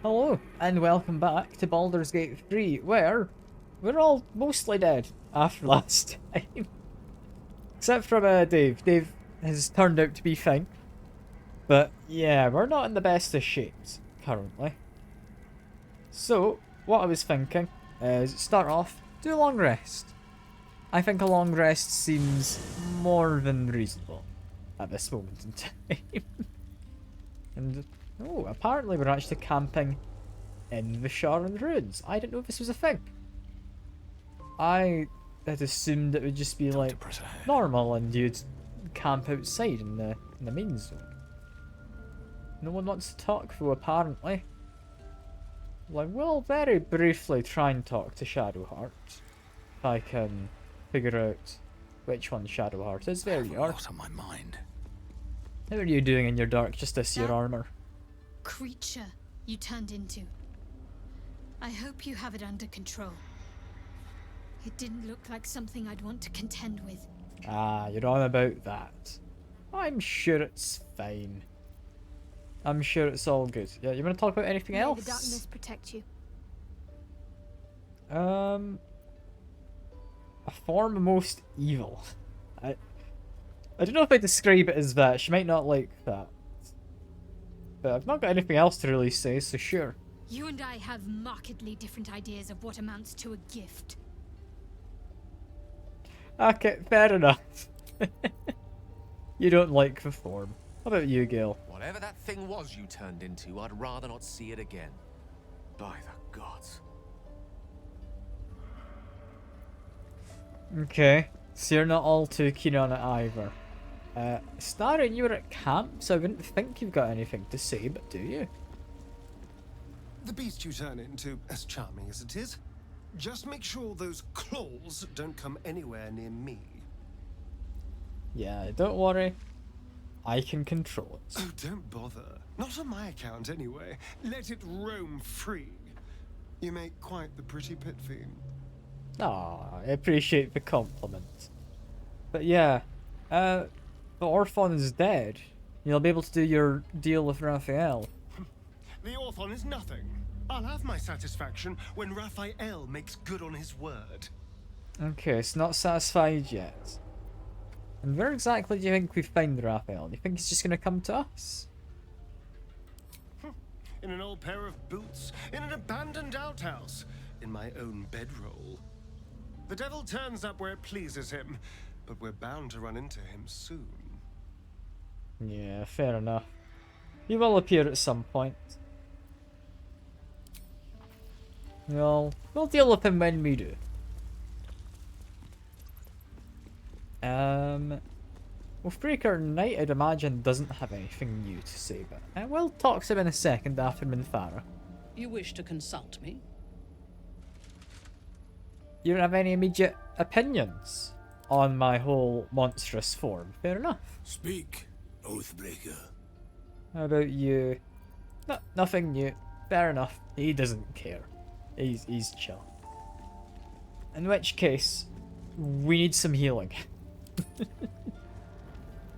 Hello, and welcome back to Baldur's Gate 3, where we're all mostly dead after last time. Except for Dave. Dave has turned out to be fine. But yeah, we're not in the best of shapes currently. So, what I was thinking is start off, do a long rest. I think a long rest seems more than reasonable at this moment in time. And, oh, apparently we're actually camping in the Sharon Ruins. I didn't know this was a thing. I had assumed it would just be like normal and you'd camp outside in the main zone. No one wants to talk though, apparently. Like, we'll very briefly try and talk to Shadowheart. If I can figure out which one Shadowheart is. There you are. On my mind. How are you doing in your dark justice, your armor? Creature you turned into. I hope you have it under control. It didn't look like something I'd want to contend with. Ah, you're on about that. I'm sure it's fine. I'm sure it's all good. Yeah, you want to talk about anything else? May the darkness protect you. A form most evil. I don't know if I describe it as that. She might not like that. But I've not got anything else to really say, so sure. You and I have markedly different ideas of what amounts to a gift. Okay, fair enough. You don't like the form. How about you, Gil? Whatever that thing was you turned into, I'd rather not see it again. By the gods. Okay, so you're not all too keen on it either. Starring, you were at camp, so I wouldn't think you've got anything to say, but do you? The beast you turn into, as charming as it is, just make sure those claws don't come anywhere near me. Yeah, don't worry. I can control it. Oh, don't bother. Not on my account, anyway. Let it roam free. You make quite the pretty pit fiend. Aw, I appreciate the compliment. But yeah, the Orphon is dead. You'll be able to do your deal with Raphael. The Orthon is nothing. I'll have my satisfaction when Raphael makes good on his word. Okay, it's not satisfied yet. And where exactly do you think we find Raphael? Do you think he's just gonna come to us? In an old pair of boots, in an abandoned outhouse, in my own bedroll. The devil turns up where it pleases him, but we're bound to run into him soon. Yeah, fair enough. He will appear at some point. We'll deal with him when we do. Wolfbreaker Knight, I'd imagine, doesn't have anything new to say, but we'll talk to him in a second after Minthara. You wish to consult me? You don't have any immediate opinions on my whole monstrous form. Fair enough. Speak, Oathbreaker. How about you? No, nothing new. Fair enough. He doesn't care. He's chill. In which case, we need some healing.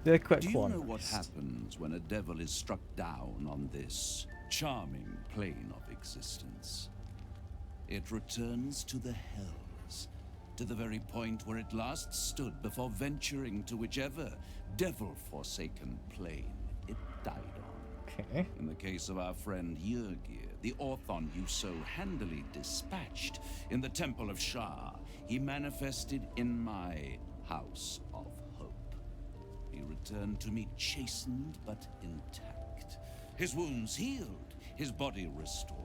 Do a quick Do you one. know what happens when a devil is struck down on this charming plane of existence? It returns to the hells, to the very point where it last stood before venturing to whichever devil-forsaken plane it died on. Okay. In the case of our friend Yrgir, the Orthon you so handily dispatched in the Temple of Shah, he manifested in my House of Hope. He returned to me chastened but intact, his wounds healed, his body restored.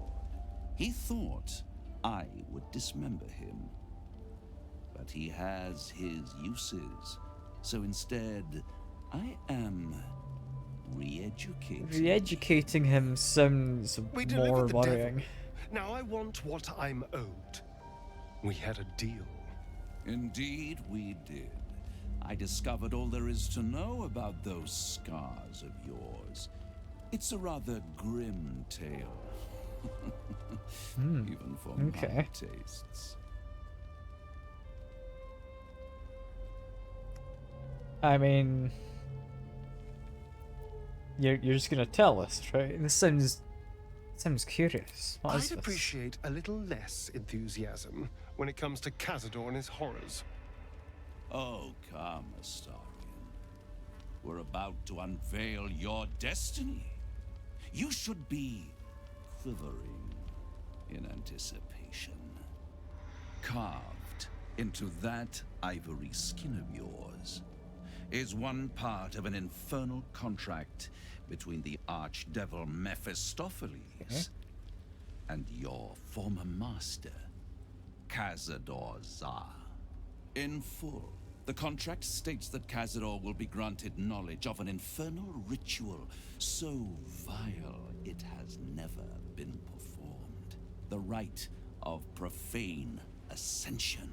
He thought I would dismember him, but he has his uses, so instead I am re-educating. Re-educating him sounds We more delivered the worrying. devil. Now I want what I'm owed. We had a deal. Indeed, we did. I discovered all there is to know about those scars of yours. It's a rather grim tale. Even for my tastes. I mean, you're just gonna tell us, right? This sounds Seems curious. What is I'd this? appreciate a little less enthusiasm when it comes to Cazador and his horrors. Oh, come, Astarion. We're about to unveil your destiny. You should be quivering in anticipation. Carved into that ivory skin of yours is one part of an infernal contract between the archdevil Mephistopheles and your former master, Cazador Zar. In full, the contract states that Cazador will be granted knowledge of an infernal ritual so vile it has never been performed. The rite of profane ascension.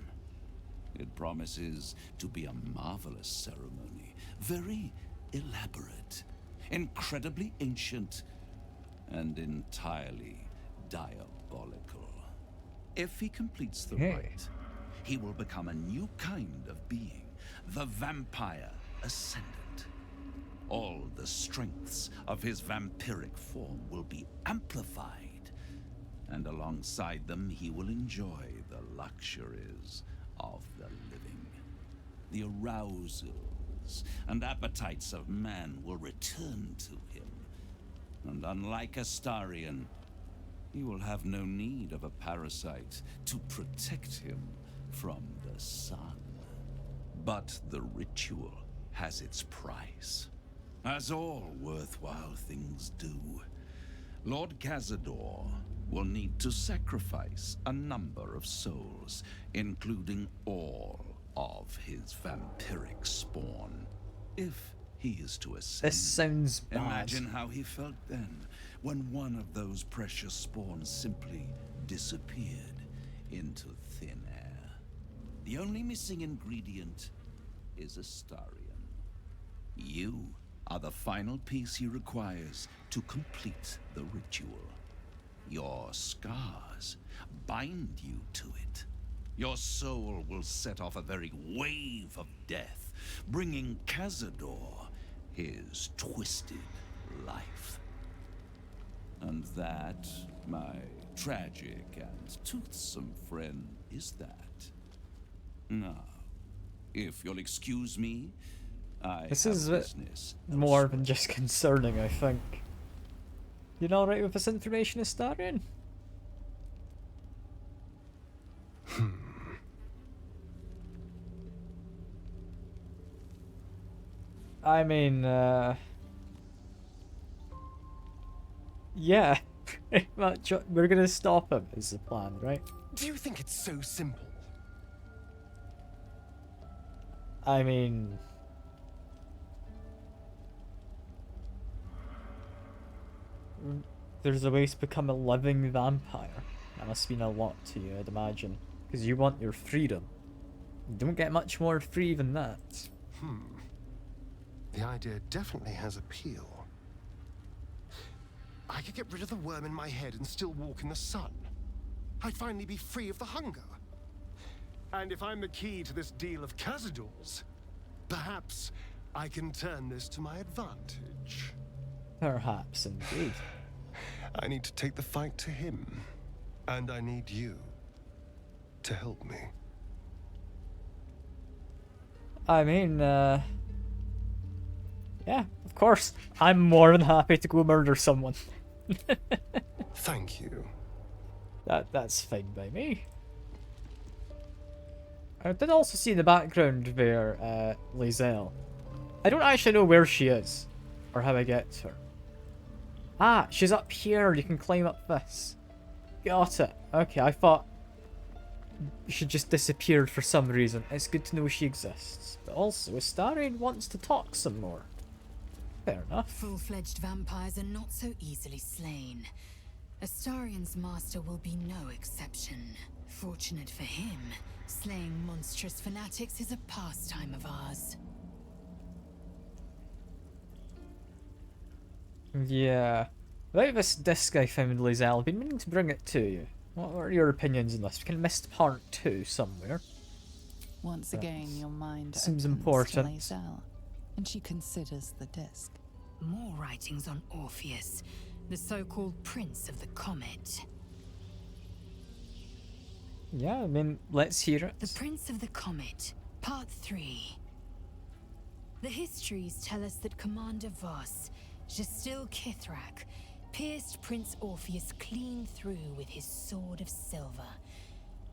It promises to be a marvelous ceremony, very elaborate, incredibly ancient, and entirely diabolical. If he completes the rite, he will become a new kind of being, the Vampire Ascendant. All the strengths of his vampiric form will be amplified, and alongside them he will enjoy the luxuries of the living. The arousals and appetites of man will return to him, and unlike Astarion, he will have no need of a parasite to protect him from the sun. But the ritual has its price, as all worthwhile things do. Lord Cazador will need to sacrifice a number of souls, including all of his vampiric spawn, if he is to ascend. This sounds bad. Imagine how he felt then, when one of those precious spawns simply disappeared into thin air. The only missing ingredient is Astarion. You are the final piece he requires to complete the ritual. Your scars bind you to it. Your soul will set off a very wave of death, bringing Cazador his twisted life. And that, my tragic and toothsome friend, is that. Now, if you'll excuse me, This have is business more elsewhere. than just concerning, I think. You not alright with this information, Astarion? I mean, yeah, pretty much. We're gonna stop him, is the plan, right? Do you think it's so simple? I mean... There's a way to become a living vampire. That must mean a lot to you, I'd imagine. Because you want your freedom. You don't get much more free than that. The idea definitely has appeal. I could get rid of the worm in my head and still walk in the sun. I'd finally be free of the hunger. And if I'm the key to this deal of Cazador's, perhaps I can turn this to my advantage. Perhaps, indeed. I need to take the fight to him. And I need you to help me. I mean, yeah, of course. I'm more than happy to go murder someone. Thank you. That's fine by me. I did also see in the background there, Lizelle. I don't actually know where she is, or how I get to her. Ah, she's up here. You can climb up this. Got it. Okay, I thought she just disappeared for some reason. It's good to know she exists. But also, Astarion wants to talk some more. Fair enough. Full-fledged vampires are not so easily slain. Astarion's master will be no exception. Fortunate for him, slaying monstrous fanatics is a pastime of ours. Yeah. About this disc I found, Lizelle, I've been meaning to bring it to you. What are your opinions on this? We can missed part 2 somewhere. Once again, your mind Seems opens important. to Lae'zel, and she considers the disc. More writings on Orpheus. the so-called Prince of the Comet. Yeah, I mean, let's hear it. The Prince of the Comet, Part 3. The histories tell us that Commander Voss, Gestil Kithrak, pierced Prince Orpheus clean through with his sword of silver,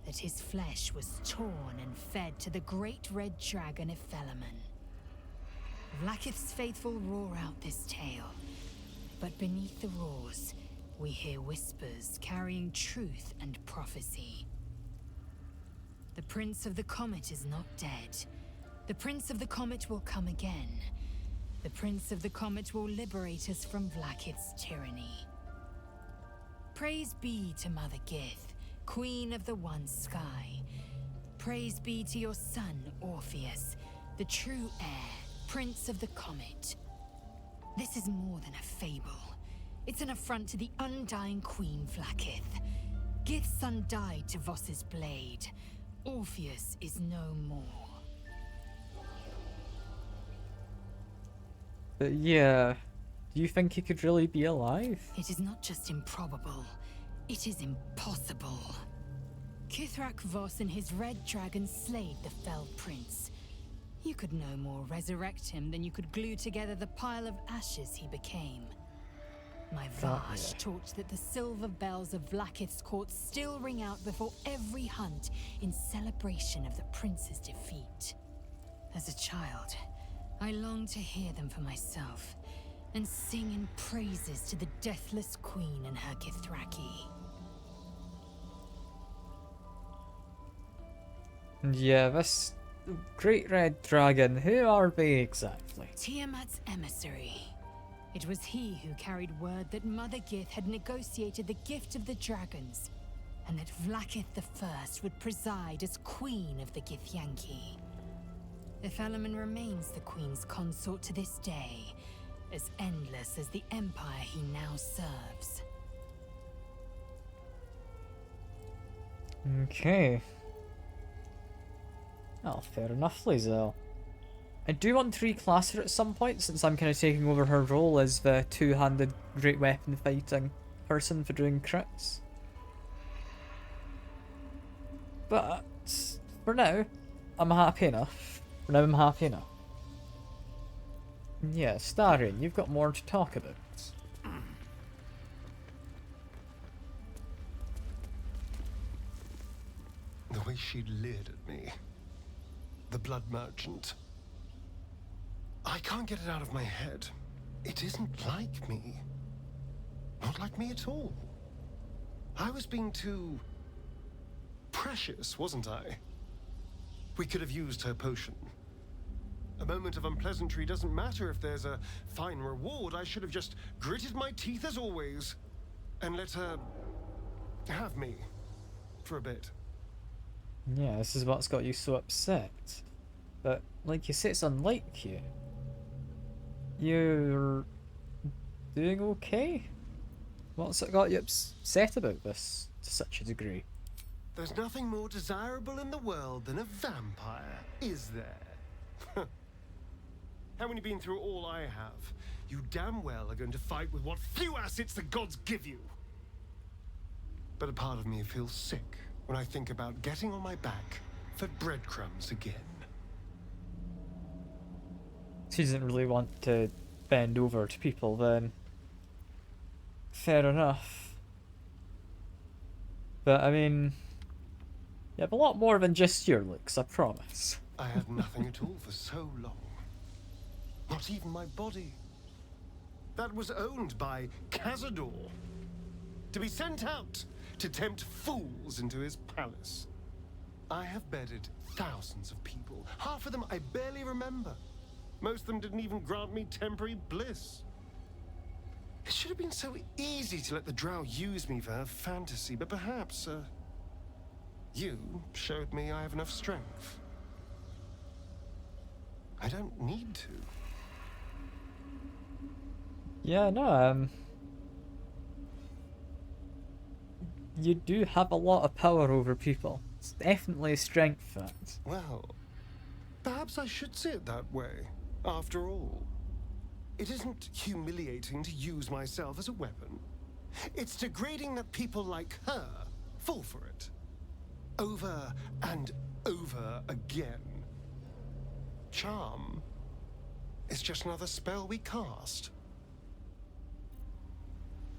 that his flesh was torn and fed to the great red dragon Ephelaman. Vlaakith's faithful roar out this tale, but beneath the roars, we hear whispers carrying truth and prophecy. The Prince of the Comet is not dead. The Prince of the Comet will come again. The Prince of the Comet will liberate us from Vlaakith's tyranny. Praise be to Mother Gith, Queen of the One Sky. Praise be to your son, Orpheus, the true heir, Prince of the Comet. This is more than a fable. It's an affront to the undying Queen Vlaakith. Gith's son died to Voss's blade. Orpheus is no more. But yeah, do you think he could really be alive? It is not just improbable, it is impossible. Kithrak Voss and his red dragon slayed the fell prince. You could no more resurrect him than you could glue together the pile of ashes he became. My Vash taught that the silver bells of Vlaakith's court still ring out before every hunt in celebration of the prince's defeat. As a child, I longed to hear them for myself, and sing in praises to the deathless queen and her Kithraki. Yeah, this great red dragon, who are they exactly? Tiamat's emissary. It was he who carried word that Mother Gith had negotiated the gift of the dragons, and that Vlaakith I would preside as Queen of the Githyanki. Ephelaman remains the Queen's consort to this day, as endless as the empire he now serves. Okay. Oh, fair enough, Lae'zel. I do want to reclass her at some point, since I'm kind of taking over her role as the two-handed great weapon fighting person for doing crits. But, for now, I'm happy enough. For now, I'm happy enough. Yeah, Starion, you've got more to talk about. The way she leered at me. The blood merchant. I can't get it out of my head. It isn't like me. Not like me at all. I was being too precious, wasn't I? We could have used her potion. A moment of unpleasantry doesn't matter if there's a fine reward. I should have just gritted my teeth as always and let her have me for a bit. Yeah, this is what's got you so upset. But, like you say, it's unlike you. You're doing okay? What's it got you upset about this to such a degree? There's nothing more desirable in the world than a vampire, is there? And when you've been through all I have, you damn well are going to fight with what few assets the gods give you. But a part of me feels sick when I think about getting on my back for breadcrumbs again. She doesn't really want to bend over to people then. Fair enough. But I mean, you have a lot more than just your looks, I promise. I had nothing at all for so long. Not even my body. That was owned by Cazador. To be sent out to tempt fools into his palace. I have bedded thousands of people. Half of them I barely remember. Most of them didn't even grant me temporary bliss. It should have been so easy to let the drow use me for her fantasy, but perhaps, you showed me I have enough strength. I don't need to. Yeah, no, you do have a lot of power over people. It's definitely a strength fact. Well, perhaps I should see it that way. After all, it isn't humiliating to use myself as a weapon. It's degrading that people like her fall for it. Over and over again. Charm is just another spell we cast.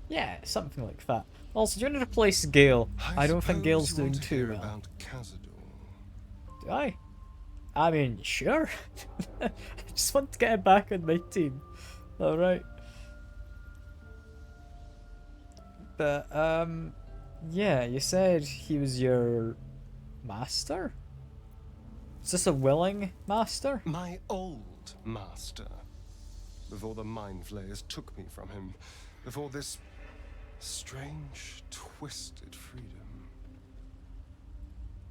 Yeah, something like that. Also, do you want to replace Gale? I don't think Gale's suppose you doing want to too hear well. about Cazador. Do I? I mean, sure. I just want to get him back on my team. Alright. But, yeah, you said he was your master? Is this a willing master? My old master. Before the Mind Flayers took me from him. Before this strange, twisted freedom.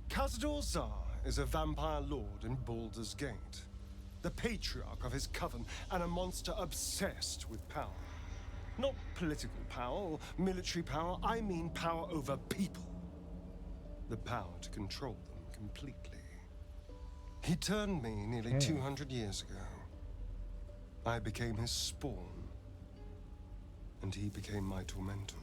Cazador Zar is a vampire lord in Baldur's Gate. The patriarch of his coven and a monster obsessed with power. Not political power or military power, I mean power over people. The power to control them completely. He turned me nearly 200 years ago. I became his spawn, and he became my tormentor.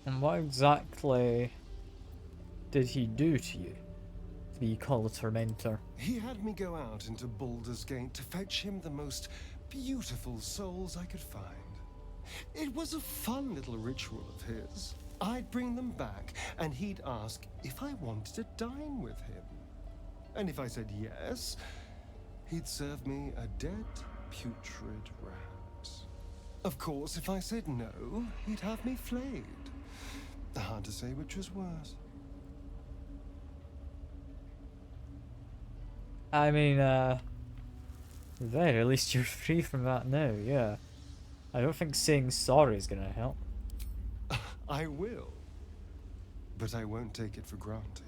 And what exactly did he do to you to be called a tormentor? He had me go out into Baldur's Gate to fetch him the most beautiful souls I could find. It was a fun little ritual of his. I'd bring them back, and he'd ask if I wanted to dine with him. And if I said yes, he'd serve me a dead, putrid rat. Of course, if I said no, he'd have me flayed. Hard to say which was worse. I mean, there, at least you're free from that now, yeah. I don't think saying sorry is gonna help. I will. But I won't take it for granted.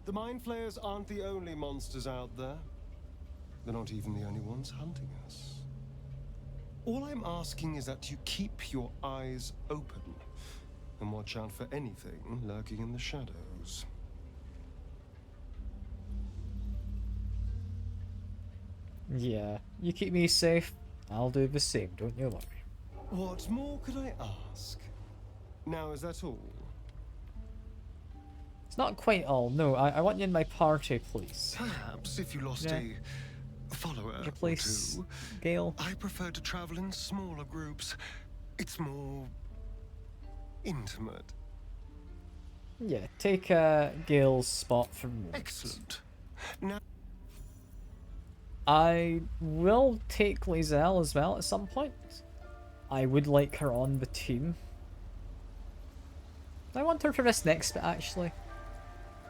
The Mind Flayers aren't the only monsters out there. They're not even the only ones hunting us. All I'm asking is that you keep your eyes open and watch out for anything lurking in the shadows. Yeah, you keep me safe, I'll do the same, don't you worry. What more could I ask? Now, is that all? It's not quite all, no, I want you in my party, please. Perhaps if you lost Yeah. a follower or Replace two. Gale. I prefer to travel in smaller groups. It's more intimate. Yeah, take Gale's spot for me. Excellent. Now, I will take Lizelle as well at some point. I would like her on the team. I want her for this next bit, actually.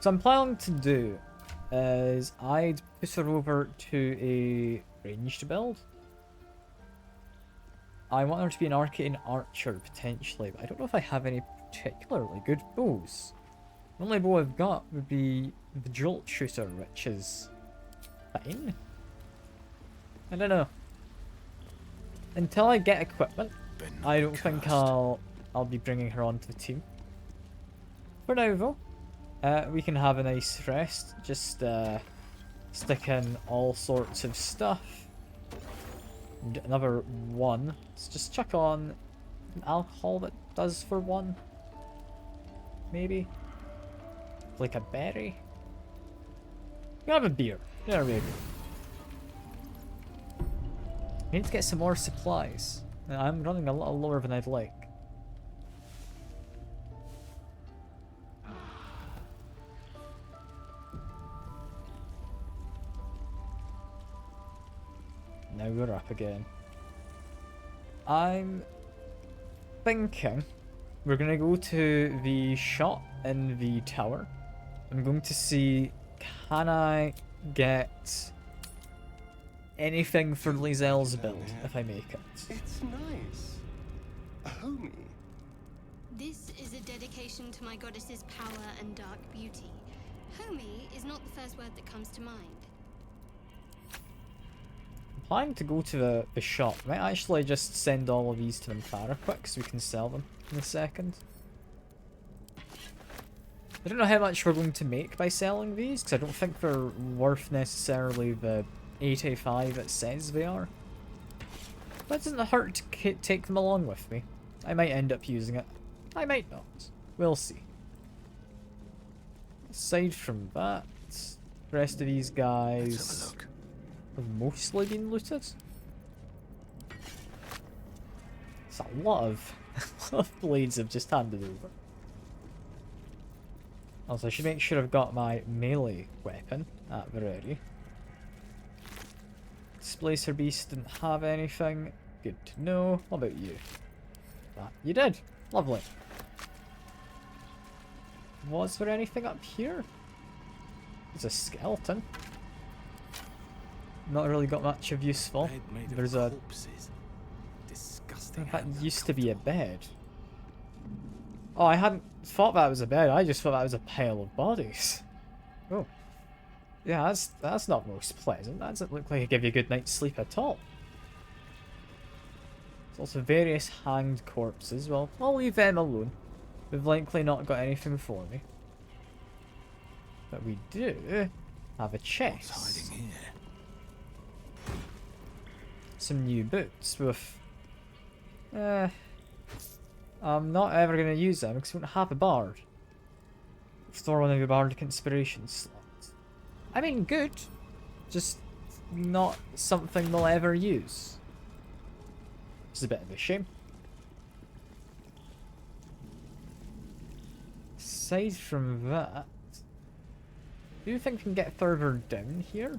So I'm planning to do is I'd put her over to a ranged build. I want her to be an arcane archer, potentially, but I don't know if I have any particularly good bows. The only bow I've got would be the jolt shooter, which is fine. I don't know. Until I get equipment, I don't think I'll be bringing her onto the team. For now, though, we can have a nice rest. Just stick in all sorts of stuff. And another one. Let's just chuck on an alcohol that does for one. Maybe. Like a berry. You have a beer. There we go. I need to get some more supplies. I'm running a little lower than I'd like. Now we're up again. I'm thinking we're gonna go to the shop in the tower. I'm going to see, can I get anything for Lizelle's build if I make it? it's nice. A homie. This is a dedication to my goddess's power and dark beauty. Homie is not the first word that comes to mind. I'm planning to go to the shop. I might actually just send all of these to Nymphara quick so we can sell them in a second. I don't know how much we're going to make by selling these, because I don't think they're worth necessarily the 85 it says they are. That doesn't hurt to take them along with me. I might end up using it. I might not. We'll see. Aside from that, the rest of these guys have mostly been looted. It's a lot of, a lot of blades have just handed over. Also, I should make sure I've got my melee weapon at the ready. Displacer Beast didn't have anything. Good to know. What about you? That you did. Lovely. Was there anything up here? There's a skeleton. Not really got much of useful. There's a... Disgusting. That used to be a bed. Oh, I hadn't thought that was a bed. I just thought that was a pile of bodies. Oh. Yeah, that's not most pleasant. That doesn't look like it give you a good night's sleep at all. There's also various hanged corpses. Well, I'll leave them alone. They've likely not got anything for me. But we do have a chest. What's hiding here? Some new boots with... I'm not ever going to use them because we don't have a bard. Store one of your bardic inspiration slots. I mean, good. Just not something they'll ever use. It's a bit of a shame. Aside from that, do you think I can get further down here?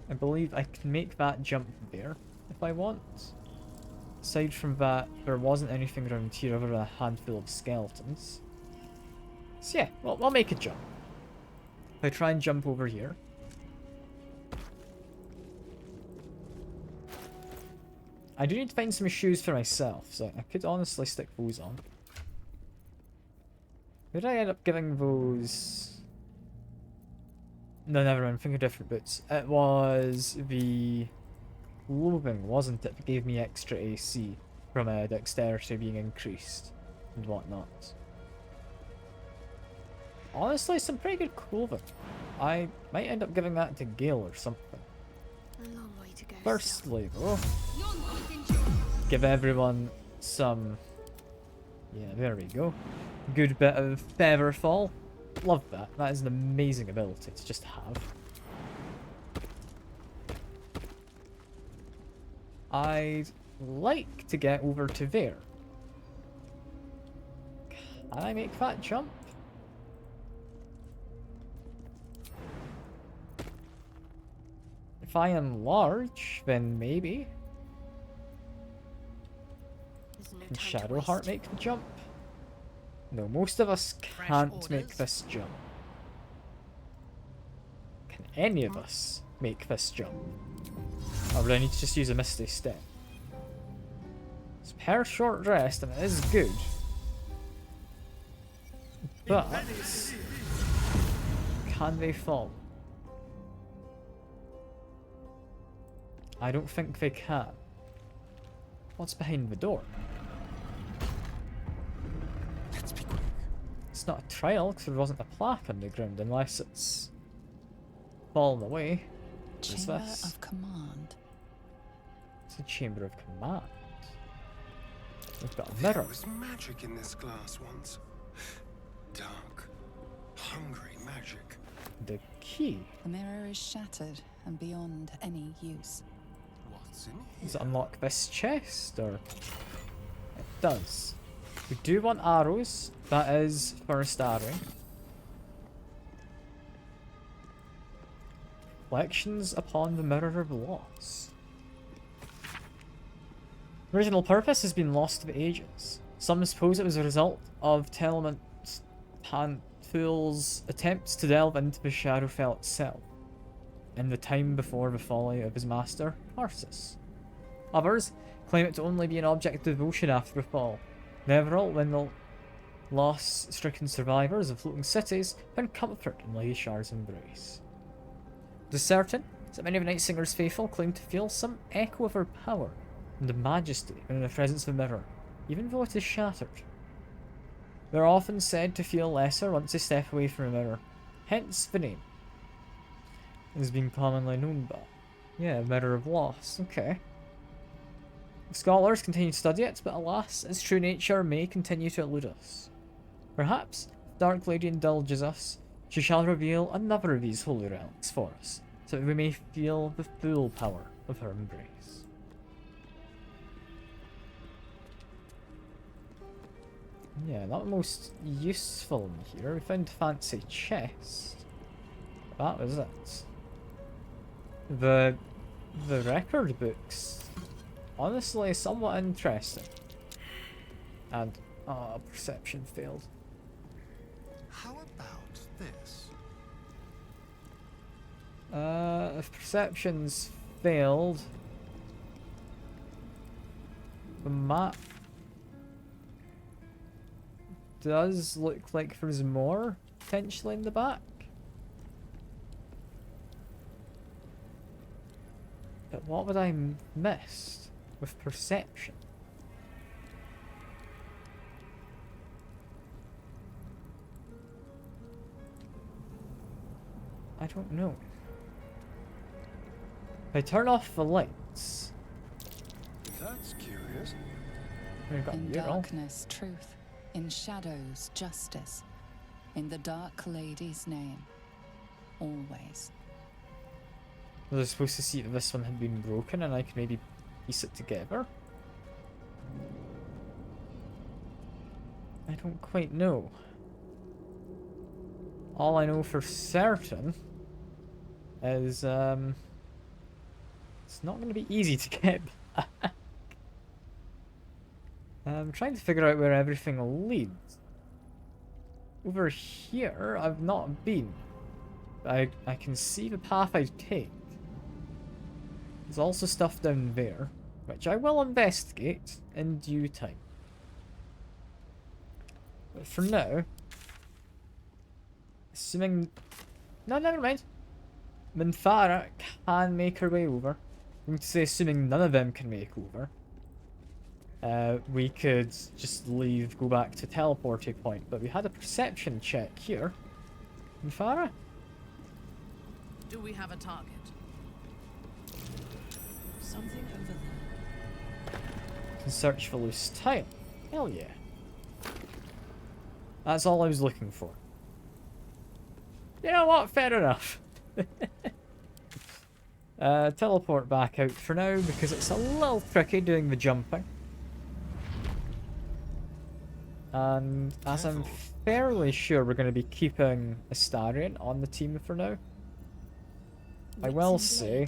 I believe I can make that jump there if I want. Aside from that, there wasn't anything around here other than a handful of skeletons. So yeah, well, I'll make a jump. If I try and jump over here. I do need to find some shoes for myself, so I could honestly stick those on. Who did I end up giving those? No, never mind. Think of different boots. It was the Loathing, wasn't it? That gave me extra AC from dexterity being increased and whatnot. Honestly, some pretty good clothing. I might end up giving that to Gale or something. A long way to go. Firstly, though, give everyone some... Yeah, there we go. Good bit of feather fall. Love that. That is an amazing ability to just have. I'd like to get over to there. Can I make that jump? If I am large, then maybe. Can Shadowheart make the jump? No, most of us can't make this jump. Can any of us make this jump? Or would I need to just use a Misty Step? It's per short rest and it is good. But can they fall? I don't think they can. What's behind the door? Let's be quick. It's not a trial because there wasn't a plaque on the ground unless it's fallen away. What is Chamber this? of Command. It's a chamber of command. We've got a mirror. There was magic in this glass once. Dark, hungry magic. The key. The mirror is shattered and beyond any use. What's in Does here? it unlock this chest or? It does. We do want arrows. That is first arrow. Reflections upon the Mirror of Loss. Original purpose has been lost to the ages. Some suppose it was a result of Telement Panthul's attempts to delve into the Shadowfell itself, in the time before the folly of his master, Arceus. Others claim it to only be an object of devotion after the fall. Nevertheless, when the loss-stricken survivors of floating cities found comfort in Lady Shar's embrace. It is certain that many of Nightsinger's faithful claim to feel some echo of her power and the majesty when in the presence of the mirror, even though it is shattered. They are often said to feel lesser once they step away from a mirror, hence the name. It has been commonly known by. Yeah, Mirror of Loss, okay. Scholars continue to study it, but alas, its true nature may continue to elude us. Perhaps, if Dark Lady indulges us, she shall reveal another of these holy relics for us, so that we may feel the full power of her embrace. Yeah, not the most useful in here. We found a fancy chest. That was it. The record books, honestly, somewhat interesting. And perception failed. How about this? If perception's failed, the map does look like there's more potentially in the back. But what would I miss with perception? I don't know. If I turn off the lights. That's curious. We've got In Mural. darkness, truth. In shadows, justice. In the Dark Lady's name. Always. I was supposed to see if this one had been broken and I could maybe piece it together. I don't quite know. All I know for certain is it's not going to be easy to get back. I'm trying to figure out where everything leads. Over here, I've not been. I can see the path I take. There's also stuff down there, which I will investigate in due time. But for now, assuming... No, never mind. Minthara can make her way over. I'm going to say assuming none of them can make over. We could just leave, go back to teleporting point, but we had a perception check here. Minthara? Do we have a target? Something over there. Can search for loose tile. Hell yeah. That's all I was looking for. You know what? Fair enough. Teleport back out for now because it's a little tricky doing the jumping. And as I'm fairly sure we're going to be keeping Astarion on the team for now, I will say,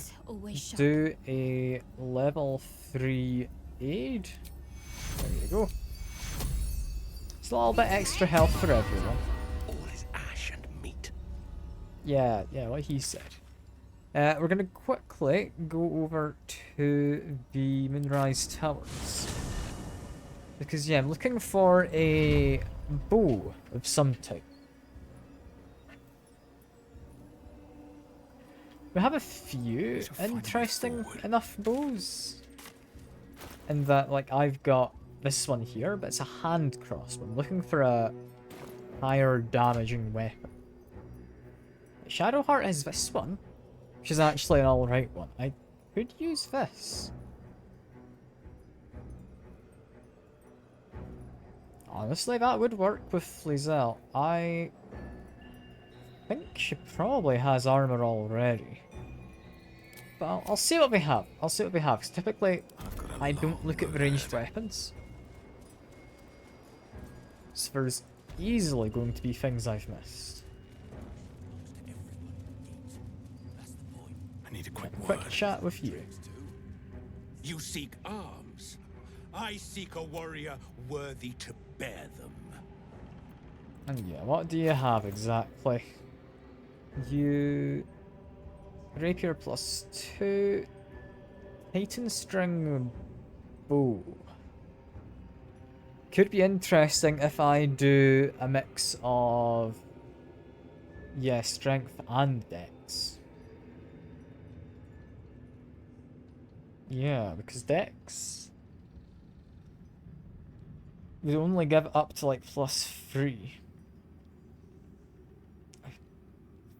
do a level 3 aid. There you go. It's a little bit extra health for everyone. All is ash and meat. Yeah, what he said. We're going to quickly go over to the Moonrise Towers. Because, yeah, I'm looking for a bow of some type. We have a few interesting enough bows. In that, like, I've got this one here, but it's a hand crossbow. I'm looking for a higher damaging weapon. Shadowheart is this one, which is actually an alright one. I could use this. Honestly, that would work with Flizelle. I think she probably has armor already. But I'll see what we have. I'll see what we have, because typically I don't look at the ranged weapons. So there's easily going to be things I've missed. I need a Quick chat with you. You seek arms. I seek a warrior worthy to bear them. And yeah, what do you have exactly? You... Rapier +2... Titan string bow. Could be interesting if I do a mix of... yeah, strength and dex. Yeah, because dex... we only give up to like +3.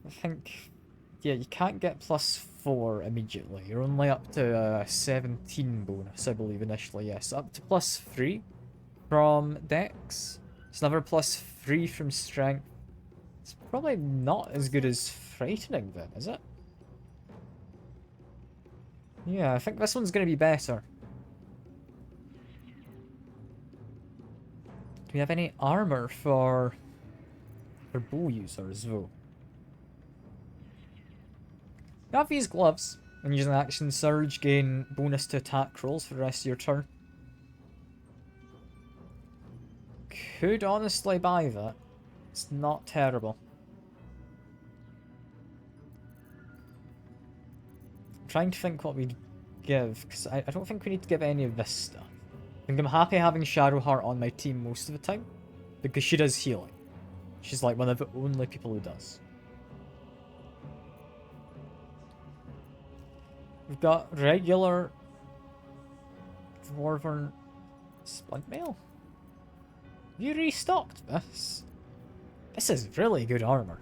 I think... yeah, you can't get 4 immediately. You're only up to a 17 bonus, I believe, initially. Yes, up to +3 from Dex. It's another +3 from Strength. It's probably not as good as Frightening then, is it? Yeah, I think this one's going to be better. Do we have any armor for bow users, though? You have these gloves. When using action surge, gain bonus to attack rolls for the rest of your turn. Could honestly buy that. It's not terrible. I'm trying to think what we'd give, because I don't think we need to give any of this stuff. I think I'm happy having Shadowheart on my team most of the time, because she does healing. She's like one of the only people who does. We've got regular Dwarven Splint Mail. You restocked this. This is really good armor.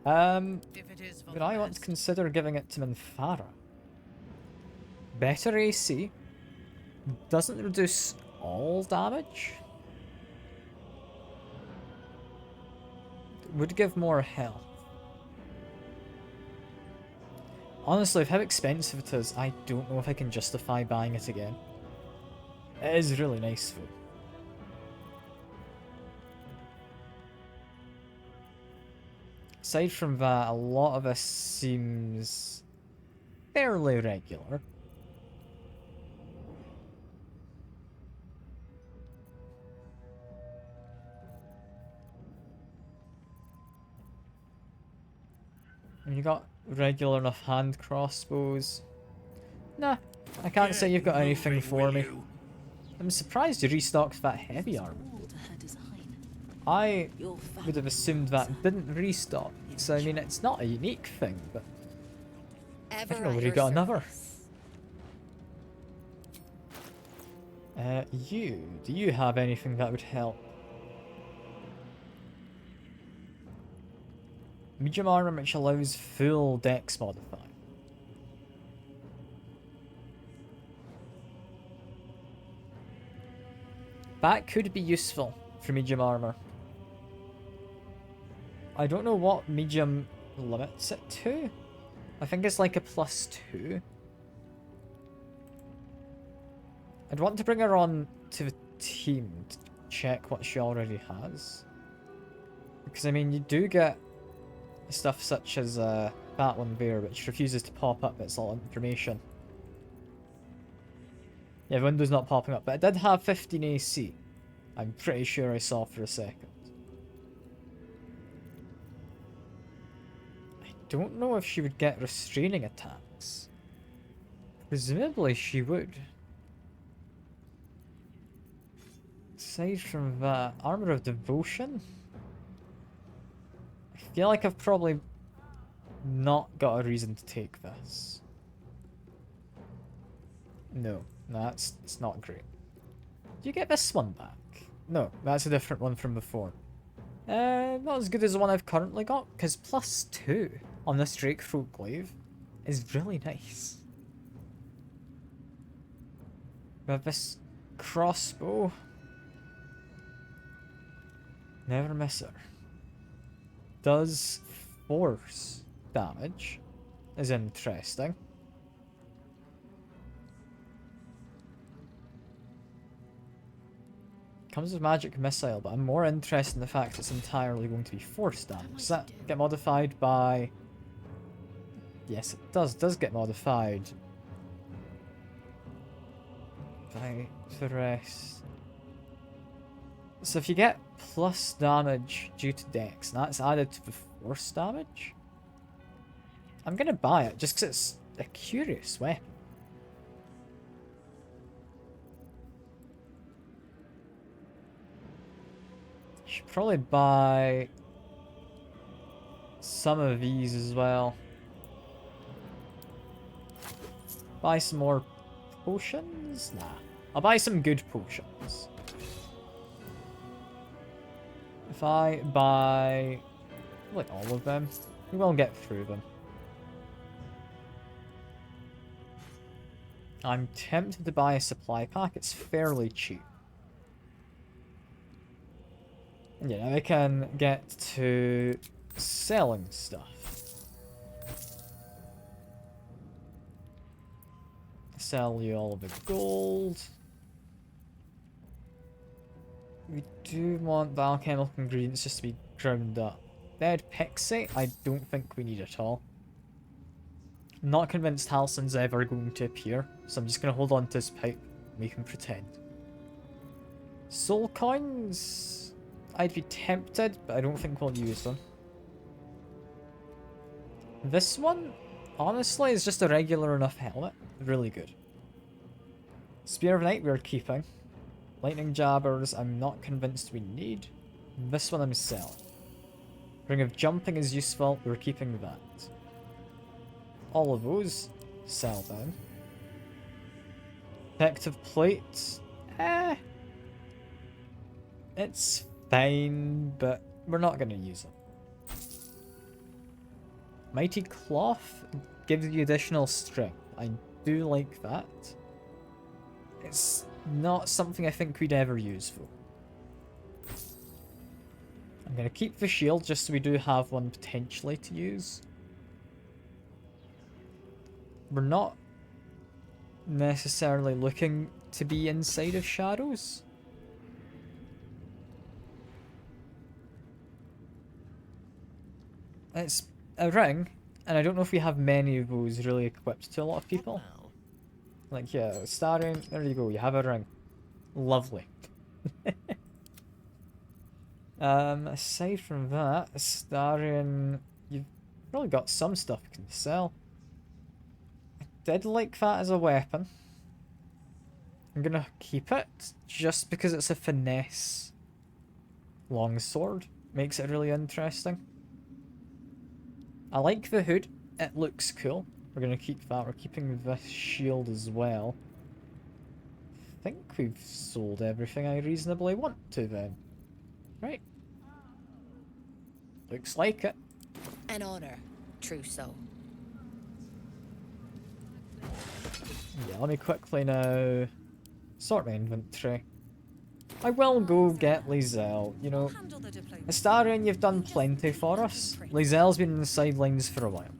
Would I want to consider giving it to Minthara? Better AC. Doesn't reduce all damage. Would give more health. Honestly, with how expensive it is, I don't know if I can justify buying it again. It is really nice though. Aside from that, a lot of this seems fairly regular. And you got regular enough hand crossbows. Nah, I can't say you've got anything for me. I'm surprised you restocked that heavy armor. I would have assumed that didn't restock. So, I mean, it's not a unique thing, but I've already got another. Do you have anything that would help? Medium armor which allows full dex modifier. That could be useful for medium armor. I don't know what medium limits it to. I think it's like a +2. I'd want to bring her on to the team to check what she already has. Because, I mean, you do get stuff such as that one there, which refuses to pop up its all information. Yeah, the window's not popping up, but it did have 15 AC. I'm pretty sure I saw for a second. I don't know if she would get restraining attacks. Presumably she would. Aside from that, Armor of Devotion? I feel like I've probably not got a reason to take this. No, it's not great. Do you get this one back? No, that's a different one from before. Not as good as the one I've currently got, because +2 on this Drakethroat Glaive is really nice. We have this crossbow. Never miss her. Does force damage. Is interesting. Comes with magic missile, but I'm more interested in the fact it's entirely going to be force damage. Does that get modified by... Yes, it does. It does get modified by the rest. So if you get plus damage due to dex, and that's added to the force damage, I'm going to buy it just because it's a curious weapon. Should probably buy some of these as well. Buy some more potions? Nah. I'll buy some good potions. If I buy like all of them, we will get through them. I'm tempted to buy a supply pack. It's fairly cheap. And yeah, now we can get to selling stuff. Sell you all of the gold. We do want the alchemical ingredients just to be ground up. Dead Pixie, I don't think we need at all. Not convinced Halsin's ever going to appear, so I'm just going to hold on to his pipe and make him pretend. Soul coins? I'd be tempted, but I don't think we'll use them. This one, honestly, is just a regular enough helmet. Really good. Spear of Night we're keeping. Lightning Jabbers I'm not convinced we need. This one I'm selling. Ring of Jumping is useful, we're keeping that. All of those, sell down. Protective Plate, it's fine, but we're not going to use it. Mighty Cloth gives you additional strength. I do like that. It's not something I think we'd ever use though. I'm going to keep the shield just so we do have one potentially to use. We're not necessarily looking to be inside of shadows. It's a ring, and I don't know if we have many of those really equipped to a lot of people. Like, yeah, starring, there you go, you have a ring. Lovely. Aside from that, starring, you've probably got some stuff you can sell. I did like that as a weapon. I'm gonna keep it, just because it's a finesse longsword. Makes it really interesting. I like the hood, it looks cool. We're gonna keep that, we're keeping this shield as well. I think we've sold everything I reasonably want to then. Right. Looks like it. An honor, true soul. Yeah, let me quickly now sort my inventory. I will go get Lizelle, you know. Astarion, you've done plenty for us. Lizelle's been on the sidelines for a while.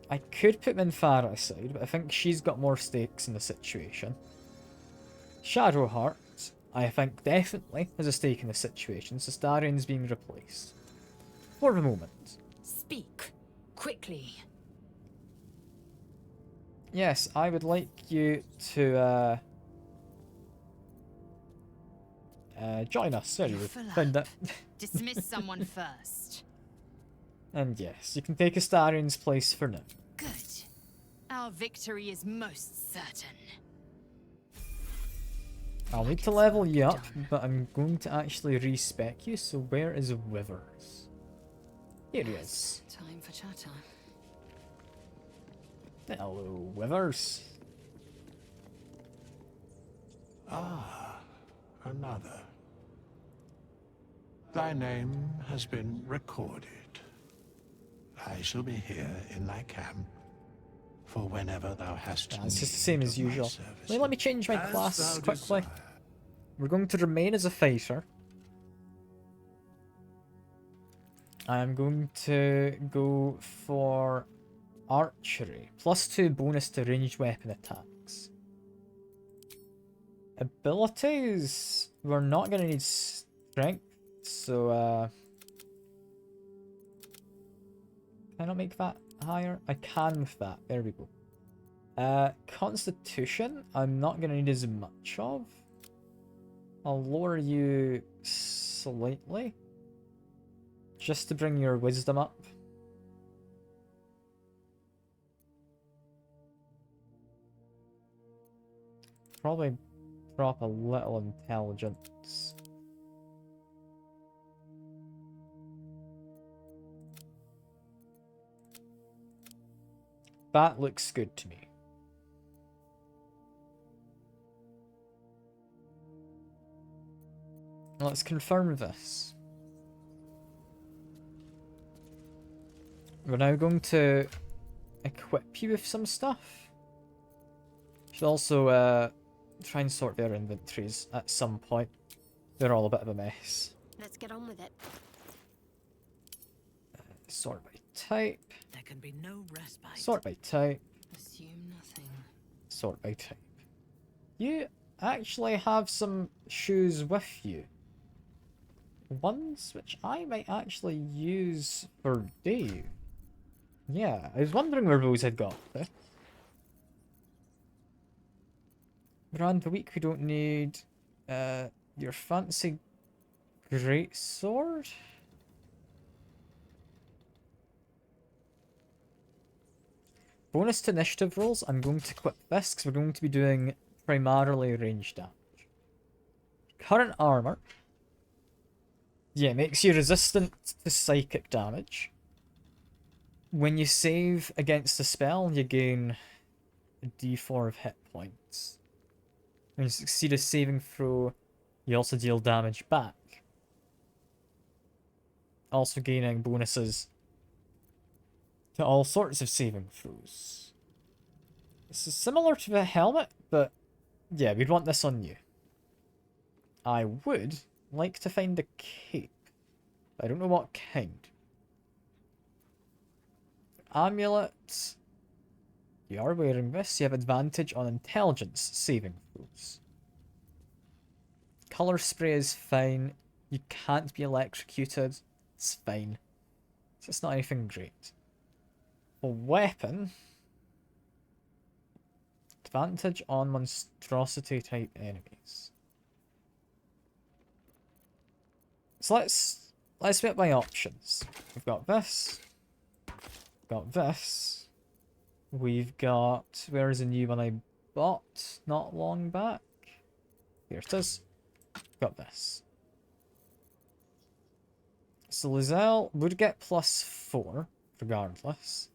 I could put Minthara aside, but I think she's got more stakes in the situation. Shadowheart, I think definitely has a stake in the situation, so Astarion's being replaced. For the moment. Speak quickly. Yes, I would like you to join us. There you found it. Dismiss someone first. And yes, you can take Astarion's place for now. Good. Our victory is most certain. I'll need to level you up, but I'm going to actually respec you, so where is Withers? Here he is. Time for chat time. Hello, Withers. Ah, another. Thy name has been recorded. I shall be here in thy camp for whenever thou hast need. It's just the same as usual. Let me change my As class thou quickly. desire. We're going to remain as a fighter. I'm going to go for archery. +2 bonus to ranged weapon attacks. Abilities, we're not going to need strength, so can I not make that higher? I can with that, there we go. Constitution, I'm not going to need as much of. I'll lower you slightly, just to bring your wisdom up. Probably drop a little intelligence. That looks good to me. Let's confirm this. We're now going to equip you with some stuff. Should also try and sort their inventories at some point. They're all a bit of a mess. Let's get on with it. Sort by type. There can be no respite. Sort by type. Assume nothing. Sort by type. You actually have some shoes with you. Ones which I might actually use for Dave. Yeah, I was wondering where those had got. Around the week we don't need your fancy great sword. Bonus to initiative rolls, I'm going to equip this because we're going to be doing primarily range damage. Current armor. Yeah, makes you resistant to psychic damage. When you save against a spell, you gain a d4 of hit points. When you succeed a saving throw, you also deal damage back. Also gaining bonuses to all sorts of saving throws. This is similar to the helmet, but yeah, we'd want this on you. I would like to find a cape, but I don't know what kind. Amulet. You are wearing this. You have advantage on intelligence saving throws. Color spray is fine. You can't be electrocuted. It's fine. So it's not anything great. A weapon. Advantage on monstrosity type enemies. So let's get my options. We've got this. Got this. We've got... Where's a new one I bought not long back? Here it is. Got this. So Lizelle would get +4, regardless.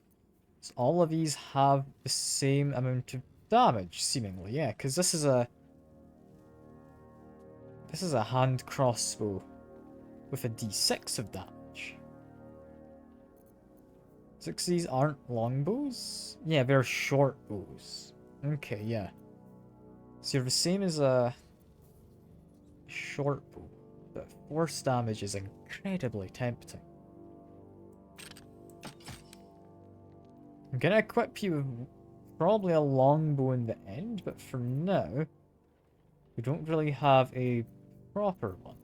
So all of these have the same amount of damage, seemingly, yeah, because this is a hand crossbow with a d6 of damage. So these aren't longbows? Yeah, they're short bows. Okay, yeah. So you're the same as a short bow, but force damage is incredibly tempting. I'm gonna equip you with probably a longbow in the end, but for now, we don't really have a proper one.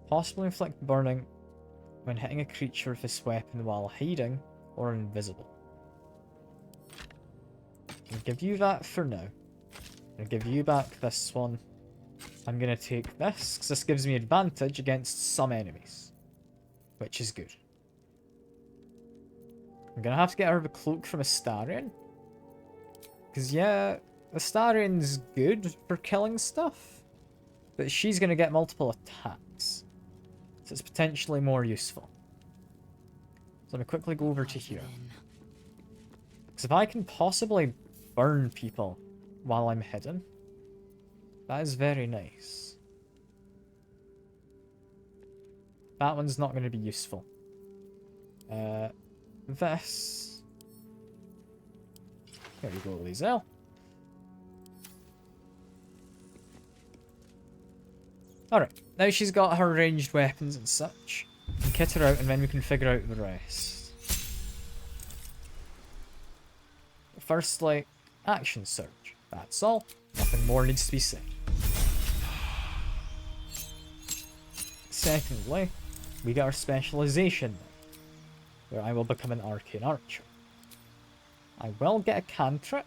Possibly inflict burning when hitting a creature with this weapon while hiding or invisible. I'll give you that for now. I'll give you back this one. I'm gonna take this, because this gives me advantage against some enemies. Which is good. I'm gonna have to get her the cloak from Astarion. Because yeah, Astarion's good for killing stuff. But she's gonna get multiple attacks. So it's potentially more useful. So I'm gonna quickly go over to here. Because if I can possibly burn people while I'm hidden, that is very nice. That one's not going to be useful. This. There we go, Lizelle. Alright, now she's got her ranged weapons and such. We can kit her out and then we can figure out the rest. Firstly, action surge. That's all. Nothing more needs to be said. Secondly, we get our specialization, where I will become an arcane archer. I will get a cantrip,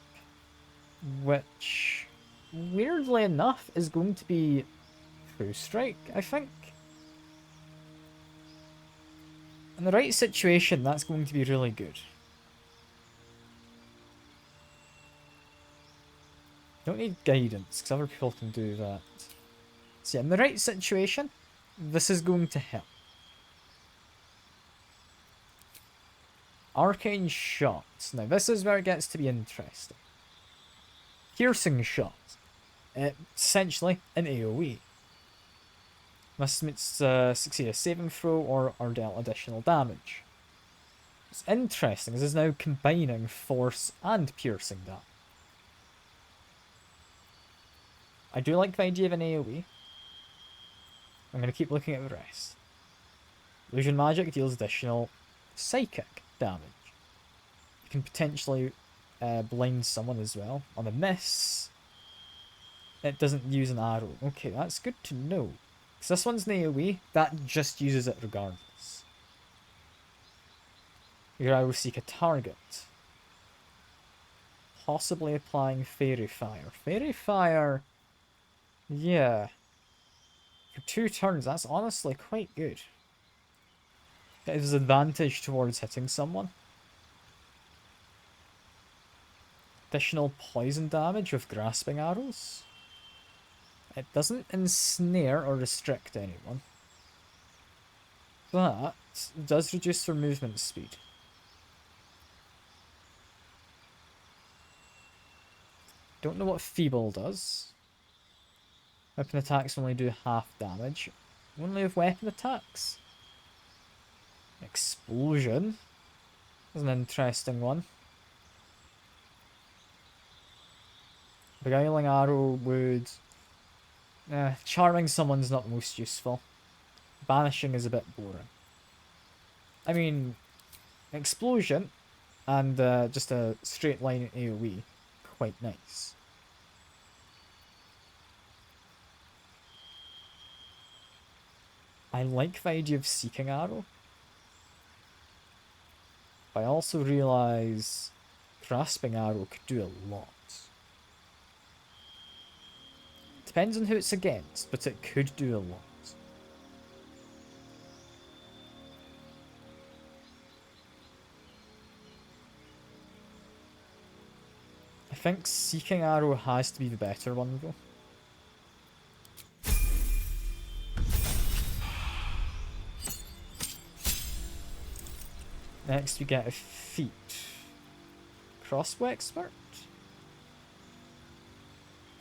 which, weirdly enough, is going to be True Strike, I think. In the right situation, that's going to be really good. Don't need guidance, because other people can do that. So yeah, in the right situation, this is going to help. Arcane shots. Now this is where it gets to be interesting. Piercing shot. Essentially an AoE. Must succeed a saving throw or are dealt additional damage. What's interesting is it's now combining force and piercing damage. I do like the idea of an AoE. I'm going to keep looking at the rest. Illusion magic deals additional psychic damage. You can potentially blind someone as well. On a miss, it doesn't use an arrow. Okay, that's good to know. Because this one's an AoE, that just uses it regardless. Your arrow seek a target. Possibly applying Fairy Fire. Fairy Fire, yeah. For 2 turns, that's honestly quite good. It has advantage towards hitting someone. Additional poison damage with grasping arrows. It doesn't ensnare or restrict anyone. That does reduce their movement speed. Don't know what Feeble does. Weapon attacks only do half damage. Only with weapon attacks. Explosion is an interesting one. Beguiling arrow would... charming someone's not the most useful. Banishing is a bit boring. I mean, explosion and just a straight line AoE, quite nice. I like the idea of Seeking Arrow. But I also realise Grasping Arrow could do a lot. Depends on who it's against, but it could do a lot. I think Seeking Arrow has to be the better one though. Next we get a feat. Crossbow expert?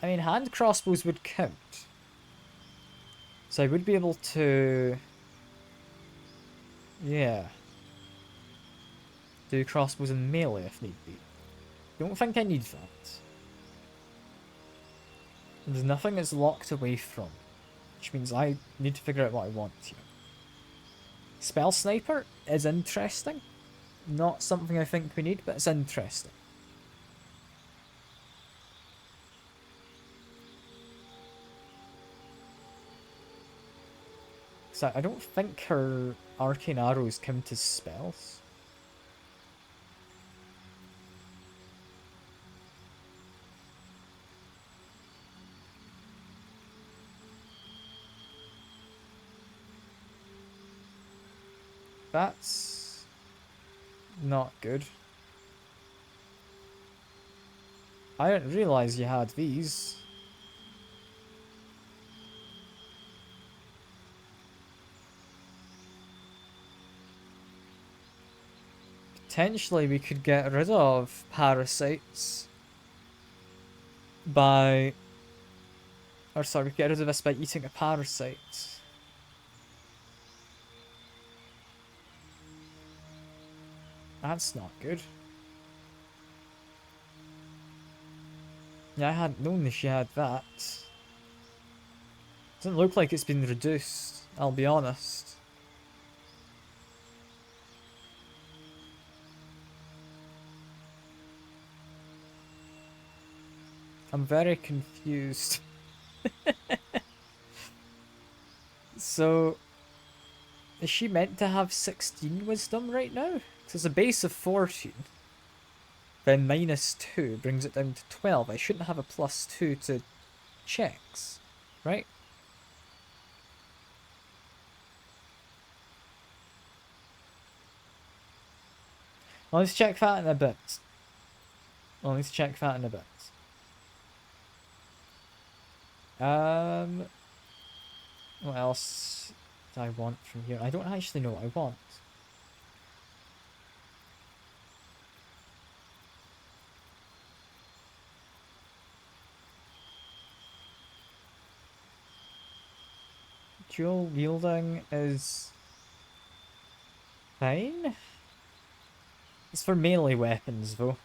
I mean, hand crossbows would count. So I would be able to... yeah. Do crossbows in melee if need be. Don't think I need that. There's nothing that's locked away from. Which means I need to figure out what I want here. Spell Sniper is interesting. Not something I think we need, but it's interesting. So I don't think her arcane arrows count as spells. That's not good. I didn't realise you had these. Potentially we could get rid of parasites by... or sorry, we could get rid of this by eating a parasite. That's not good. Yeah, I hadn't known that she had that. Doesn't look like it's been reduced, I'll be honest. I'm very confused. So, is she meant to have 16 wisdom right now? So it's a base of 14. Then -2 brings it down to 12. I shouldn't have a +2 to checks, right? Well, let's check that in a bit. What else do I want from here? I don't actually know what I want. dual wielding is fine. It's for melee weapons though.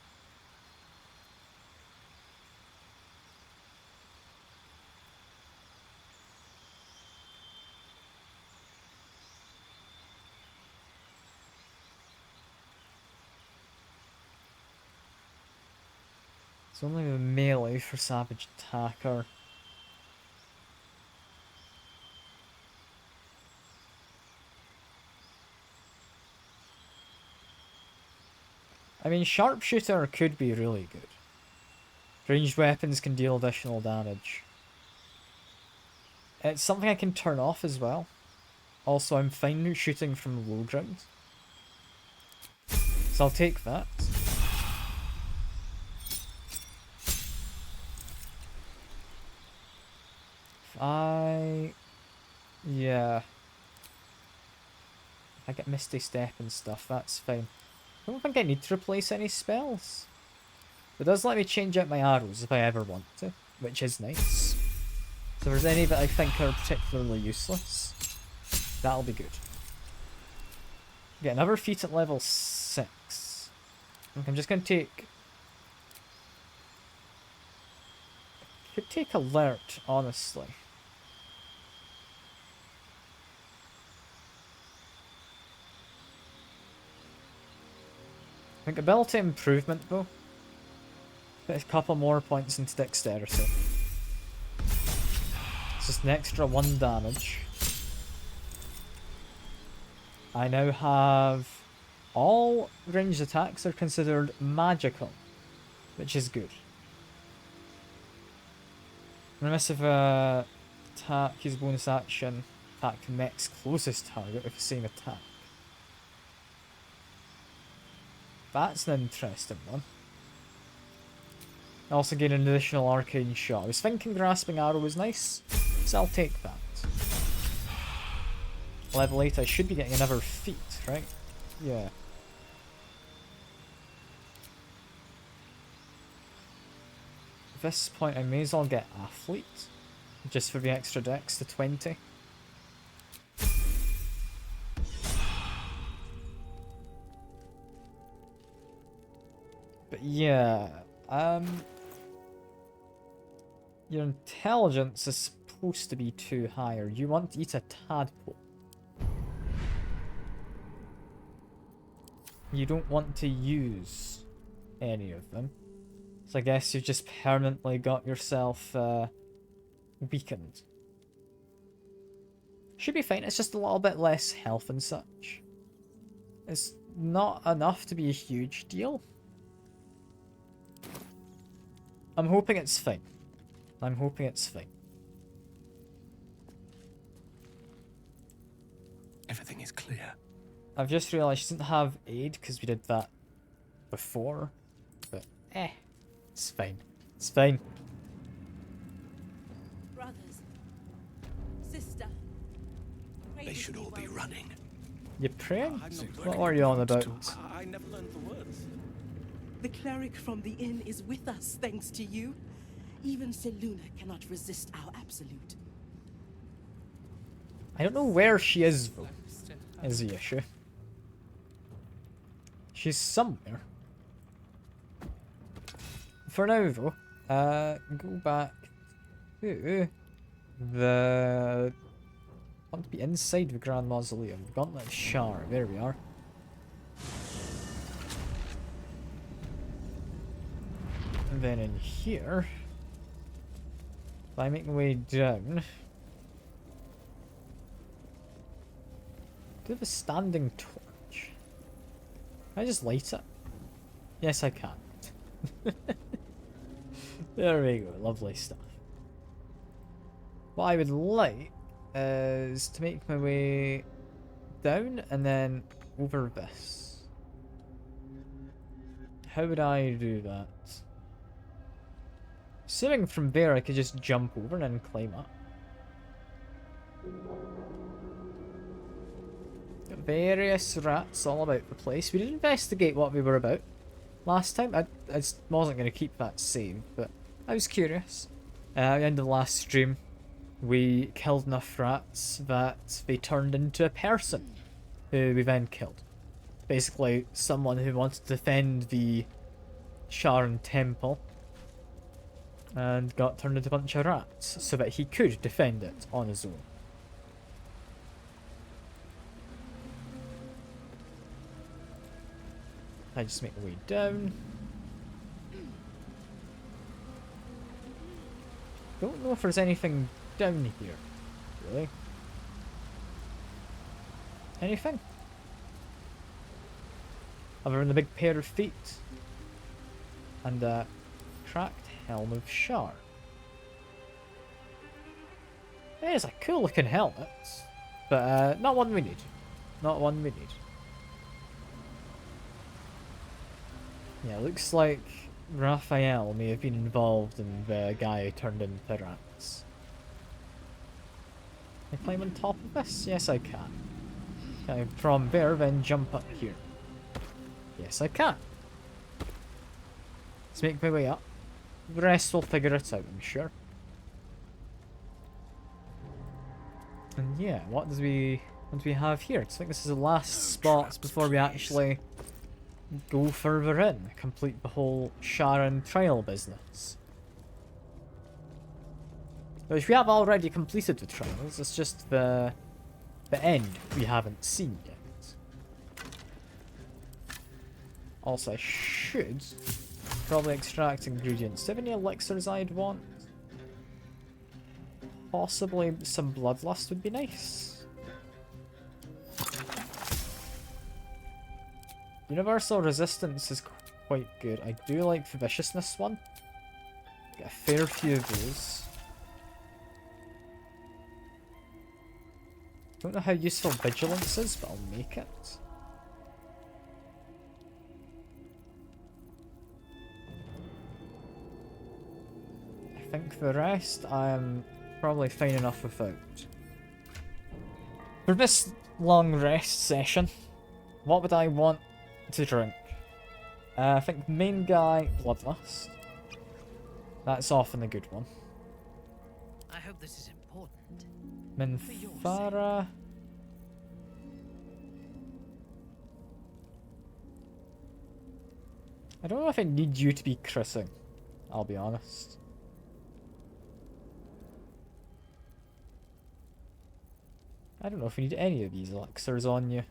It's only a melee for Savage Attacker. I mean, Sharpshooter could be really good. Ranged weapons can deal additional damage. It's something I can turn off as well. Also, I'm fine shooting from low ground. So I'll take that. Yeah. I get Misty Step and stuff, that's fine. I don't think I need to replace any spells. It does let me change out my arrows if I ever want to, which is nice. So if there's any that I think are particularly useless, that'll be good. Get another feat at level 6. I think I'm just going to take... Could take Alert, honestly. I think ability improvement though. Put a couple more points into dexterity. It's just an extra 1 damage. I now have all ranged attacks are considered magical, which is good. Remissive attack, use bonus action, attack the next closest target with the same attack. That's an interesting one. I also gain an additional arcane shot. I was thinking Grasping Arrow was nice, so I'll take that. Level 8, I should be getting another feat, right? Yeah. At this point, I may as well get Athlete, just for the extra dex to 20. But yeah, your intelligence is supposed to be 2 higher. You want to eat a tadpole. You don't want to use any of them. So I guess you've just permanently got yourself weakened. Should be fine, it's just a little bit less health and such. It's not enough to be a huge deal. I'm hoping it's fine. I'm hoping it's fine. Everything is clear. I've just realised she didn't have aid because we did that before. But, it's fine. It's fine. Brothers, sister, They should all be running. You praying? What are you on about? I never learned the words. the cleric from the inn is with us, thanks to you. Even Seluna cannot resist our absolute. I don't know where she is, though, is the issue. She's somewhere. For now, though, go back to the... I want to be inside the Grand Mausoleum. Gauntlet of Shar, there we are. And then in here, if I make my way down, do I have a standing torch? Can I just light it? Yes, I can. There we go, lovely stuff. What I would like is to make my way down and then over this. How would I do that? Assuming from there I could just jump over and then climb up. Got various rats all about the place. We did investigate what we were about last time. I wasn't going to keep that saved, but I was curious. At the end of the last stream, we killed enough rats that they turned into a person, who we then killed. Basically, someone who wanted to defend the Sharon Temple and got turned into a bunch of rats so that he could defend it on his own. I just make my way down. Don't know if there's anything down here, really. Anything? Other than the big pair of feet and a cracked helm of Shar. It is a cool looking helmet, but not one we need. Not one we need. Yeah, looks like Raphael may have been involved in the guy who turned into rats. Can I climb on top of this? Yes, I can. Can I from there then jump up here? Yes, I can. Let's make my way up. The rest will figure it out, I'm sure. And yeah, what do we have here? I think this is the last spot before we actually go further in, complete the whole Sharon trial business. Which we have already completed the trials, it's just the end we haven't seen yet. Also, I should probably extract ingredients. Do you have any elixirs I'd want? Possibly some bloodlust would be nice. Universal resistance is quite good. I do like the viciousness one. Get a fair few of those. Don't know how useful vigilance is, but I'll make it. I think the rest I'm probably fine enough without. For this long rest session, what would I want to drink? I think the main guy, Bloodlust. That's often a good one. I hope this is important. Minthara. I don't know if I need you to be chrising, I'll be honest. I don't know if you need any of these elixirs on you.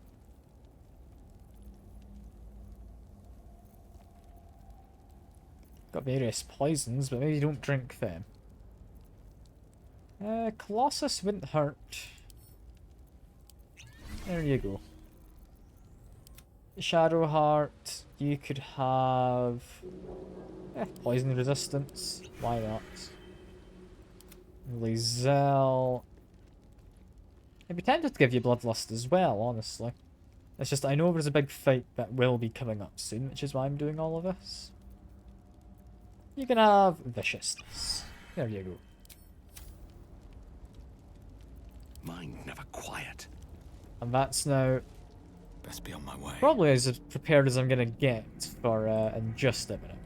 Got various poisons, but maybe you don't drink them. Colossus wouldn't hurt. There you go. Shadowheart, you could have poison resistance. Why not? Lae'zel. I'd be tempted to give you Bloodlust as well, honestly. It's just I know there's a big fight that will be coming up soon, which is why I'm doing all of this. You can have Viciousness. There you go. Mind never quiet. And that's now Best be on my way. probably as prepared as I'm gonna get for in just a minute.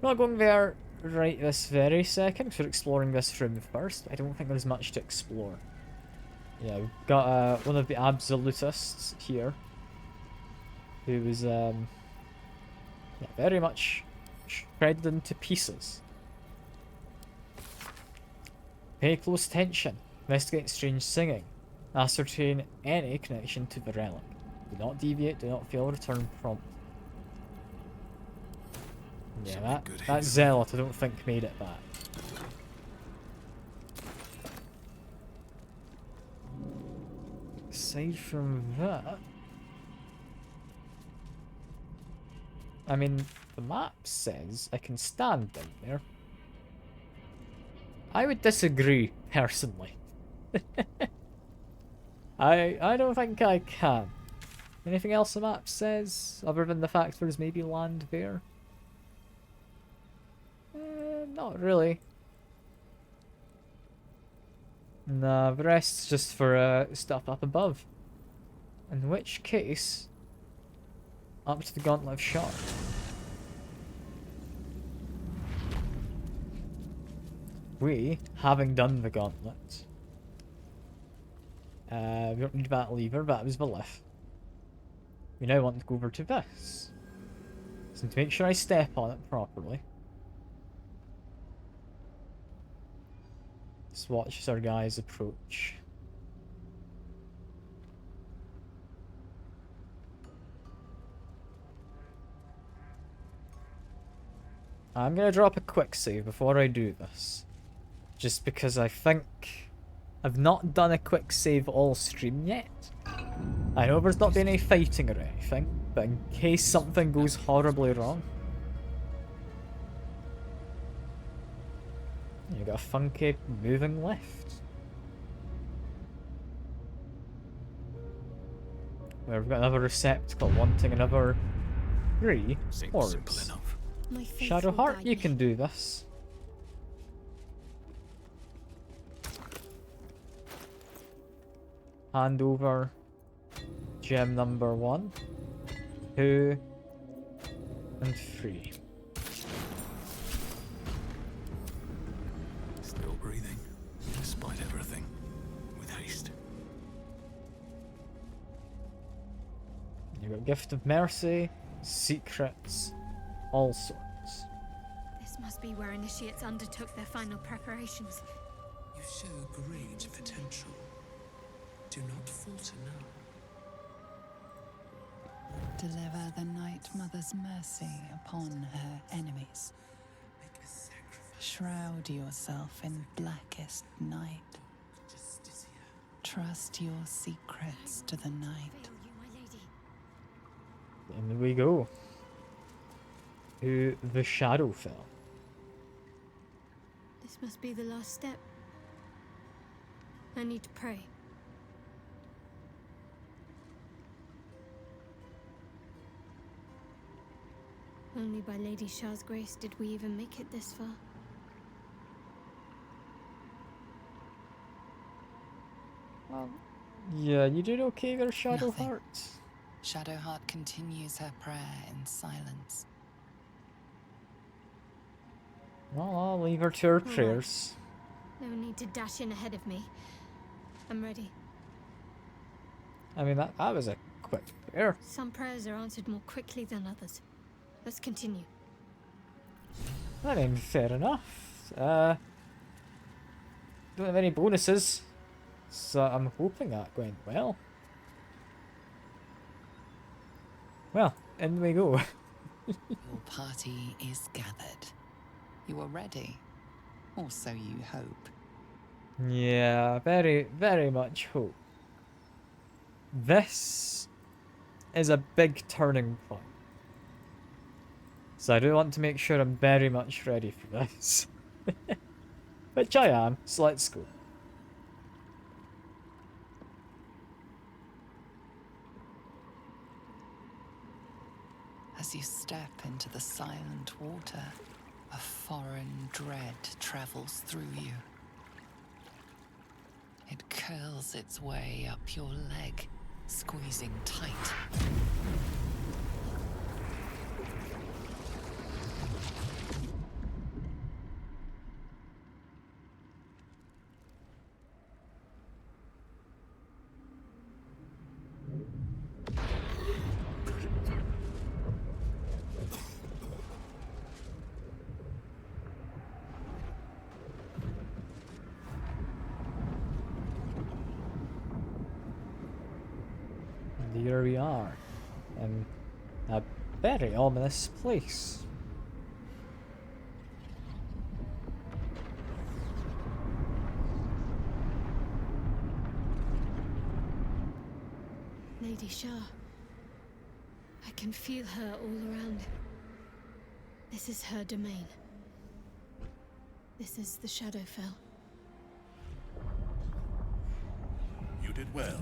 Not going there right this very second, because we're exploring this room first. I don't think there's much to explore. Yeah, we've got one of the absolutists here, who was yeah, very much shredded into pieces. Pay close attention. Investigate strange singing. Ascertain any connection to the relic. Do not deviate. Do not fail. Return prompt. Yeah, that zealot I don't think made it back. Aside from that, I mean, the map says I can stand down there. I would disagree, personally. I don't think I can. Anything else the map says, other than the fact there's maybe land there? Not really. Nah, the rest's just for stuff up above. In which case, up to the Gauntlet of Shar. we, having done the gauntlet, we don't need that lever, that was the lift. We now want to go over to this. So to make sure I step on it properly. Just watch as our guys approach. I'm gonna drop a quick save before I do this. Just because I think I've not done a quick save all stream yet. I know there's not been any fighting or anything, but in case something goes horribly wrong. You got a funky moving lift. Where we've got another receptacle wanting another 3 orbs. Shadowheart, you can do this. Hand over gem number 1, 2, and 3. Still breathing, despite everything, with haste. You got Gift of Mercy, secrets, all sorts. This must be where initiates undertook their final preparations. You show great potential. Do not falter now. Deliver the Night Mother's mercy upon her enemies. Shroud yourself in blackest night. Trust your secrets to the night. And we go to the Shadowfell. This must be the last step. I need to pray. Only by Lady Shah's grace did we even make it this far. Well, yeah, you did okay there, Shadowheart. Shadowheart continues her prayer in silence. Well, I'll leave her to her prayers. No need to dash in ahead of me. I'm ready. I mean, that was a quick prayer. Some prayers are answered more quickly than others. Let's continue. I mean, fair enough. Don't have any bonuses, so I'm hoping that went well. Well, in we go. Your party is gathered. You are ready, or so you hope. Yeah, very, very much hope. This is a big turning point. So I do want to make sure I'm very much ready for this. Which I am, so let's go. As you step into the silent water, a foreign dread travels through you. It curls its way up your leg, squeezing tight. And here we are, in a very ominous place. Lady Shah. I can feel her all around. This is her domain. This is the Shadowfell. You did well.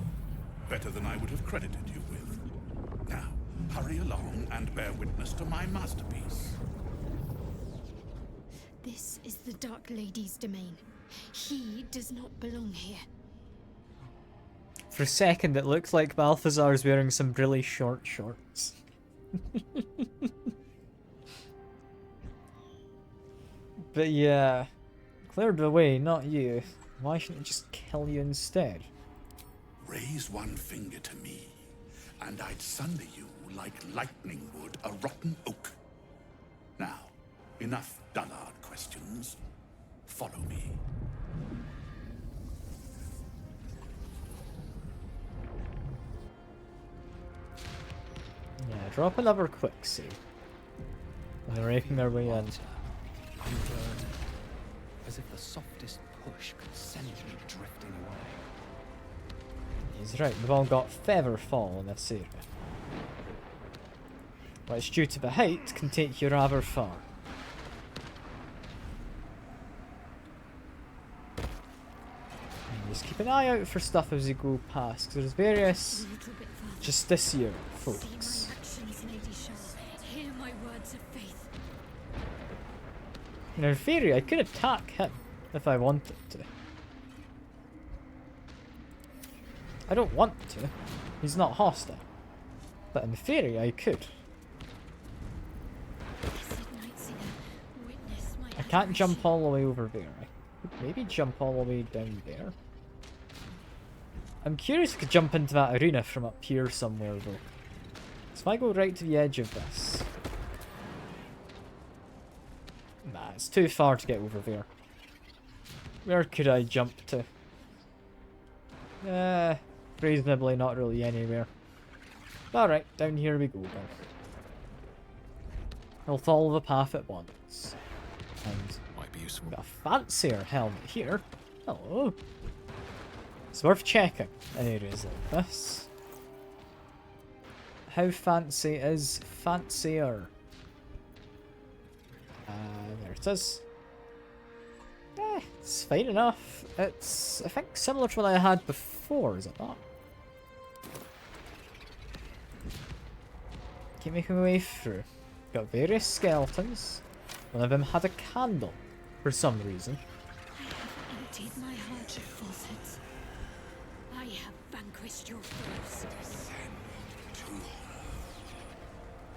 Better than I would have credited you with. Now, hurry along and bear witness to my masterpiece. This is the Dark Lady's domain. He does not belong here. For a second, it looked like Balthazar's wearing some really short shorts. But yeah, Cleared the way, not you. Why shouldn't I just kill you instead? Raise one finger to me, and I'd sunder you like lightning would a rotten oak. Now, enough dullard questions. Follow me. Yeah, drop another quick save. They're raking their way in. As if the softest push could send me drifting away. He's right, we've all got feather fall in this area. Which due to the height can take you rather far. And just keep an eye out for stuff as you go past, because there's various Justiciar folks. Hear my words of faith. In theory, I could attack him if I wanted to. I don't want to. He's not hostile. But in theory, I could. I can't jump all the way over there. I could maybe jump all the way down there. I'm curious if I could jump into that arena from up here somewhere though. So if I go right to the edge of this... Nah, it's too far to get over there. Where could I jump to? Reasonably not really anywhere. Alright, down here we go then. I'll follow the path at once. And might be useful. Got a fancier helmet here. Hello. It's worth checking in areas like this. How fancy is fancier? There it is. It's fine enough. It's, I think, similar to what I had before, is it not? Keep making my way through. Got various skeletons. One of them had a candle, for some reason. I have emptied my heart of falsehoods. I have vanquished your foes.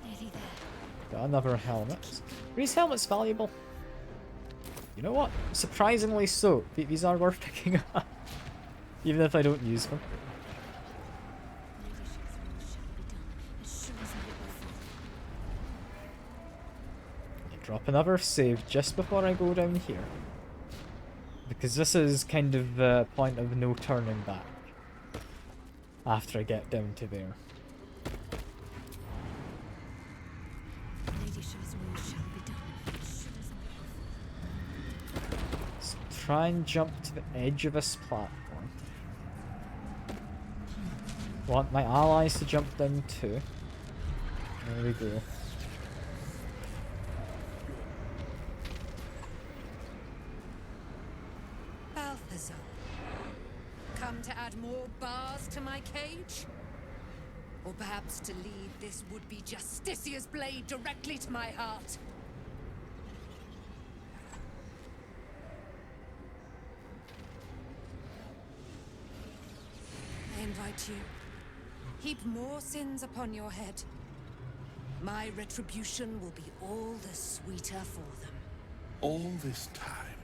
Nearly there. Got another helmet. Are these helmets valuable? You know what? Surprisingly so. These are worth picking up. Even if I don't use them. Drop another save just before I go down here. Because this is kind of the point of no turning back. After I get down to there. So try and jump to the edge of this platform. Want my allies to jump down too. There we go. Come to add more bars to my cage? Or perhaps to lead this would-be Justiciar's blade directly to my heart? I invite you. Heap more sins upon your head. My retribution will be all the sweeter for them. All this time,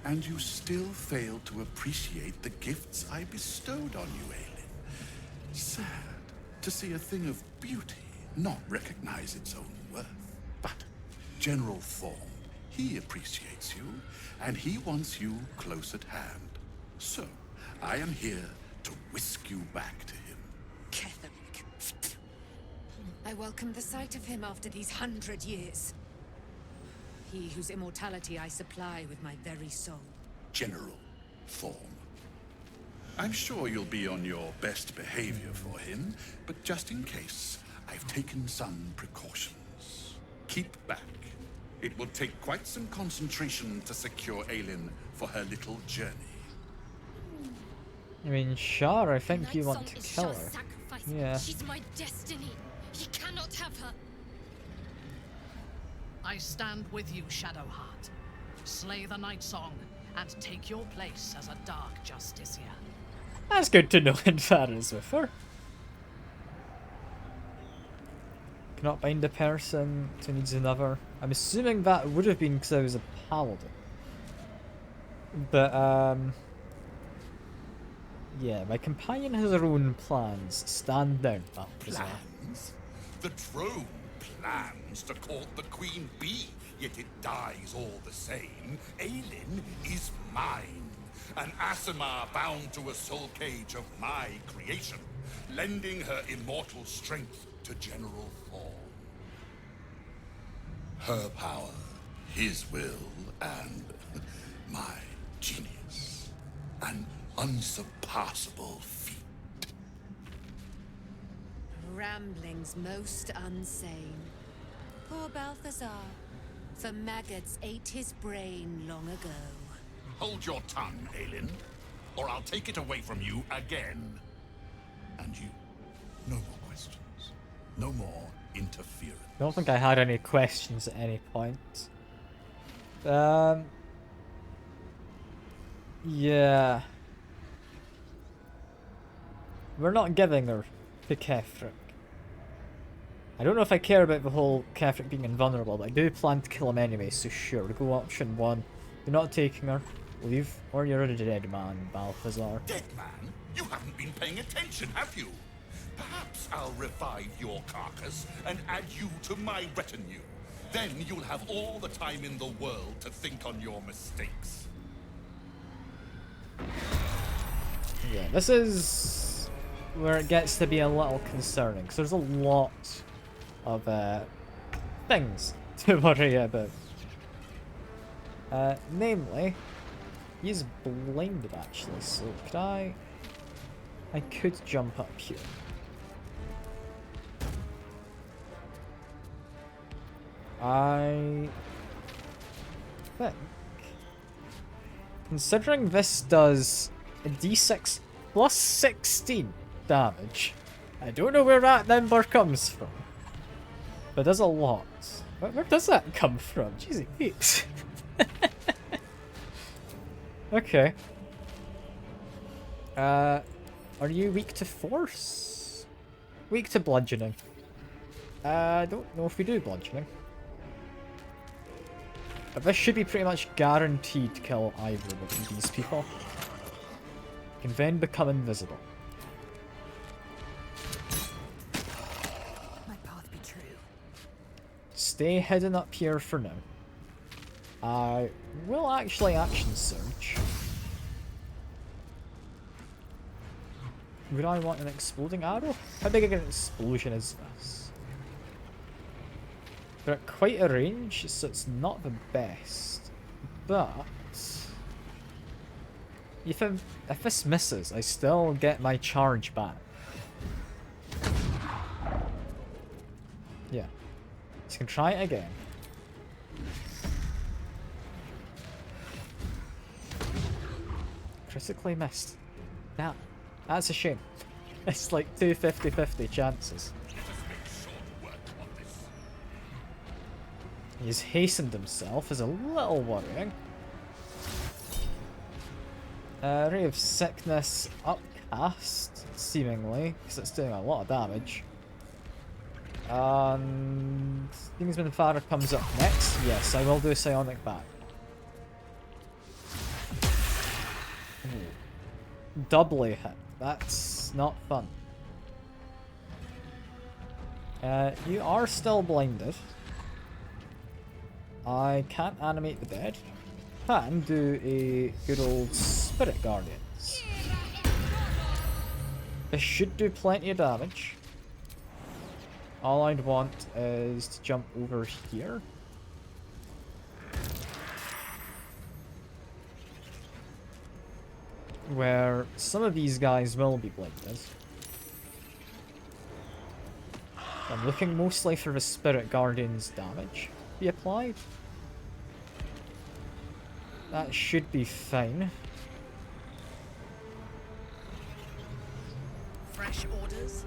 and you still fail to appreciate the gifts I bestowed on you, Aelin. Sad to see a thing of beauty not recognize its own worth. But General Thorm, he appreciates you, and he wants you close at hand. So, I am here to whisk you back to him. Ketherick. I welcome the sight of him after these 100 years. He whose immortality I supply with my very soul. General Thorm. I'm sure you'll be on your best behavior for him, but just in case, I've taken some precautions. Keep back. It will take quite some concentration to secure Aelin for her little journey. I mean, sure, I think you want to kill her. Yeah. She's my destiny. He cannot have her. I stand with you, Shadowheart. Slay the Nightsong and take your place as a Dark Justiciar. That's good to know in fairness with her. Cannot bind a person to needs another. I'm assuming that would have been because I was a paladin. But, yeah, my companion has her own plans. Stand down, Balthazar. Plans? The drone plans to court the queen bee, yet it dies all the same. Aelin is mine, an Asimar bound to a soul cage of my creation, lending her immortal strength to General Thorn. Her power, his will, and my genius. An unsurpassable feat. Ramblings most unsane. Poor Balthazar. For maggots ate his brain long ago. Hold your tongue, Aelin, or I'll take it away from you again. And you, no more questions. No more interference. I don't think I had any questions at any point. Yeah. We're not giving her to Kefric. I don't know if I care about the whole Kefric being invulnerable, but I do plan to kill him anyway, so sure, go option 1. You're not taking her. Leave, or you're a dead man, Balthazar. Dead man? You haven't been paying attention, have you? Perhaps I'll revive your carcass and add you to my retinue. Then you'll have all the time in the world to think on your mistakes. Yeah, this is where it gets to be a little concerning, because there's a lot of things to worry about. Namely, he's blinded actually, so could I could jump up here. I think, considering this does a d6 plus 16 damage, I don't know where that number comes from, but it does a lot. Where does that come from? Jeez, it okay. Are you weak to force? Weak to bludgeoning. I don't know if we do bludgeoning. But this should be pretty much guaranteed to kill either of these people. Can then become invisible. My path be true. Stay hidden up here for now. I will actually action surge. Would I want an exploding arrow? How big an explosion is this? They're at quite a range, so it's not the best. But if this misses, I still get my charge back. Yeah. So you can try it again. Critically missed. Now, that's a shame. It's like 2 50-50 chances. He's hastened himself, is a little worrying. Ray of Sickness upcast, seemingly, because it's doing a lot of damage. And Kingsman Farah comes up next. Yes, I will do Psionic back. Ooh. Doubly hit. That's not fun. You are still blinded. I can't animate the dead. Can do a good old Spirit Guardians. This should do plenty of damage. All I'd want is to jump over here. Where some of these guys will be blinded. I'm looking mostly for the Spirit Guardians damage to be applied. That should be fine. Fresh orders?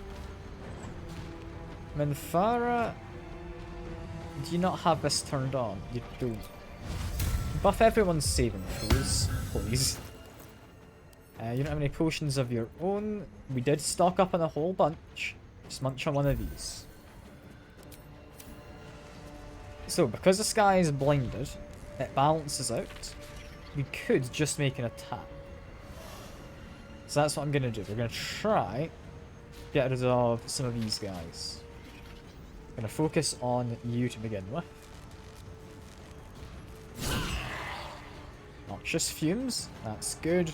Minthara, do you not have this turned on? You don't. Buff everyone's saving throws, please. You don't have any potions of your own. We did stock up on a whole bunch. Just munch on one of these. So, because this guy is blinded, it balances out. we could just make an attack. So that's what I'm gonna do. We're gonna try get rid of some of these guys. Gonna focus on you to begin with. Noxious fumes, that's good.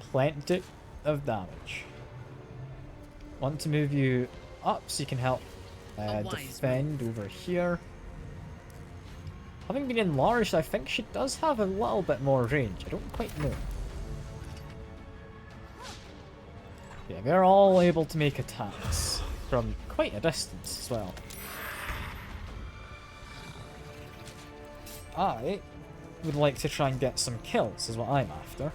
Plenty of damage. Want to move you up so you can help defend over here. Having been enlarged, I think she does have a little bit more range. I don't quite know. Yeah, we're all able to make attacks from quite a distance as well. I would like to try and get some kills, is what I'm after.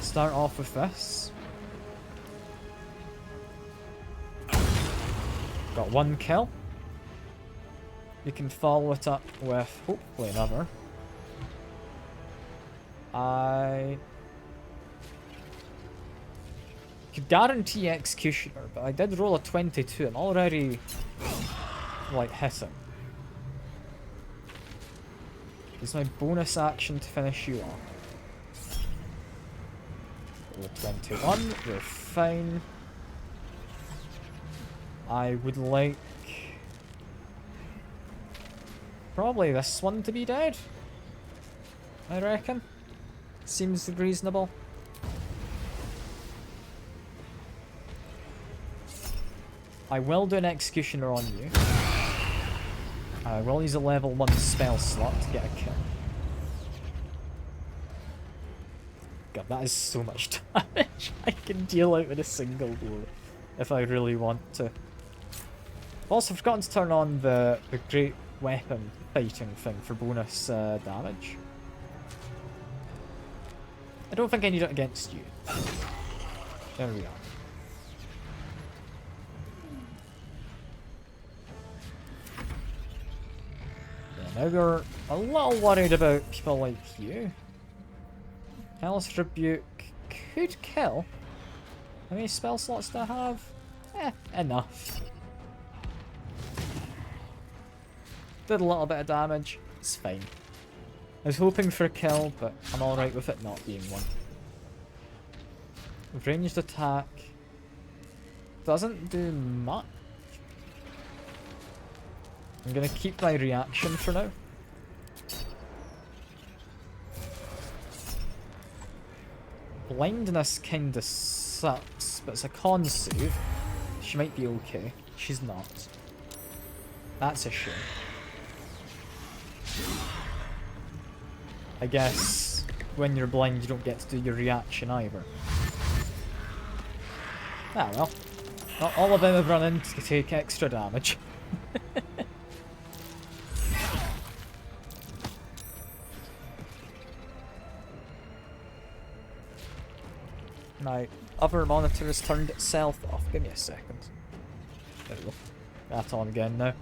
Start off with this. Got one kill. You can follow it up with hopefully another. I could guarantee Executioner, but I did roll a 22. I'm already like hitting. It's my bonus action to finish you off. Roll 21, we're fine. I would like probably this one to be dead, I reckon. Seems reasonable. I will do an Executioner on you. I will use a level 1 spell slot to get a kill. God, that is so much damage I can deal out with a single blow if I really want to. I've also forgotten to turn on the great weapon fighting thing for bonus damage. I don't think I need it against you. There we are. Yeah, now we're a little worried about people like you. Hellish Rebuke could kill. How many spell slots do I have? Enough. Did a little bit of damage. It's fine. I was hoping for a kill, but I'm alright with it not being one. Ranged attack doesn't do much. I'm gonna keep my reaction for now. Blindness kinda sucks, but it's a con save. She might be okay. She's not. That's a shame. I guess when you're blind you don't get to do your reaction either. Ah well. Not all of them have run in to take extra damage. My other monitor has turned itself off. Give me a second. There we go. That's on again now.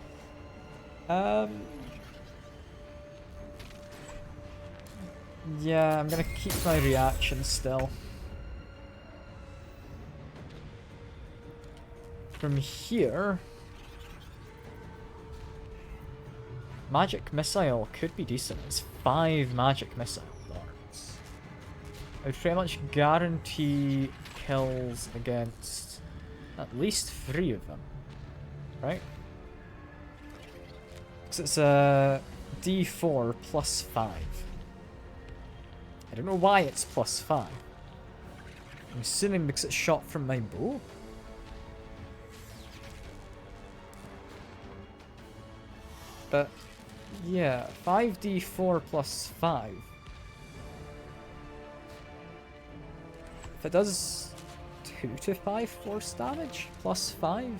Yeah, I'm gonna keep my reaction still. From here, Magic Missile could be decent. It's 5 Magic Missile darts. I would pretty much guarantee kills against at least 3 of them, right? Because it's a D4 plus 5. I don't know why it's plus 5. I'm assuming because it's shot from my bow. But yeah, 5d4 plus 5. If it does 2 to 5 force damage plus 5,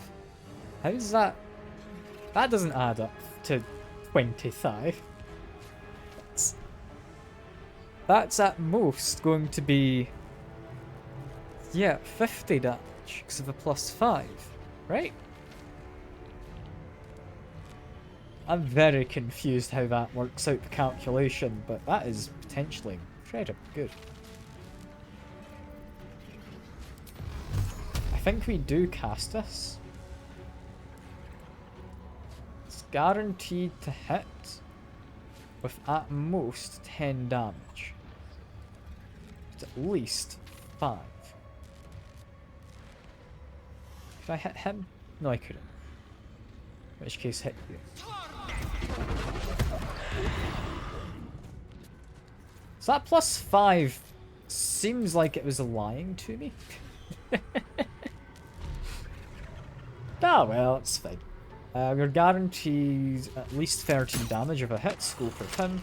how's that? That doesn't add up to 25. That's at most going to be, yeah, 50 damage because of a plus 5, right? I'm very confused how that works out the calculation, but that is potentially incredibly good. I think we do cast this. It's guaranteed to hit with at most 10 damage. It's at least 5. Could I hit him? No, I couldn't. In which case, hit you. So that +5 seems like it was lying to me. Ah, well, it's fine. We're guaranteed at least 13 damage of a hit, go for him.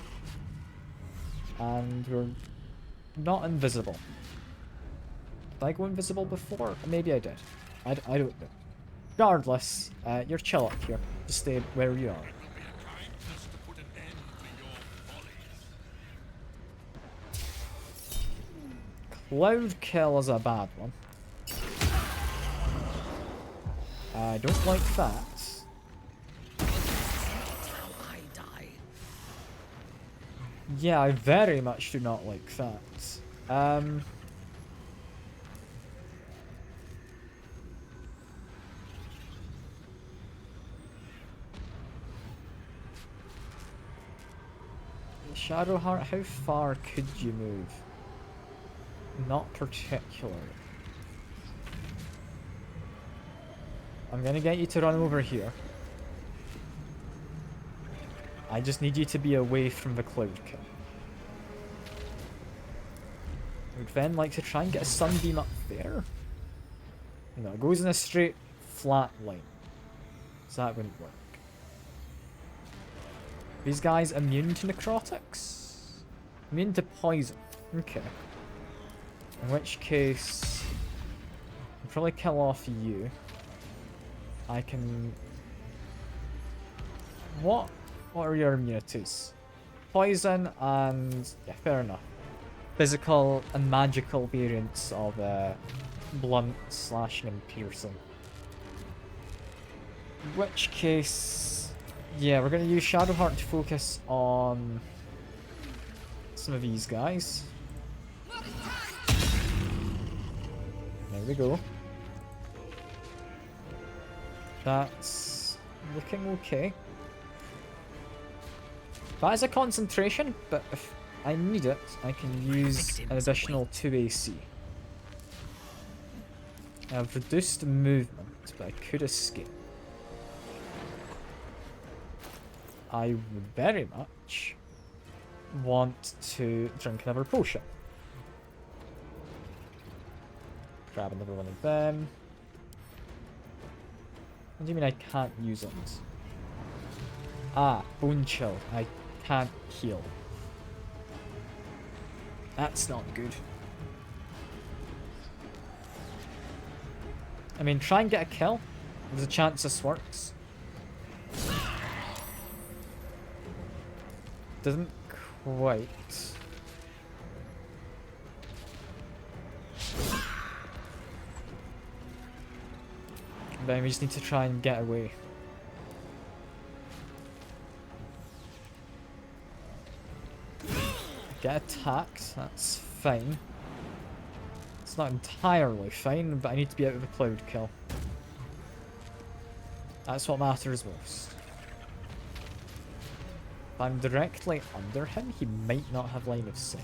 And we're not invisible. Did I go invisible before? Maybe I did. I don't know. Regardless, you're chill up here. Just stay where you are. Cloud kill is a bad one. I don't like that. Yeah, I very much do not like that. Shadowheart, how far could you move? Not particularly. I'm gonna get you to run over here. I just need you to be away from the cloud kill. I would then like to try and get a sunbeam up there. No, it goes in a straight, flat line. So that wouldn't work. These guys immune to necrotics? Immune to poison. Okay. In which case, I'll probably kill off you. I can... What are your immunities? Poison and... yeah, fair enough. Physical and magical variants of blunt, slashing, and piercing. In which case... yeah, we're going to use Shadowheart to focus on some of these guys. There we go. That's looking okay. That is a concentration, but if I need it, I can use an additional 2 AC. I've reduced movement, but I could escape. I would very much want to drink another potion. Grab another one of them. What do you mean I can't use it? Ah, bone chill. I can't heal. That's not good. I mean, try and get a kill. There's a chance this works. Doesn't quite. Then we just need to try and get away. Get attacked, that's fine. It's not entirely fine, but I need to be out of the cloud kill. That's what matters most. If I'm directly under him, he might not have line of sight.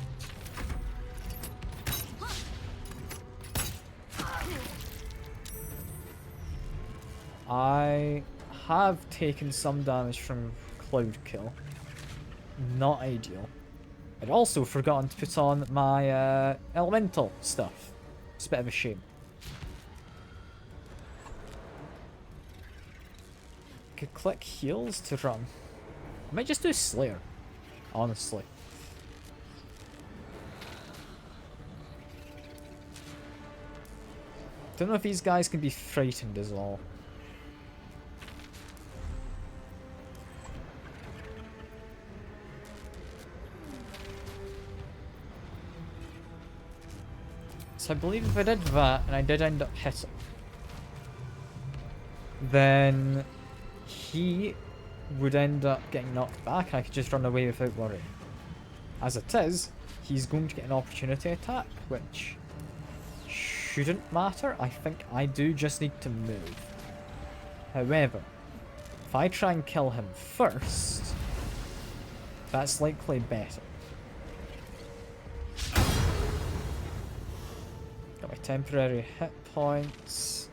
I have taken some damage from cloud kill. Not ideal. I'd also forgotten to put on my elemental stuff. It's a bit of a shame. Could click heals to run. I might just do Slayer, honestly. Don't know if these guys can be frightened as well. So I believe if I did that, and I did end up hitting, then he would end up getting knocked back, and I could just run away without worrying. As it is, he's going to get an opportunity attack, which shouldn't matter. I think I do just need to move. However, If I try and kill him first, that's likely better. Got my temporary hit points.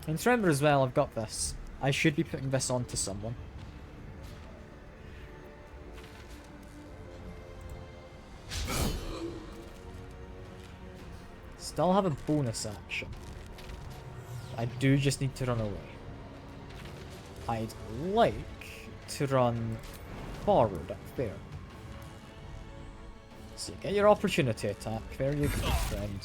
And remember as well, I've got this. I should be putting this onto someone. Still have a bonus action. I do just need to run away. I'd like to run forward up there. So you get your opportunity attack. There you go, friend.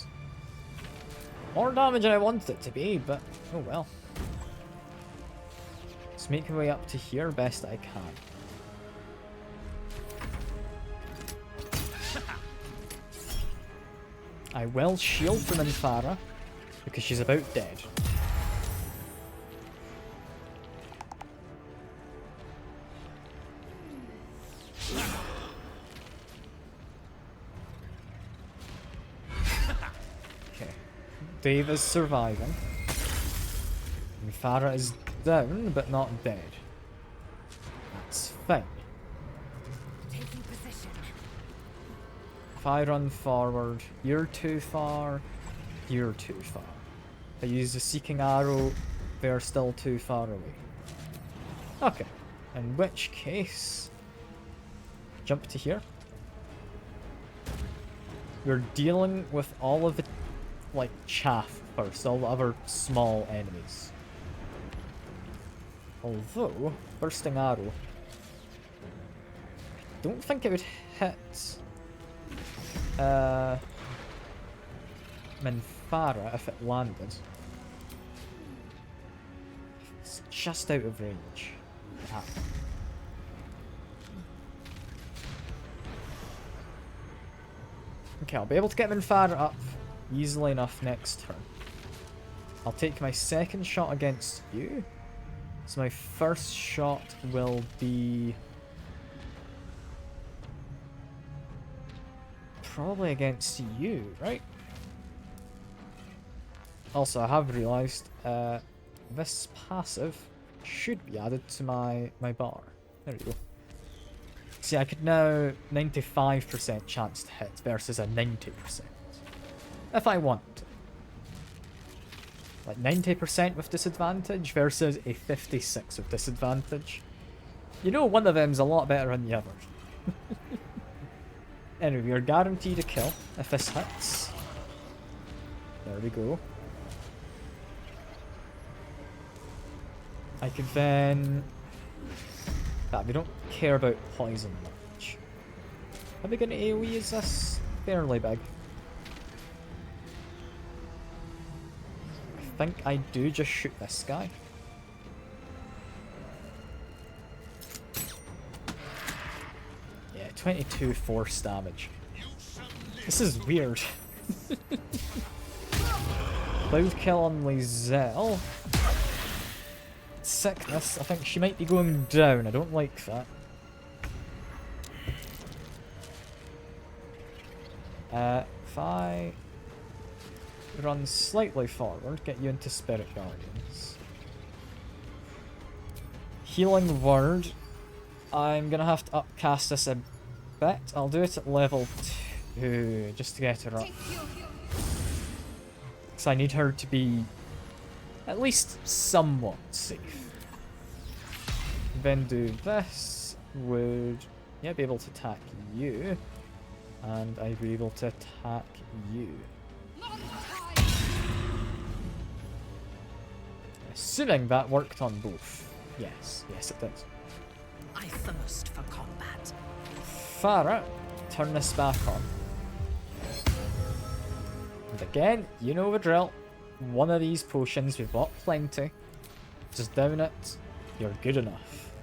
More damage than I wanted it to be, but oh well. Let's make my way up to here best I can. I will shield from Infara, because she's about dead. Okay. Dave is surviving. Infara is down, but not dead. That's fine. If I run forward, you're too far, you're too far. If I use the seeking arrow, they're still too far away. Okay, in which case, jump to here. We're dealing with all of the, like, chaff first, all the other small enemies. Although, bursting arrow, I don't think it would hit Minthara if it landed. It's just out of range. Ah. Okay, I'll be able to get Minthara up easily enough next turn. I'll take my second shot against you. So my first shot will be probably against you, right? Also, I have realised this passive should be added to my bar. There we go. See, I could now 95% chance to hit versus a 90%. If I want to. Like 90% with disadvantage versus a 56 with disadvantage. You know one of them's a lot better than the other. Anyway, you're guaranteed a kill if this hits. There we go. I could then... But we don't care about poison much. How big an AoE is this? Fairly big. I think I do just shoot this guy. Yeah, 22 force damage. This is weird. Cloud kill on Lizelle. Sickness. I think she might be going down. I don't like that. If I run slightly forward, get you into Spirit Guardians. Healing Word. I'm gonna have to upcast this a bit. I'll do it at level 2 just to get her up. Because I need her to be at least somewhat safe. Then do this. Would be able to attack you. And I'd be able to attack you. Assuming that worked on both. Yes, yes it did. I thirst for combat. Farah, turn this back on. And again, you know the drill. One of these potions, we've got plenty. Just down it, you're good enough.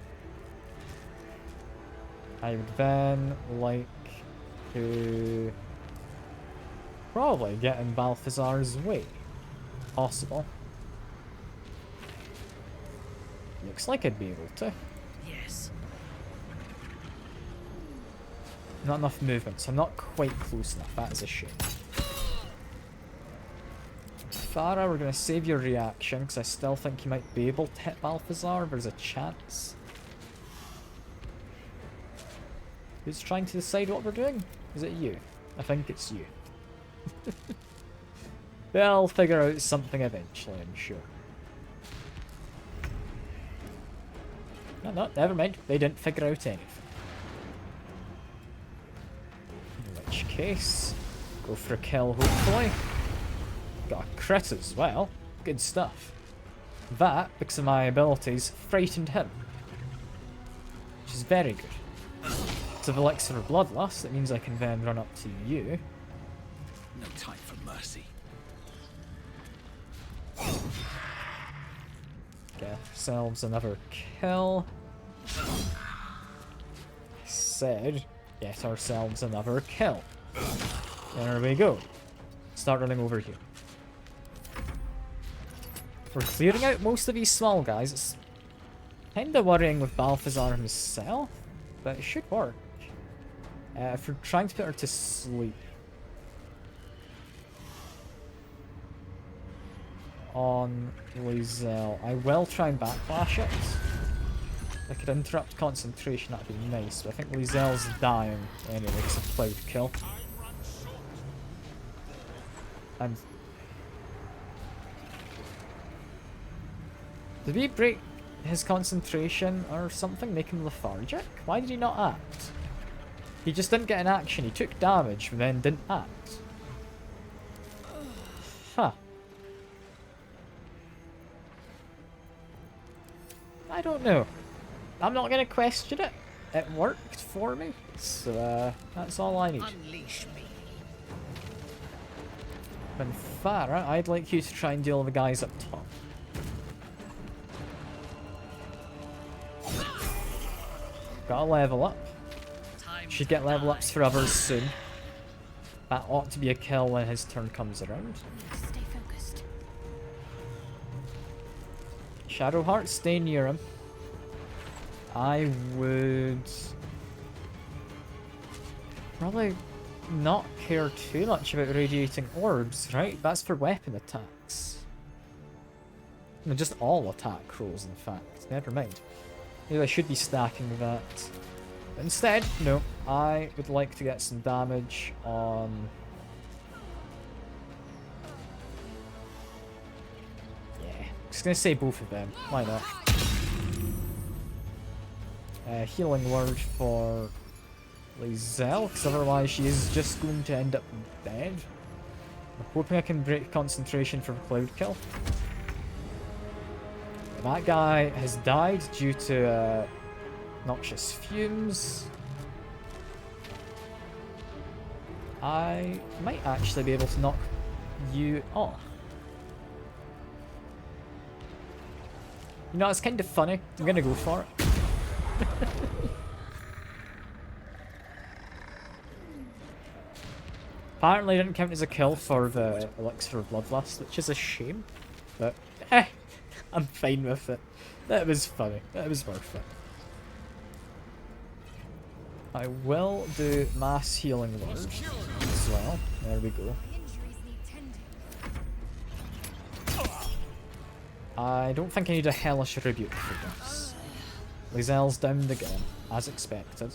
I would then like to probably get in Balthazar's way. Possible. Looks like I'd be able to. Yes. Not enough movement, so I'm not quite close enough. That is a shame. Farah, we're going to save your reaction, because I still think you might be able to hit Balthazar. There's a chance. Who's trying to decide what we're doing? Is it you? I think it's you. They'll figure out something eventually, I'm sure. No, never mind. They didn't figure out anything. In which case, go for a kill, hopefully. Got a crit as well. Good stuff. That, because of my abilities, frightened him. Which is very good. It's a elixir of bloodlust. That means I can then run up to you. No time for mercy. Get ourselves another kill. Said, get ourselves another kill. There we go. Start running over here. We're clearing out most of these small guys. It's kinda worrying with Balthazar himself, but it should work. If we're trying to put her to sleep. On Lae'zel, I will try and backlash it. If I could interrupt concentration, that'd be nice, but I think Lae'zel's dying anyway, it's a cloud kill. And did we break his concentration or something, make him lethargic? Why did he not act? He just didn't get an action, he took damage but then didn't act. Huh. I don't know. I'm not gonna question it. It worked for me, so that's all I need. Unleash me. And Farah, I'd like you to try and deal with the guys up top. Got a level up. Should get level ups for others soon. That ought to be a kill when his turn comes around. Stay focused. Shadowheart, stay near him. I would probably not care too much about radiating orbs, right? That's for weapon attacks. No, just all attack rolls, in fact. Never mind. Maybe I should be stacking that. But instead, no. I would like to get some damage on... Yeah, I'm just gonna say both of them. Why not? Healing word for Lae'zel, because otherwise she is just going to end up dead. I'm hoping I can break concentration for Cloud Kill. That guy has died due to noxious fumes. I might actually be able to knock you off. You know, it's kind of funny. I'm gonna go for it. Apparently it didn't count as a kill for the elixir of bloodlust, which is a shame. But, I'm fine with it. That was funny. That was worth it. I will do mass healing word as well. There we go. I don't think I need a hellish rebuke for this. Lae'zel's downed again, as expected.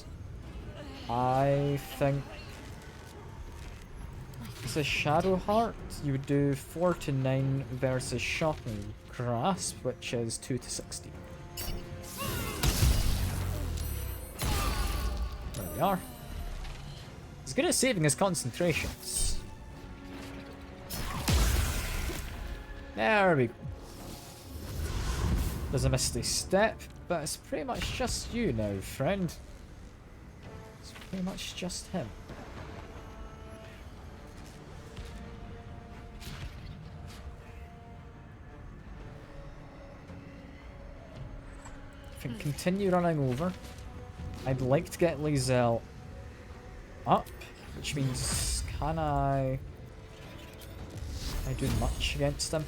I think it's a Shadowheart. You would do 4 to 9 versus Shocking Grasp, which is 2 to 16. There we are. He's good at saving his concentrations. There we go. There's a misty step, but it's pretty much just you now, friend. It's pretty much just him. If I can continue running over, I'd like to get Lae'zel up, which means can I do much against him?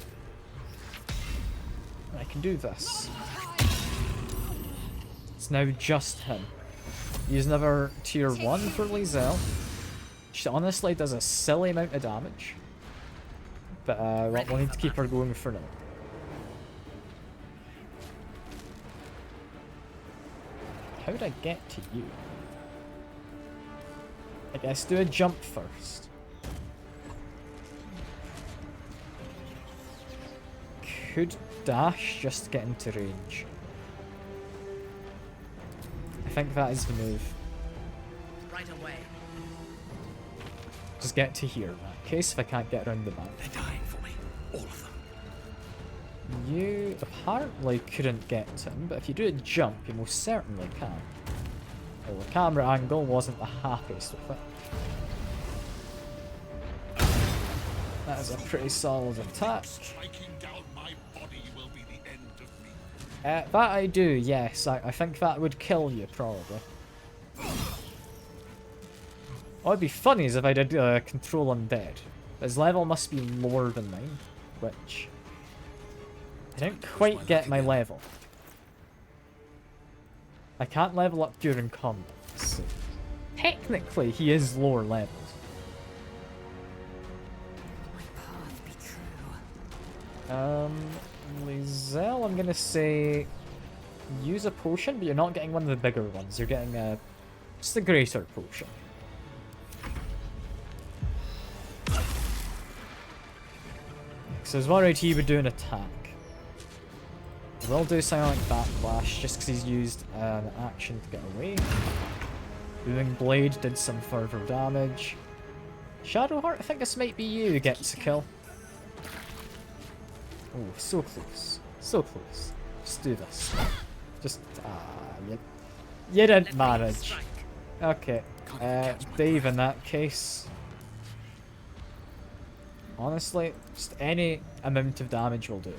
I can do this. It's now just him. Use another tier 1 for Lae'zel. She honestly does a silly amount of damage. But we'll need to keep her going for now. How would I get to you? I guess do a jump first. Could dash just to get into range. I think that is the move. Right away. Just get to here in that case if I can't get around the map. They're dying for me. All of them. You apparently couldn't get to him, but if you do a jump, you most certainly can. Well, the camera angle wasn't the happiest with it. That is a pretty solid attack. That I do, yes. I think that would kill you, probably. What would be funny is if I did control undead. His level must be lower than mine, which... I didn't quite get my level. I can't level up during combat, so... Technically, he is lower levels. Lizelle, I'm gonna say... Use a potion, but you're not getting one of the bigger ones. You're getting just a greater potion. So I was worried he would do an attack. I will do something like Backlash, just because he's used an action to get away. Booming Blade did some further damage. Shadowheart, I think this might be you who gets a kill. Oh, so close. So close. Just do this. Just, you didn't manage. Okay, Dave in that case. Honestly, just any amount of damage will do.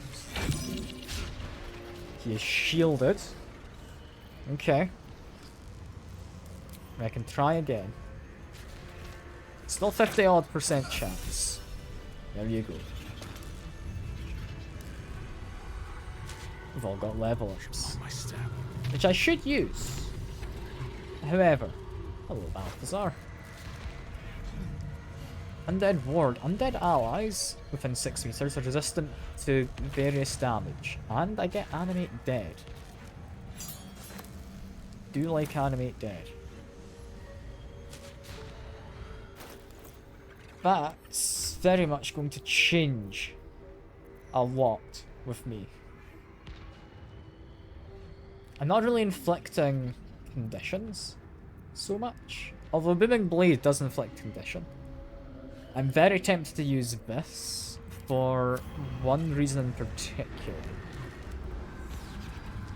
He is shielded. Okay. I can try again. Still 50-odd% chance. There you go. We've all got level ups. Which I should use. However, hello Balthazar. Undead ward. Undead allies within 6 meters are resistant to various damage. And I get animate dead. Do like animate dead. That's very much going to change a lot with me. I'm not really inflicting conditions so much. Although Booming Blade does inflict condition. I'm very tempted to use this for one reason in particular.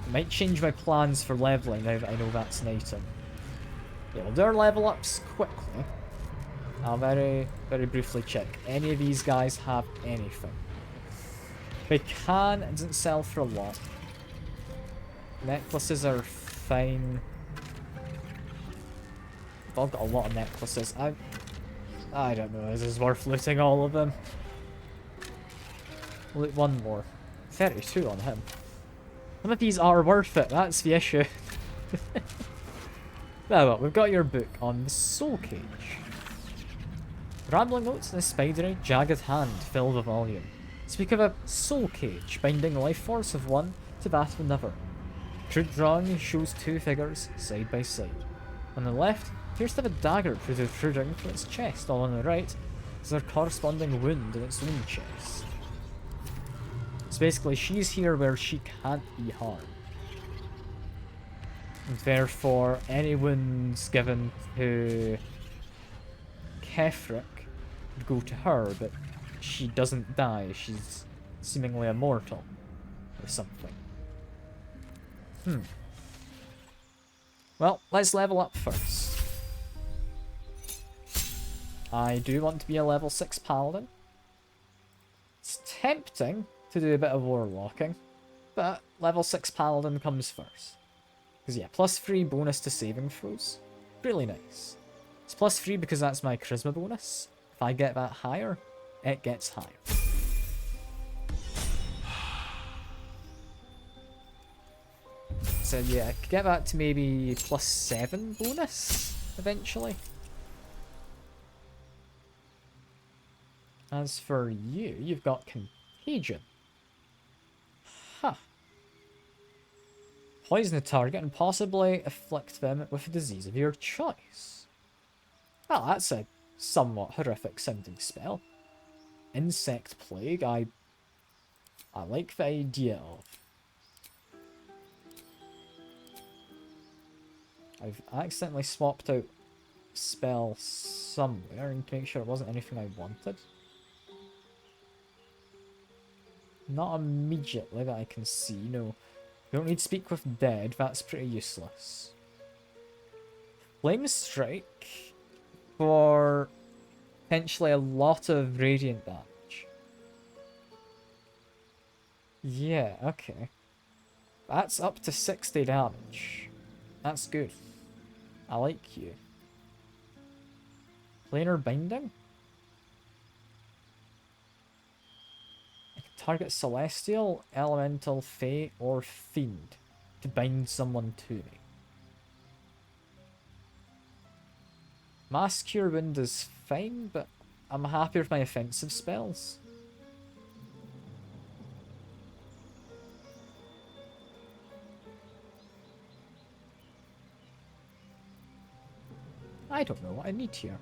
I might change my plans for leveling now that I know that's an item. Yeah, we'll do our level ups quickly. I'll very briefly check. Any of these guys have anything? They can, it doesn't sell for a lot. Necklaces are fine. I've all got a lot of necklaces. I don't know, is this worth looting all of them? Loot one more. 32 on him. Some of these are worth it, that's the issue. Well, we've got your book on the Soul Cage. Rambling notes in a spidery, jagged hand fill the volume. Speak of a soul cage, binding the life force of one to that of another. Crude drawing shows two figures, side by side. On the left, appears to have a dagger protruding from its chest, while on the right is a corresponding wound in its own chest. So basically, she's here where she can't be harmed. And therefore, any wounds given to Kefric would go to her, but she doesn't die. She's seemingly immortal or something. Well, let's level up first. I do want to be a level 6 paladin. It's tempting to do a bit of warlocking, but level 6 paladin comes first. Because yeah, +3 bonus to saving throws. Really nice. It's +3 because that's my charisma bonus. If I get that higher, it gets higher. So yeah, I could get that to maybe +7 bonus eventually. As for you, you've got Contagion. Huh. Poison a target and possibly afflict them with a disease of your choice. Well, that's a somewhat horrific sounding spell. Insect plague, I like the idea of. I've accidentally swapped out spell somewhere and to make sure it wasn't anything I wanted. Not immediately that I can see, no. We don't need to speak with dead, that's pretty useless. Flame Strike for potentially a lot of radiant damage. Yeah, okay. That's up to 60 damage. That's good. I like you. Planar Binding? I can target Celestial, Elemental, Fey, or Fiend to bind someone to me. Mass Cure Wound is fine, but I'm happy with my offensive spells. I don't know what I need here.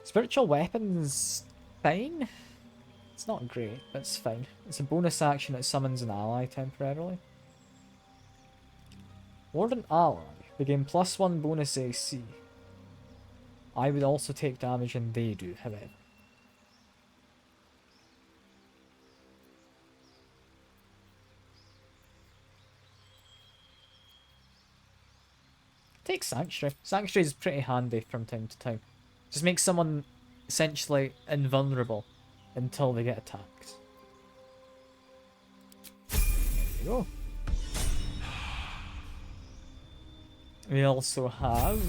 Spiritual Weapons, fine. It's not great, but it's fine. It's a bonus action that summons an ally temporarily. Lord an ally. They gain +1 bonus AC. I would also take damage and they do, however. Take Sanctuary. Sanctuary is pretty handy from time to time. Just makes someone essentially invulnerable until they get attacked. There we go. We also have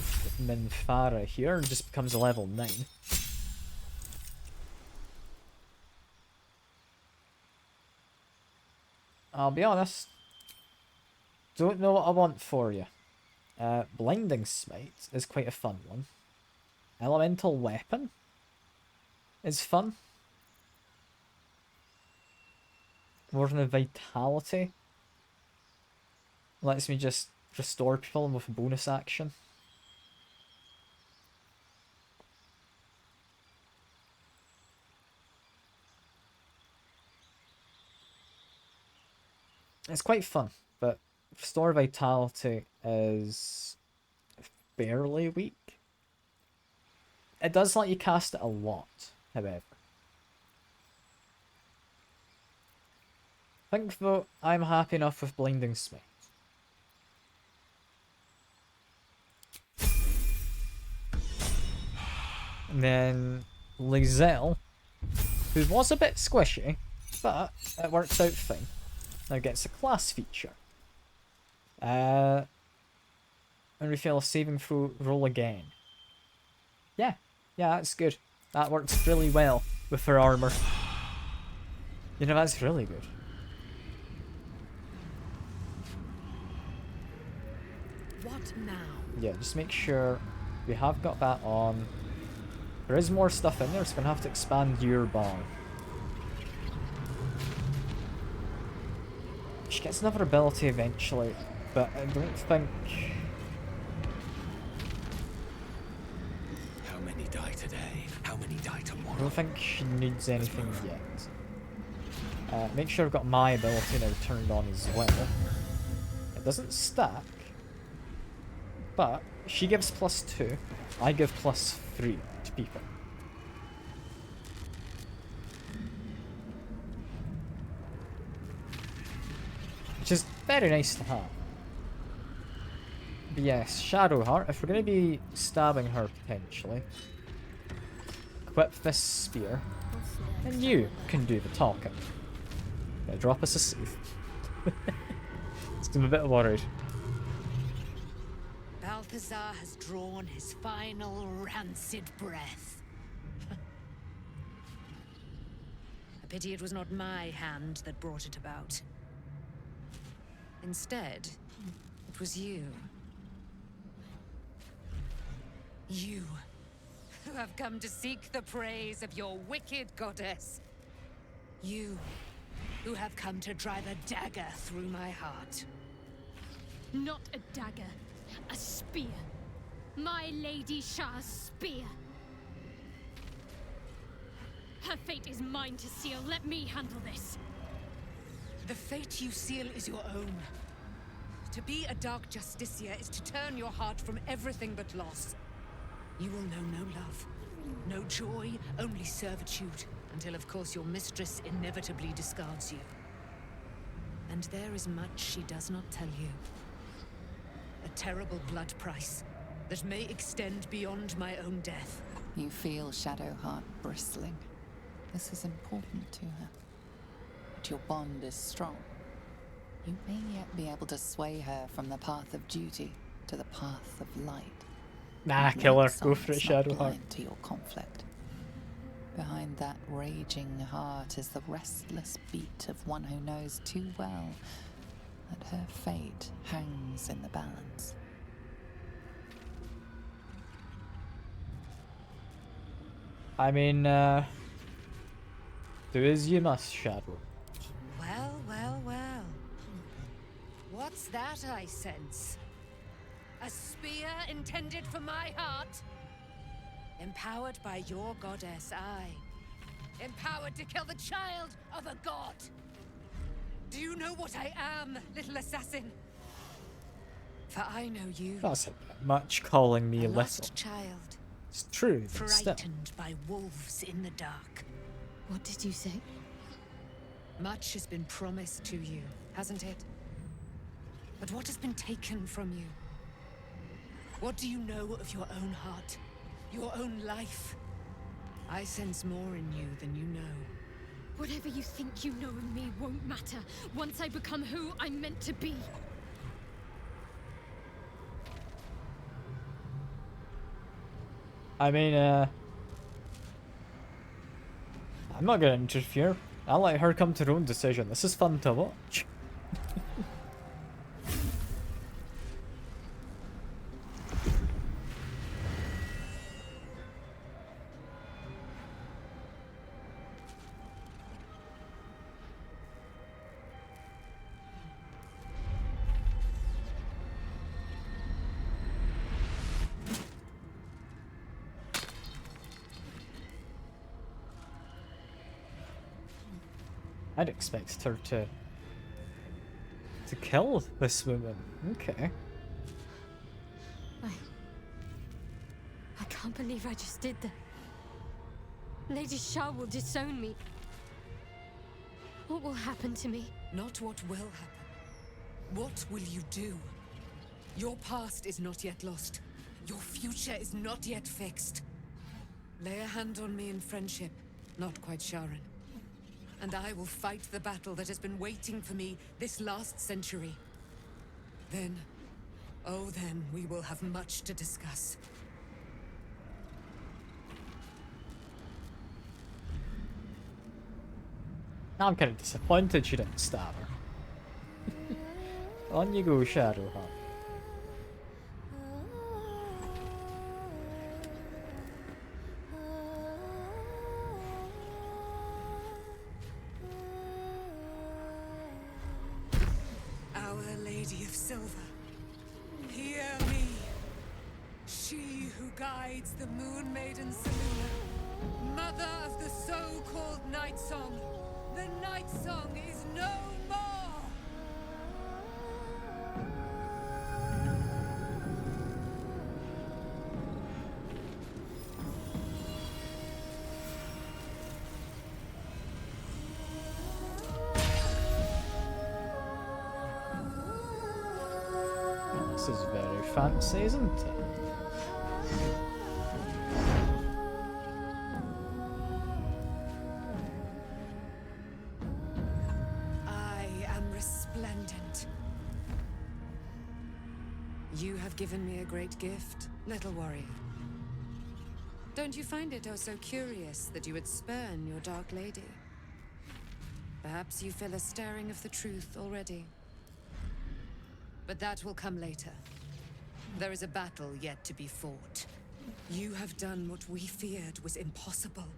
Minthara here, and just becomes a level 9. I'll be honest, don't know what I want for you. Blinding Smite is quite a fun one. Elemental Weapon is fun. Warden of Vitality lets me just restore people with a bonus action. It's quite fun, but Restore Vitality is fairly weak. It does let you cast it a lot, however. I think, though, I'm happy enough with Blinding Smite. And then Lizelle, who was a bit squishy, but it works out fine. Now gets a class feature. When we fail a saving throw, roll again. Yeah, that's good. That works really well with her armor. You know, that's really good. What now? Yeah, just make sure we have got that on. There is more stuff in there, so we're gonna have to expand your bar. She gets another ability eventually, but I don't think... How many die today? How many die tomorrow? I don't think she needs anything yet. Make sure I've got my ability now turned on as well. It doesn't stack, but she gives +2. I give +3 to people. Which is very nice to have. But yes, Shadowheart, if we're going to be stabbing her potentially, equip this spear, and you can do the talking. Yeah, drop us a save. I'm a bit worried. Balthazar has drawn his final rancid breath. A pity it was not my hand that brought it about. Instead, it was you. You. who have come to seek the praise of your wicked goddess. You, who have come to drive a dagger through my heart. Not a dagger, a spear. My Lady Shah's spear. Her fate is mine to seal. Let me handle this. The fate you seal is your own. To be a Dark Justiciar is to turn your heart from everything but loss. You will know no love, no joy, only servitude, until of course your mistress inevitably discards you. And there is much she does not tell you. A terrible blood price that may extend beyond my own death. You feel Shadowheart bristling. This is important to her. But your bond is strong. You may yet be able to sway her from the path of duty to the path of light. Nah, kill her. Go for it, Nightsong is not Shadowheart. blind to your conflict. Behind that raging heart is the restless beat of one who knows too well that her fate hangs in the balance. I mean, do as you must, Shadow. Well, well, well. What's that I sense? A spear intended for my heart? Empowered by your goddess, I. Empowered to kill the child of a god. Do you know what I am, little assassin? For I know you. That's a bit much calling me a little. lost child. It's true, but still. Frightened by wolves in the dark. What did you say? Much has been promised to you, hasn't it? But what has been taken from you? What do you know of your own heart? Your own life? I sense more in you than you know. Whatever you think you know of me won't matter once I become who I'm meant to be. I mean, I'm not gonna interfere. I'll let her come to her own decision. This is fun to watch. I'd expect her to kill this woman. Okay. I can't believe I just did that. Lady Shah will disown me. What will happen to me? Not what will happen. What will you do? Your past is not yet lost. Your future is not yet fixed. Lay a hand on me in friendship, not quite Sharon. And I will fight the battle that has been waiting for me this last century. Then, oh then, we will have much to discuss. Now I'm kind of disappointed she didn't stab her. On you go, Shadowheart. Our Lady of Silver, hear me. She who guides the Moon Maiden Selûne, mother of the so-called Nightsong. The Nightsong is no more! This is very fancy, isn't it? I am resplendent. You have given me a great gift, little warrior. Don't you find it oh so curious that you would spurn your dark lady? Perhaps you feel a stirring of the truth already. But that will come later. There is a battle yet to be fought. You have done what we feared was impossible.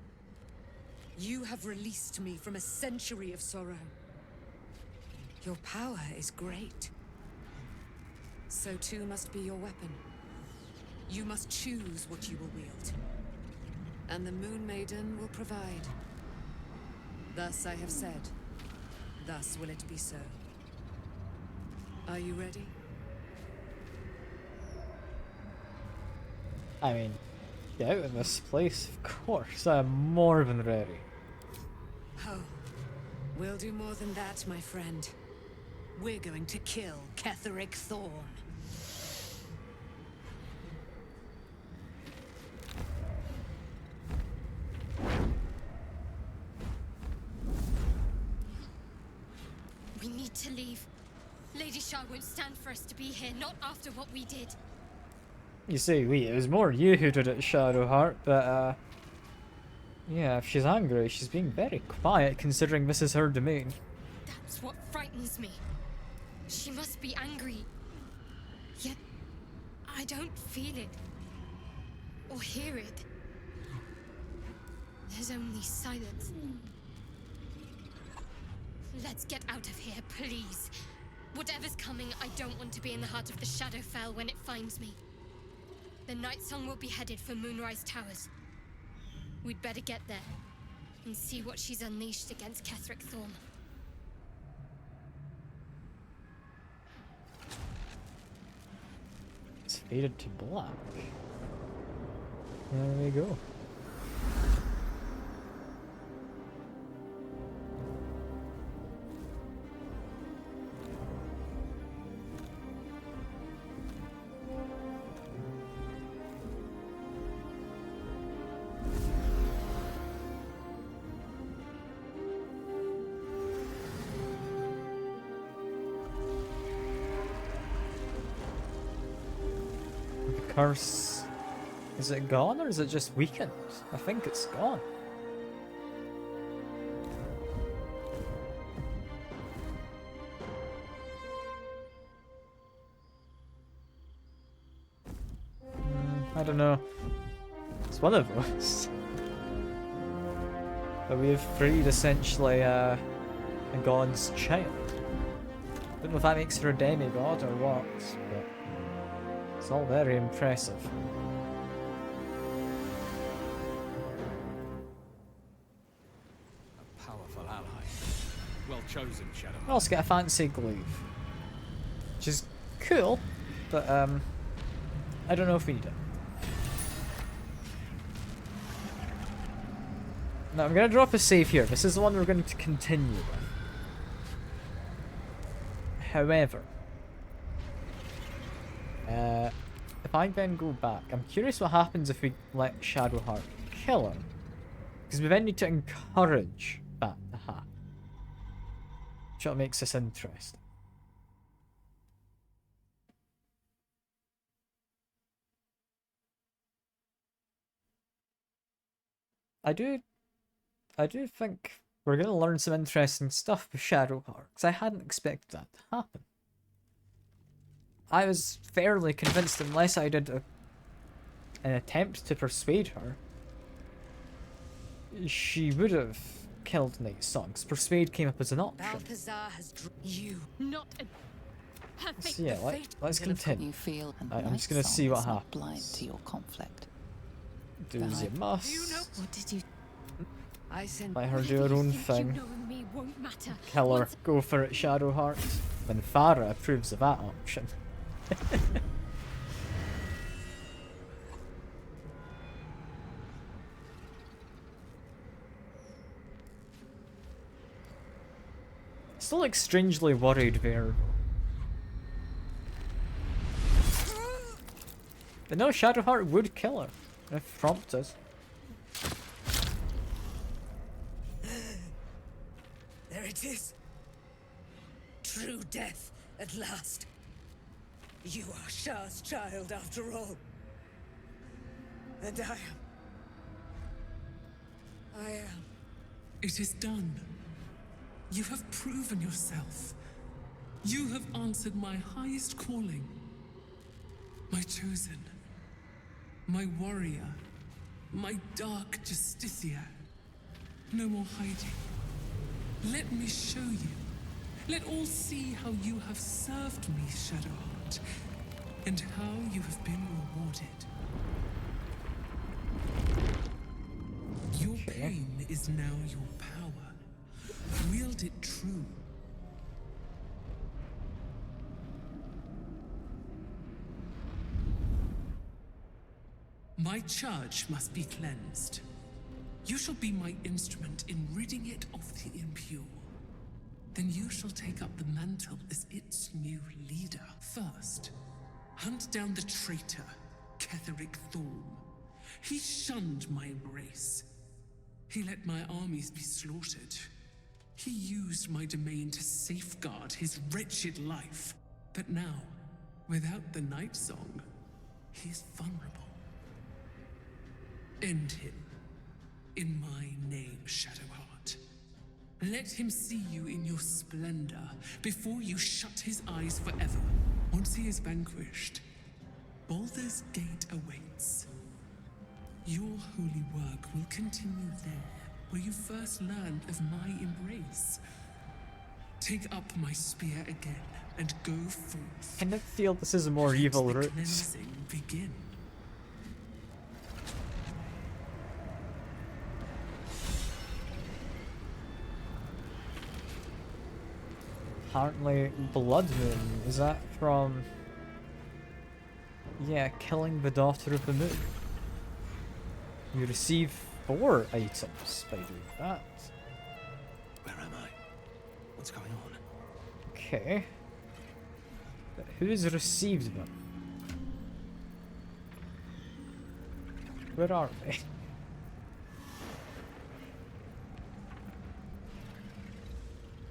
You have released me from a century of sorrow. Your power is great. So too must be your weapon. You must choose what you will wield. And the Moon Maiden will provide. Thus I have said. Thus will it be so. Are you ready? I mean, get out of this place, of course. I'm more than ready. Oh, we'll do more than that, my friend. We're going to kill Ketheric Thorn. We need to leave. Lady Shah won't stand for us to be here, not after what we did. You say we, it was more you who did it, Shadowheart, but yeah, if she's angry, she's being very quiet considering this is her domain. That's what frightens me. She must be angry. Yet, I don't feel it. Or hear it. There's only silence. Let's get out of here, please. Whatever's coming, I don't want to be in the heart of the Shadowfell when it finds me. The Nightsong will be headed for Moonrise Towers. We'd better get there and see what she's unleashed against Ketheric Thorn. It's faded to black. There we go. Curse, is it gone or is it just weakened? I think it's gone. I don't know. It's one of those. But we have freed essentially a god's child. Don't know if that makes her a demigod or what, but it's all very impressive. A powerful ally. Well chosen, Shadow. I also get a fancy glaive, which is cool, but I don't know if we need it. Now I'm gonna drop a save here. This is the one we're going to continue with. However, if I then go back, I'm curious what happens if we let Shadowheart kill her. Because we then need to encourage that to happen. Which makes this interesting. I do think we're going to learn some interesting stuff with Shadowheart, because I hadn't expected that to happen. I was fairly convinced unless I did an attempt to persuade her, she would have killed Nightsong, because persuade came up as an option. Balthazar has you, not a perfect. So yeah, let's continue. You feel I'm just going to see what happens. Blind to your conflict. Do as you must. You know, what did you? I sent. Let her do her own thing. You knowing me won't matter. Kill her. Go for it, Shadowheart. When Farah approves of that option. Still like strangely worried there. But no, Shadowheart would kill her if prompted. There it is. True death at last. You are Shah's child after all. And I am. It is done. You have proven yourself. You have answered my highest calling. My chosen. My warrior. My dark Justicia. No more hiding. Let me show you. Let all see how you have served me, Shadowheart, and how you have been rewarded. Your pain is now your power. Wield it true. My charge must be cleansed. You shall be my instrument in ridding it of the impure. Then you shall take up the mantle as its new leader. First, hunt down the traitor, Ketheric Thorm. He shunned my embrace. He let my armies be slaughtered. He used my domain to safeguard his wretched life. But now, without the Nightsong, he is vulnerable. End him. In my name, Shadowheart. Let him see you in your splendor before you shut his eyes forever. Once he is vanquished, Baldur's Gate awaits. Your holy work will continue there, where you first learned of my embrace. Take up my spear again and go forth. I kind of feel this is a more evil route. Cleansing begin. Apparently, Blood Moon. Is that from... Yeah, killing the Daughter of the Moon. You receive 4 items by doing that. Where am I? What's going on? Okay. But who's received them? Where are they?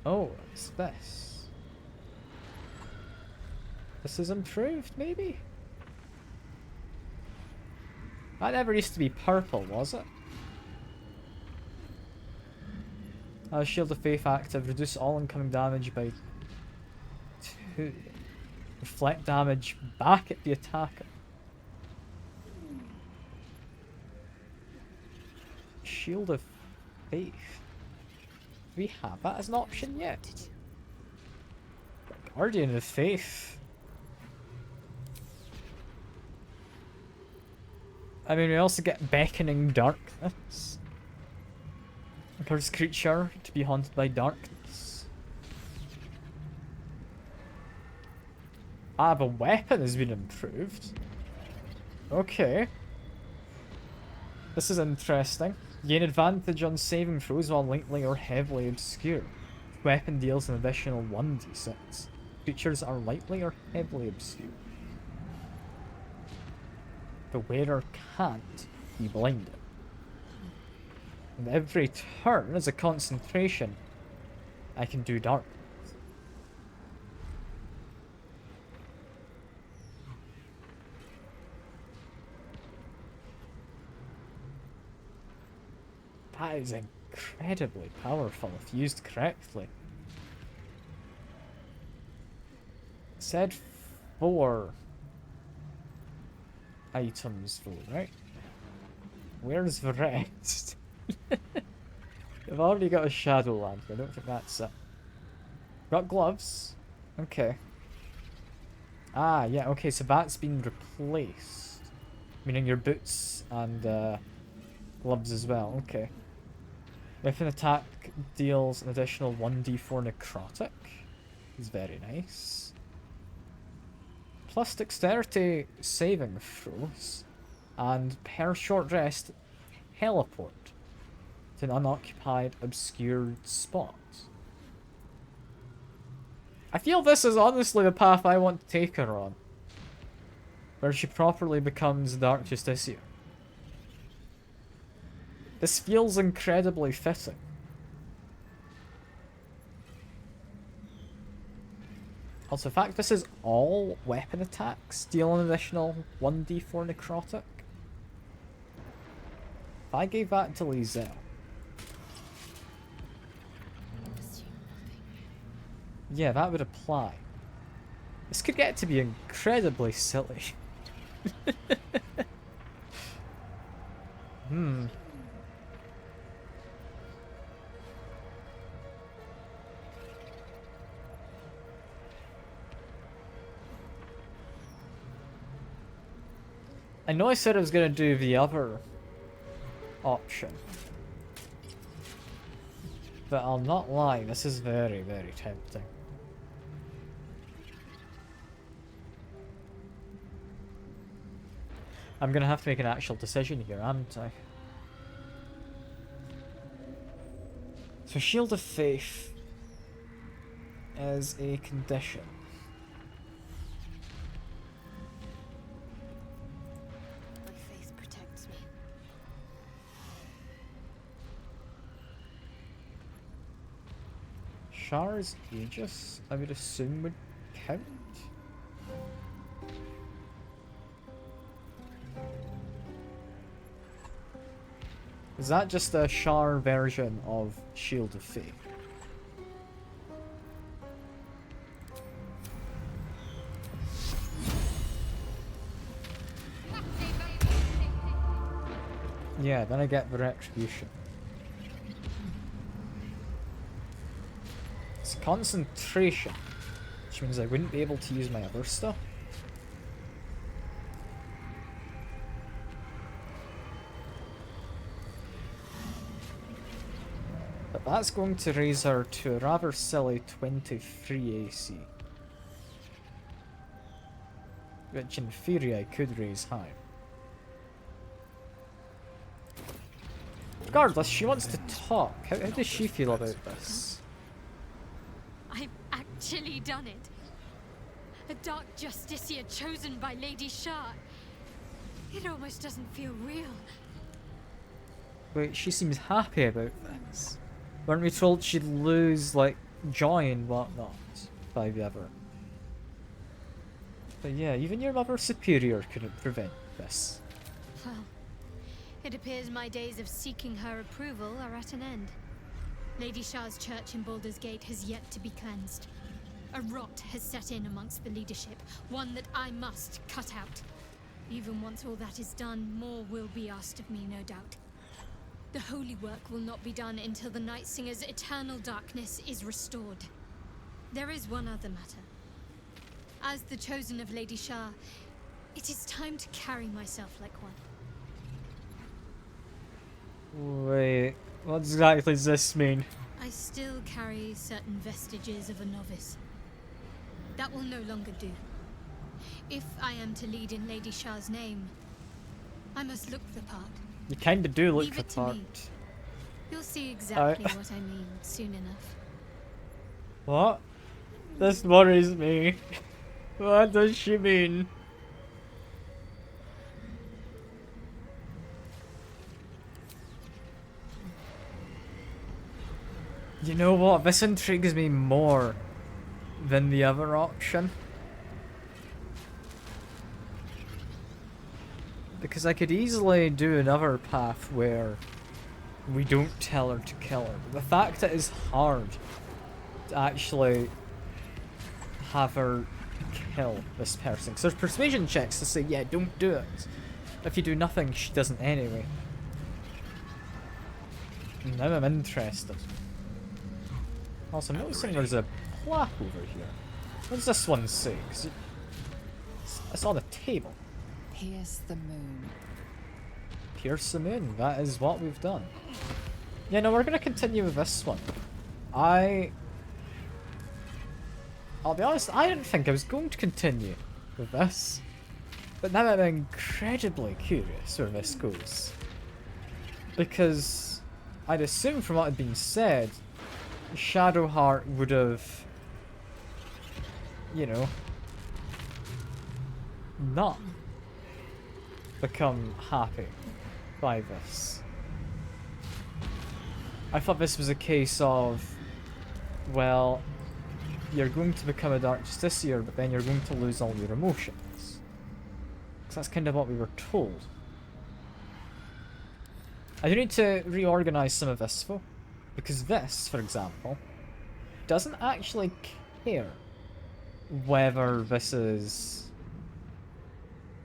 Oh, it's this. This is improved, maybe? That never used to be purple, was it? Shield of Faith active. Reduce all incoming damage by 2. Reflect damage back at the attacker. Shield of Faith. Do we have that as an option yet? Guardian of Faith. I mean, we also get Beckoning Darkness. Encourages creature to be haunted by darkness. Ah, the weapon has been improved. Okay. This is interesting. Gain advantage on saving throws while lightly or heavily obscured. Weapon deals an additional 1d6. Creatures are lightly or heavily obscured. The wearer can't be blinded. And every turn as a concentration, I can do darkness. That is incredibly powerful if used correctly. It said 4 items though, right? Where's the rest? I've already got a Shadowland, but I don't think that's it. Got gloves. Okay. Ah, yeah, okay, so that's been replaced. Meaning your boots and gloves as well, okay. Weapon attack deals an additional 1d4 necrotic. Is very nice. Plus dexterity saving throws. And per short rest, teleport to an unoccupied, obscured spot. I feel this is honestly the path I want to take her on. Where she properly becomes Dark Justicia. This feels incredibly fitting. Also, in fact, this is all weapon attacks. Deal an additional 1d4 necrotic. If I gave that to Lizelle. Yeah, that would apply. This could get to be incredibly silly. I know I said I was gonna do the other option. But I'll not lie, this is very, very tempting. I'm gonna have to make an actual decision here, aren't I? So Shield of Faith is a condition. My faith protects me. Shar's Aegis, I would assume, would count? Is that just a Shar version of Shield of Faith? Yeah, then I get the Retribution. It's concentration, which means I wouldn't be able to use my other stuff. But that's going to raise her to a rather silly 23 AC. Which in theory I could raise high. Regardless, she wants to talk. How does she feel about this? I've actually done it. A Dark Justiciar chosen by Lady Shar. It almost doesn't feel real. Wait, she seems happy about this. Weren't we told she'd lose, like, joy and whatnot by the other? But yeah, even your mother superior couldn't prevent this. Well, it appears my days of seeking her approval are at an end. Lady Shar's church in Baldur's Gate has yet to be cleansed. A rot has set in amongst the leadership, one that I must cut out. Even once all that is done, more will be asked of me, no doubt. The holy work will not be done until the Night Singer's eternal darkness is restored. There is one other matter. As the chosen of Lady Shar, it is time to carry myself like one. Wait, what exactly does this mean? I still carry certain vestiges of a novice. That will no longer do. If I am to lead in Lady Shar's name, I must look the part. You kinda do look Leave the it to part. me. You'll see exactly what I mean soon enough. What? This worries me. What does she mean? You know what? This intrigues me more than the other option. Because I could easily do another path where we don't tell her to kill her. But the fact that it's hard to actually have her kill this person. Because there's persuasion checks to say, yeah, don't do it. If you do nothing, she doesn't anyway. Now I'm interested. Also, I'm noticing there's a plaque over here. What does this one say? 'Cause it's on the table. Pierce the moon. Pierce the moon. That is what we've done. Yeah, no, we're going to continue with this one. I'll be honest, I didn't think I was going to continue with this. But now I'm incredibly curious where this goes. Because I'd assume from what had been said, Shadowheart would have, you know, not become happy by this. I thought this was a case of, well, you're going to become a Dark Justiciar, but then you're going to lose all your emotions. Because that's kind of what we were told. I do need to reorganize some of this though. Because this, for example, doesn't actually care whether this is,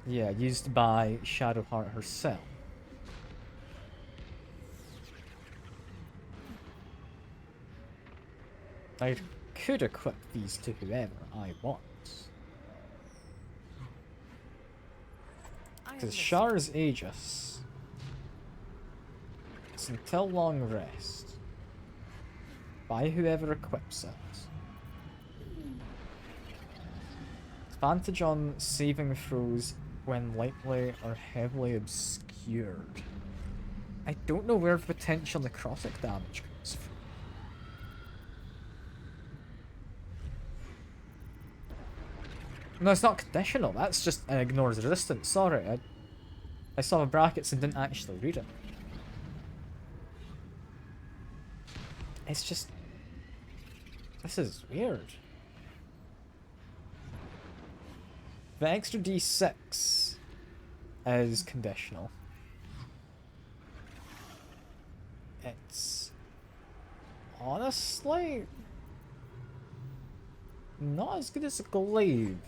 yeah, used by Shadowheart herself. I could equip these to whoever I want. Because Shar's Aegis. It's until long rest. By whoever equips it. Advantage on saving throws when lightly or heavily obscured. I don't know where potential necrotic damage comes from. No, it's not conditional. That's just an ignores resistance. Sorry, I saw the brackets and didn't actually read it. It's just... This is weird. The extra d6 is conditional. It's... honestly... not as good as a glaive.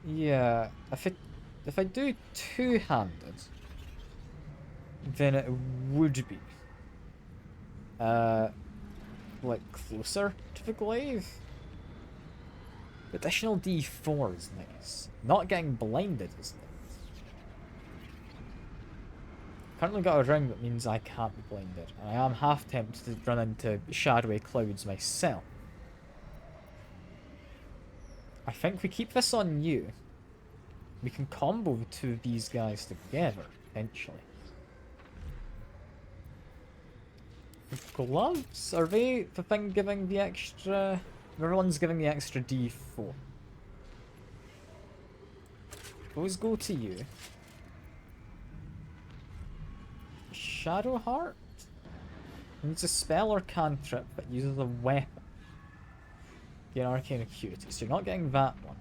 Yeah, if I do two-handed, then it would be like closer to the glaive. Additional D4 is nice. Not getting blinded is nice. Currently got a ring that means I can't be blinded, and I am half tempted to run into shadowy clouds myself. I think we keep this on you. We can combo the two of these guys together, potentially. The gloves? Are they the thing giving the extra... Everyone's giving the extra D4. Those go to you. Shadow Heart? It's a spell or cantrip that uses a weapon. Get arcane acuity, so you're not getting that one.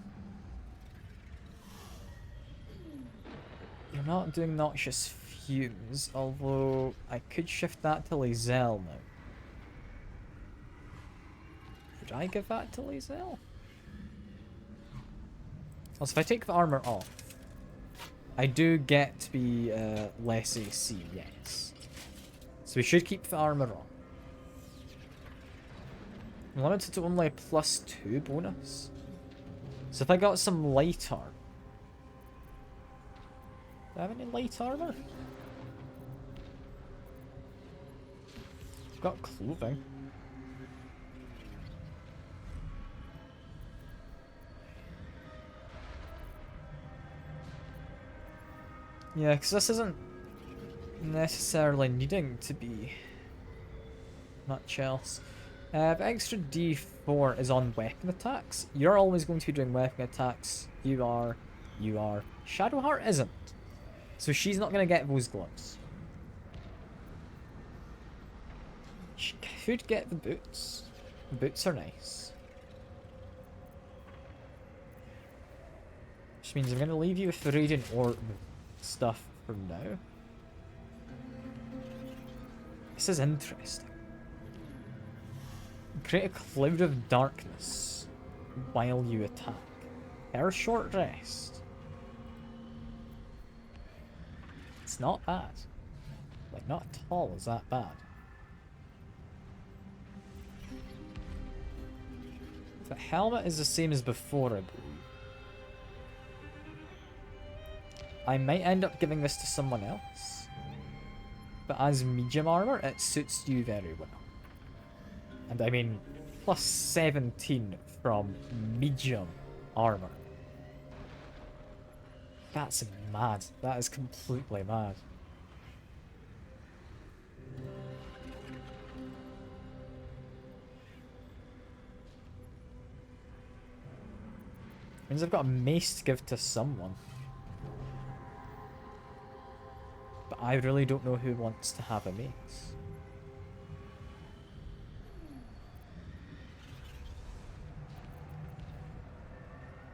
You're not doing noxious fumes, although I could shift that to Lae'zel now. Would I give that to Lae'zel? Also, if I take the armor off, I do get to be less AC, yes. So we should keep the armor on. I'm limited to only a +2 bonus. So if I got some light armor... Do I have any light armor? I've got clothing. Yeah, because this isn't necessarily needing to be much else. The extra D4 is on weapon attacks. You're always going to be doing weapon attacks. You are. Shadowheart isn't. So she's not going to get those gloves. She could get the boots. The boots are nice. Which means I'm going to leave you with the Radiant Orb stuff for now. This is interesting. Create a cloud of darkness while you attack. Her short rest. It's not bad. Like, not at all is that bad. The helmet is the same as before, I believe. I might end up giving this to someone else. But as medium armor, it suits you very well. And I mean, +17 from medium armor. That's mad. That is completely mad. Means I've got a mace to give to someone. But I really don't know who wants to have a mace.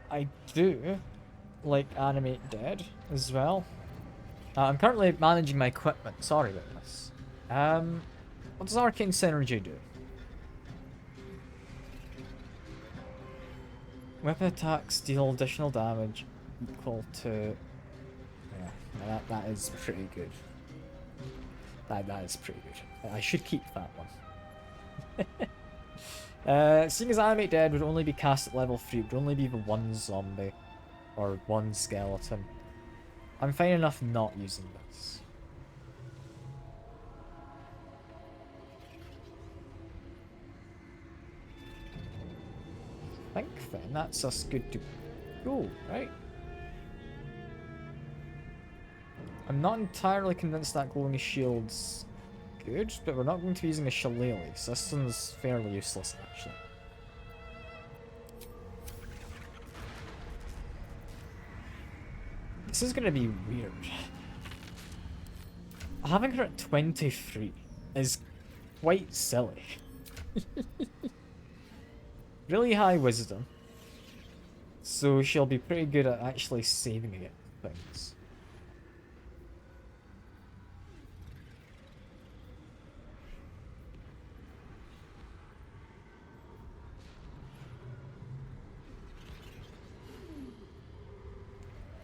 I do like Animate Dead as well. I'm currently managing my equipment. Sorry about this. What does Arcane Synergy do? Weapon attacks deal additional damage equal to... Yeah, that is pretty good. That is pretty good. I should keep that one. Seeing as Animate Dead would only be cast at level 3, it would only be the one zombie. Or one skeleton. I'm fine enough not using this. I think then that's us good to go, right? I'm not entirely convinced that glowing shield's good, but we're not going to be using a shillelagh, so this one's fairly useless actually. This is gonna be weird. Having her at 23 is quite silly. Really high wisdom. So she'll be pretty good at actually saving against things.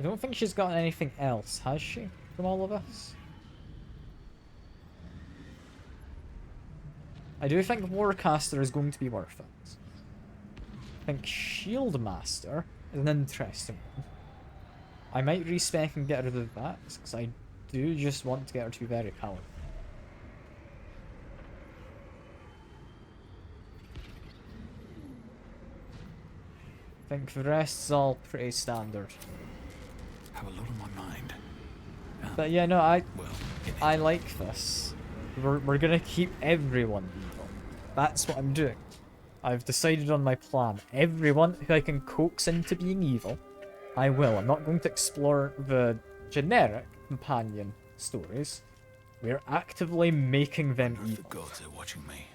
I don't think she's got anything else, has she, from all of us? I do think Warcaster is going to be worth it. I think Shieldmaster is an interesting one. I might respec and get rid of that, because I do just want to get her to be very powerful. I think the rest's all pretty standard. Have a lot on my mind. But yeah, no, I like this. We're gonna keep everyone evil. That's what I'm doing. I've decided on my plan. Everyone who I can coax into being evil, I will. I'm not going to explore the generic companion stories. We're actively making them evil. The gods are watching me.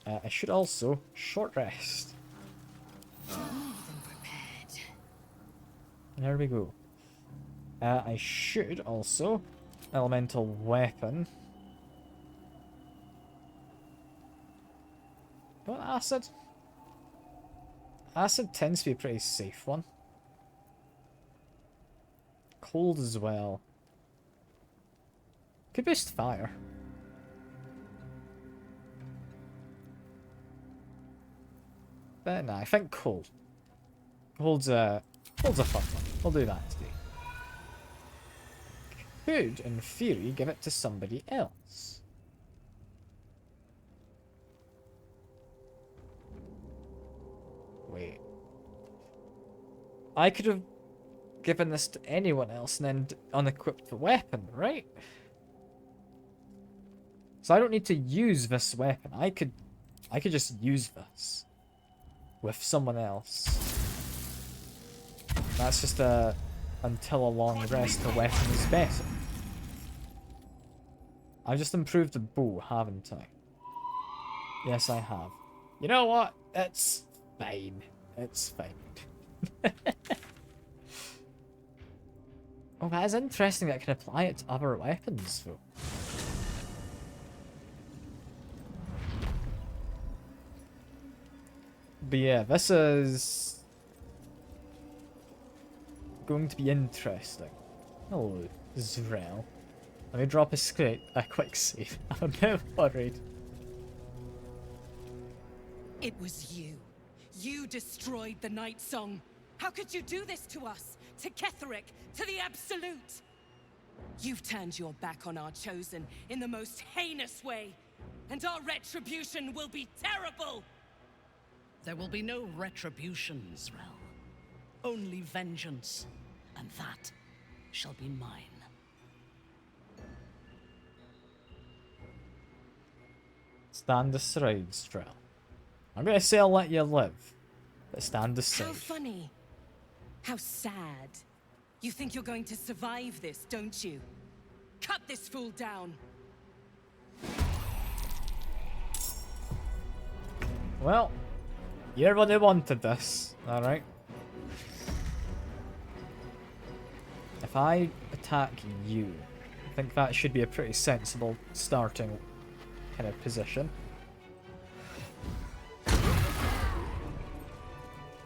I should also short rest. There we go. I should also elemental weapon. What acid? Acid tends to be a pretty safe one. Cold as well. Could boost fire. But nah, I think cold. Cold's a fun one. We'll do that today. Could, in theory, give it to somebody else. Wait. I could have given this to anyone else and then unequipped the weapon, right? So I don't need to use this weapon. I could just use this with someone else. That's just until a long rest the weapon is better. I've just improved the bow, haven't I? Yes, I have. You know what? It's fine. It's fine. Oh, that is interesting that I can apply it to other weapons, though. But yeah, this is going to be interesting. Hello, Zrel. Let me drop a quick save. I'm a bit worried. It was you. You destroyed the Nightsong. How could you do this to us? To Ketheric? To the Absolute? You've turned your back on our Chosen in the most heinous way. And our retribution will be terrible! There will be no retribution, Zrel. Only vengeance. And that shall be mine. Stand aside, Zrel. I'm gonna say I'll let you live, but stand aside. How funny. How sad. You think you're going to survive this, don't you? Cut this fool down. Well, you're the one who wanted this, alright? If I attack you, I think that should be a pretty sensible starting kind of position.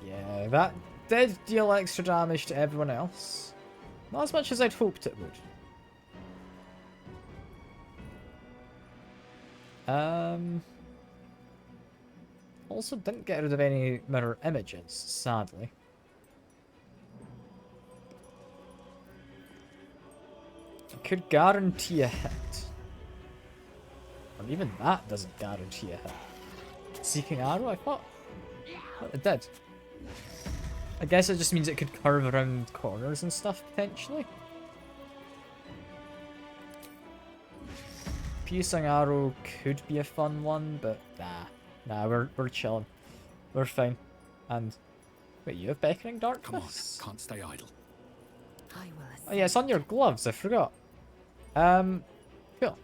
Yeah, that did deal extra damage to everyone else. Not as much as I'd hoped it would. Also didn't get rid of any mirror images, sadly. I could guarantee a hit. Or even that doesn't guarantee a hit. Seeking Arrow, I thought it did. I guess it just means it could curve around corners and stuff, potentially. Piercing Arrow could be a fun one, but nah, we're chilling. We're fine. And wait, you have Beckoning Darkness? Come on, can't stay idle. Oh yeah, it's on your gloves, I forgot. Cool.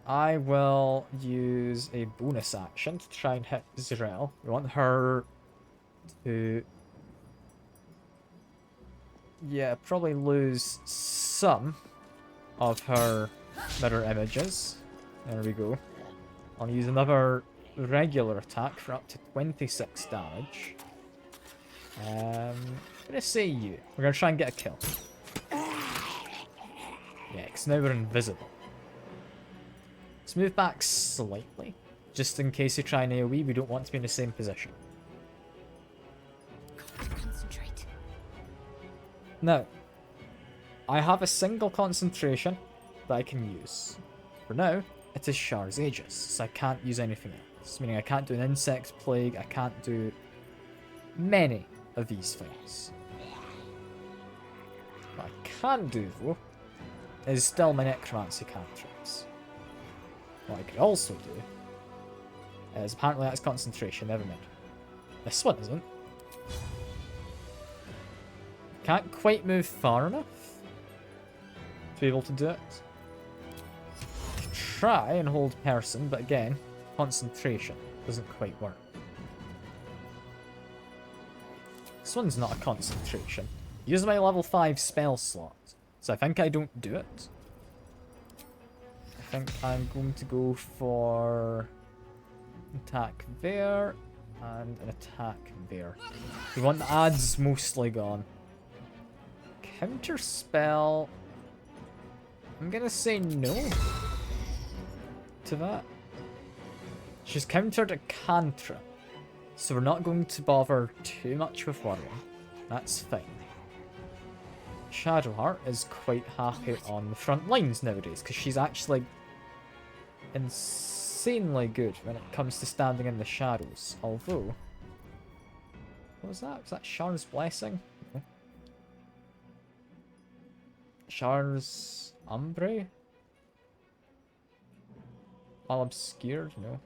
I will use a bonus action to try and hit Z'rell. We want her to... yeah, probably lose some of her mirror images. There we go. I'll use another regular attack for up to 26 damage. I'm gonna say you. We're gonna try and get a kill. Yeah, because now we're invisible. Let's move back slightly. Just in case you try an AoE, we don't want to be in the same position. Concentrate. Now, I have a single concentration that I can use. For now, it is Shar's Aegis, so I can't use anything else. Meaning I can't do an Insect Plague, I can't do many of these things. What I can do, though, is still my Necromancy cantrips. What I could also do is, apparently that's concentration, never mind. This one isn't. Can't quite move far enough to be able to do it. Try and hold person, but again, concentration doesn't quite work. This one's not a concentration. Use my level 5 spell slot, so I think I don't do it. I think I'm going to go for attack there and an attack there. We want the ads mostly gone. Counter spell. I'm gonna say no to that. She's countered a cantrip, so we're not going to bother too much with worrying. That's fine. Shadowheart is quite happy on the front lines nowadays, because she's actually insanely good when it comes to standing in the shadows. Although, what was that? Was that Shar's Blessing? No. Shar's Umbre? All obscured? No.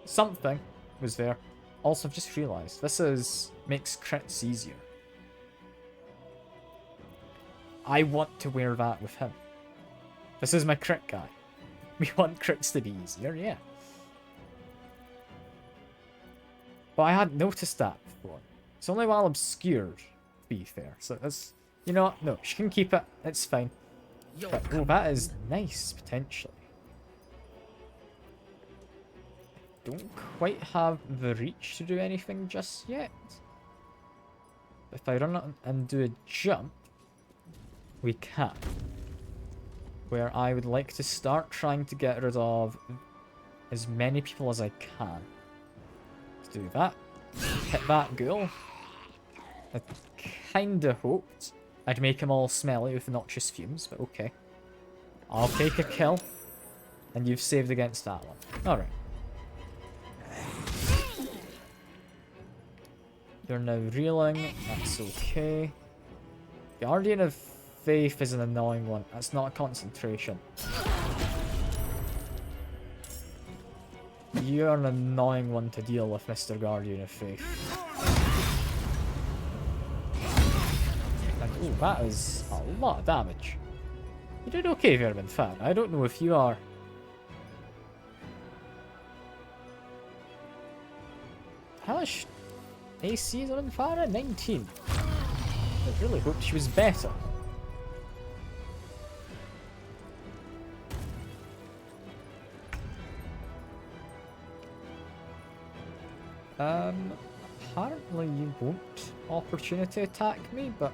Something was there. Also, I've just realised this makes crits easier. I want to wear that with him. This is my crit guy. We want crits to be easier, yeah. But I hadn't noticed that before. It's only while obscured, to be fair. So that's, you know what? No, she can keep it. It's fine. But, oh, that is nice, potentially. Don't quite have the reach to do anything just yet. If I run up and do a jump, we can. Where I would like to start trying to get rid of as many people as I can. To do that. Hit that ghoul. I kinda hoped I'd make them all smelly with noxious fumes, but okay. I'll take a kill. And you've saved against that one. Alright. You're now reeling. That's okay. Guardian of Faith is an annoying one. That's not a concentration. You're an annoying one to deal with, Mr. Guardian of Faith. And, ooh, that is a lot of damage. You did okay, Vermin Fan. I don't know if you are. How much AC is on Farah? 19. I really hoped she was better. Apparently you won't opportunity attack me, but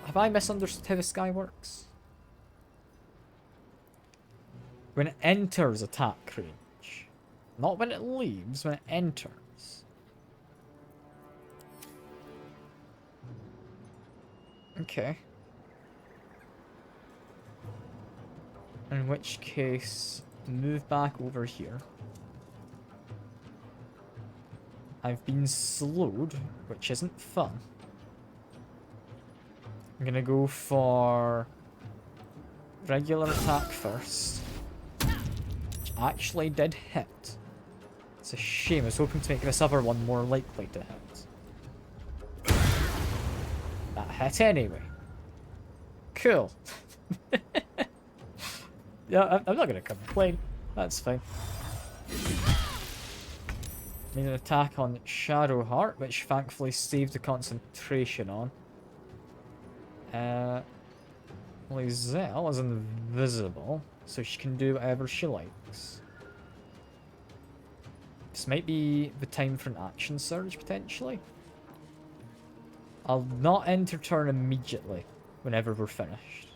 Have I misunderstood how the sky works? When it enters attack range. Not when it leaves, when it enters. Okay. In which case, move back over here. I've been slowed, which isn't fun. I'm gonna go for regular attack first. Which actually did hit. It's a shame, I was hoping to make this other one more likely to hit. That hit anyway. Cool. Yeah, I'm not gonna complain. That's fine. Made an attack on Shadowheart, which thankfully saved the concentration on. Lizelle is invisible, so she can do whatever she likes. This might be the time for an action surge, potentially. I'll not enter turn immediately, whenever we're finished.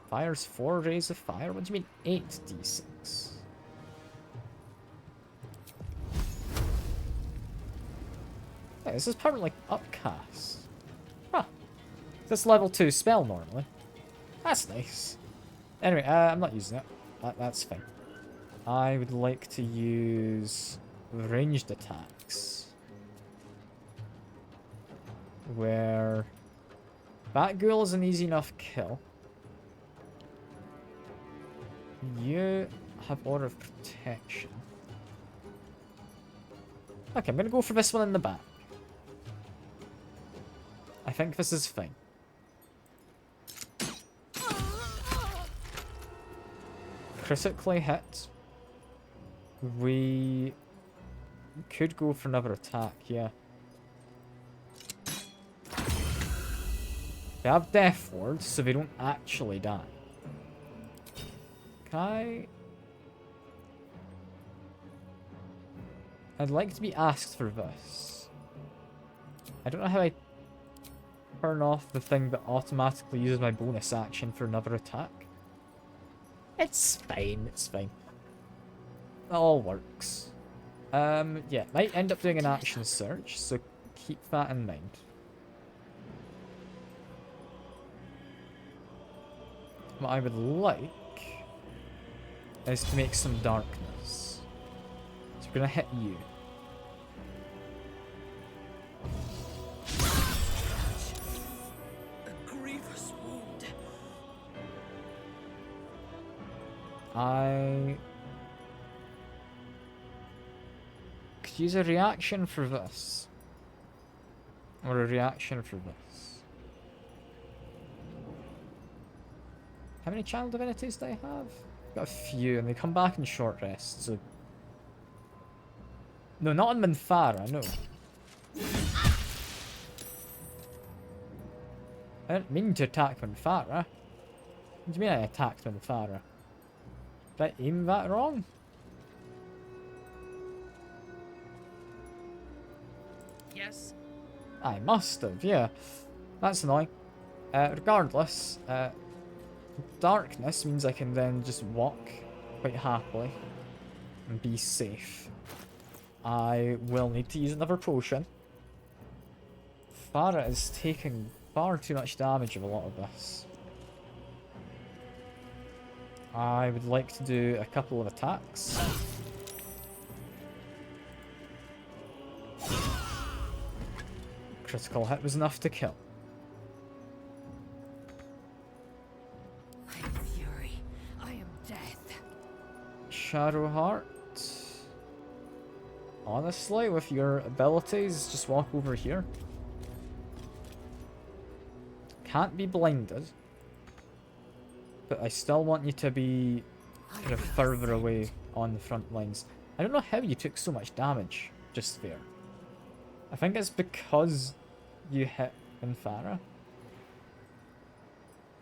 Fires 4 rays of fire? What do you mean 8d6? Hey, this is permanently upcast. Huh. This level 2 spell normally. That's nice. Anyway, I'm not using it. That's fine. I would like to use ranged attacks. Where Batghoul is an easy enough kill. You have Aura of Protection. Okay, I'm gonna go for this one in the back. I think this is fine. Critically hit. We could go for another attack, yeah. They have Death Ward, so they don't actually die. I'd like to be asked for this. I don't know how I turn off the thing that automatically uses my bonus action for another attack. It's fine, it's fine. It all works. Yeah, might end up doing an action search, so keep that in mind. What I would like is to make some darkness. So we're gonna hit you. A grievous wound. I could use a reaction for this. Or a reaction for this. How many child divinities do I have? Got a few, and they come back in short rest, so... No, not on Minthara, no. I didn't mean to attack Minthara. What do you mean I attacked Minthara? Did I aim that wrong? Yes? I must have, yeah. That's annoying. Regardless, darkness means I can then just walk quite happily and be safe. I will need to use another potion. Farah is taking far too much damage of a lot of this. I would like to do a couple of attacks. Critical hit was enough to kill. I am fury. I am death. Shadowheart. Honestly, with your abilities, just walk over here. Can't be blinded. But I still want you to be kind of further away on the front lines. I don't know how you took so much damage just there. I think it's because you hit Minthara.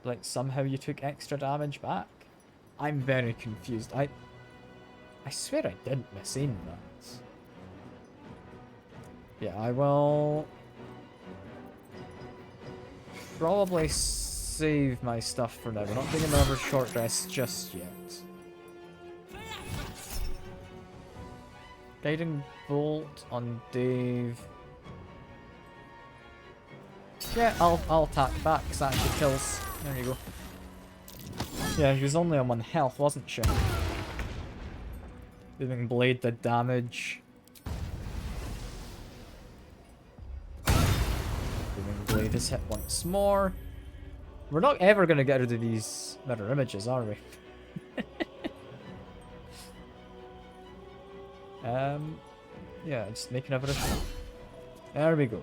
Like, somehow you took extra damage back. I'm very confused. I swear I didn't miss aim that. Yeah, I will probably save my stuff for now. We're not doing another short rest just yet. Guiding bolt on Dave. Yeah, I'll attack back because that actually kills. There you go. Yeah, she was only on 1 health, wasn't she? Booming blade did damage. Booming blade is hit once more. We're not ever going to get rid of these mirror images, are we? Yeah, just making another shot. There we go.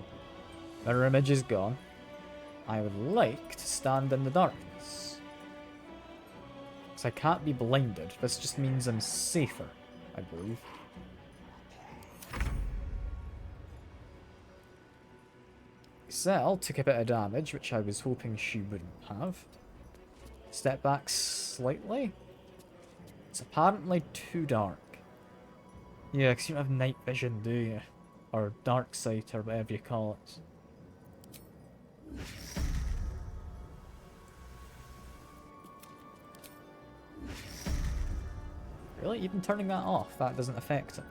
Mirror image is gone. I would like to stand in the darkness. Because I can't be blinded. This just means I'm safer, I believe. Cell took a bit of damage, which I was hoping she wouldn't have. Step back slightly. It's apparently too dark. Yeah, because you don't have night vision, do you? Or dark sight, or whatever you call it. Really? Even turning that off, that doesn't affect it?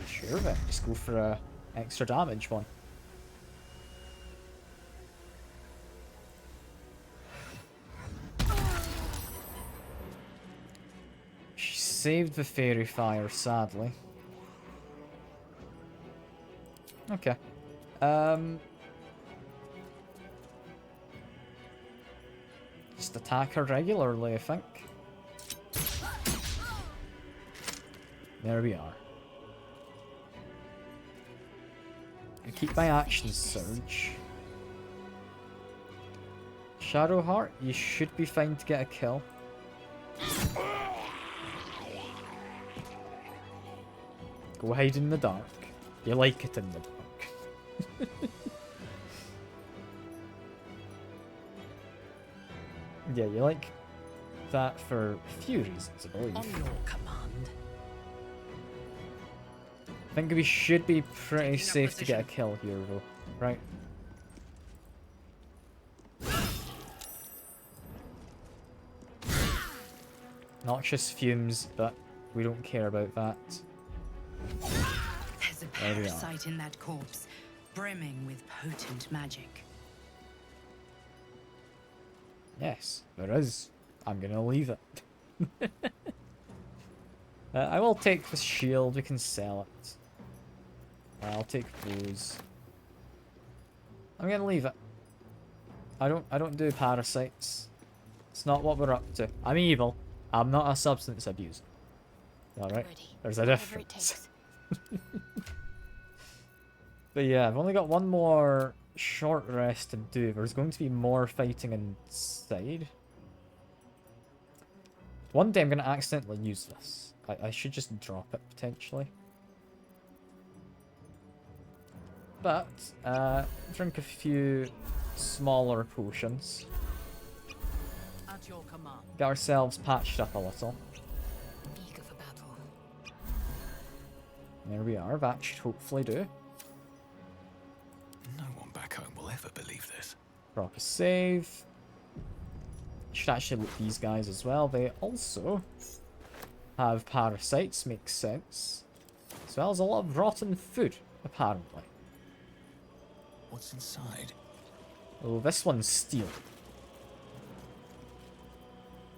Sure then, just go for a extra damage one. She saved the fairy fire, sadly. Okay. Just attack her regularly, I think. There we are. I keep my actions surge. Shadowheart, you should be fine to get a kill. Go hide in the dark. You like it in the dark. Yeah, you like that for a few reasons, I believe. On your command. I think we should be pretty safe to get a kill here, though. Right? Noxious fumes, but we don't care about that. There's a parasite in that corpse, brimming with potent magic. Yes, there is. I'm gonna leave it. I will take the shield. We can sell it. I'll take those. I'm gonna leave it. I don't do parasites. It's not what we're up to. I'm evil. I'm not a substance abuser. Alright? There's a difference. But yeah, I've only got one more short rest to do. There's going to be more fighting inside. One day I'm going to accidentally use this. I should just drop it, potentially. But, drink a few smaller potions. At your command. Get ourselves patched up a little. Eager for battle. There we are. That should hopefully do. No one back home will ever believe this. Proper save. Should actually look at these guys as well. They also have parasites, makes sense. As well as a lot of rotten food, apparently. What's inside? Oh, this one's steel.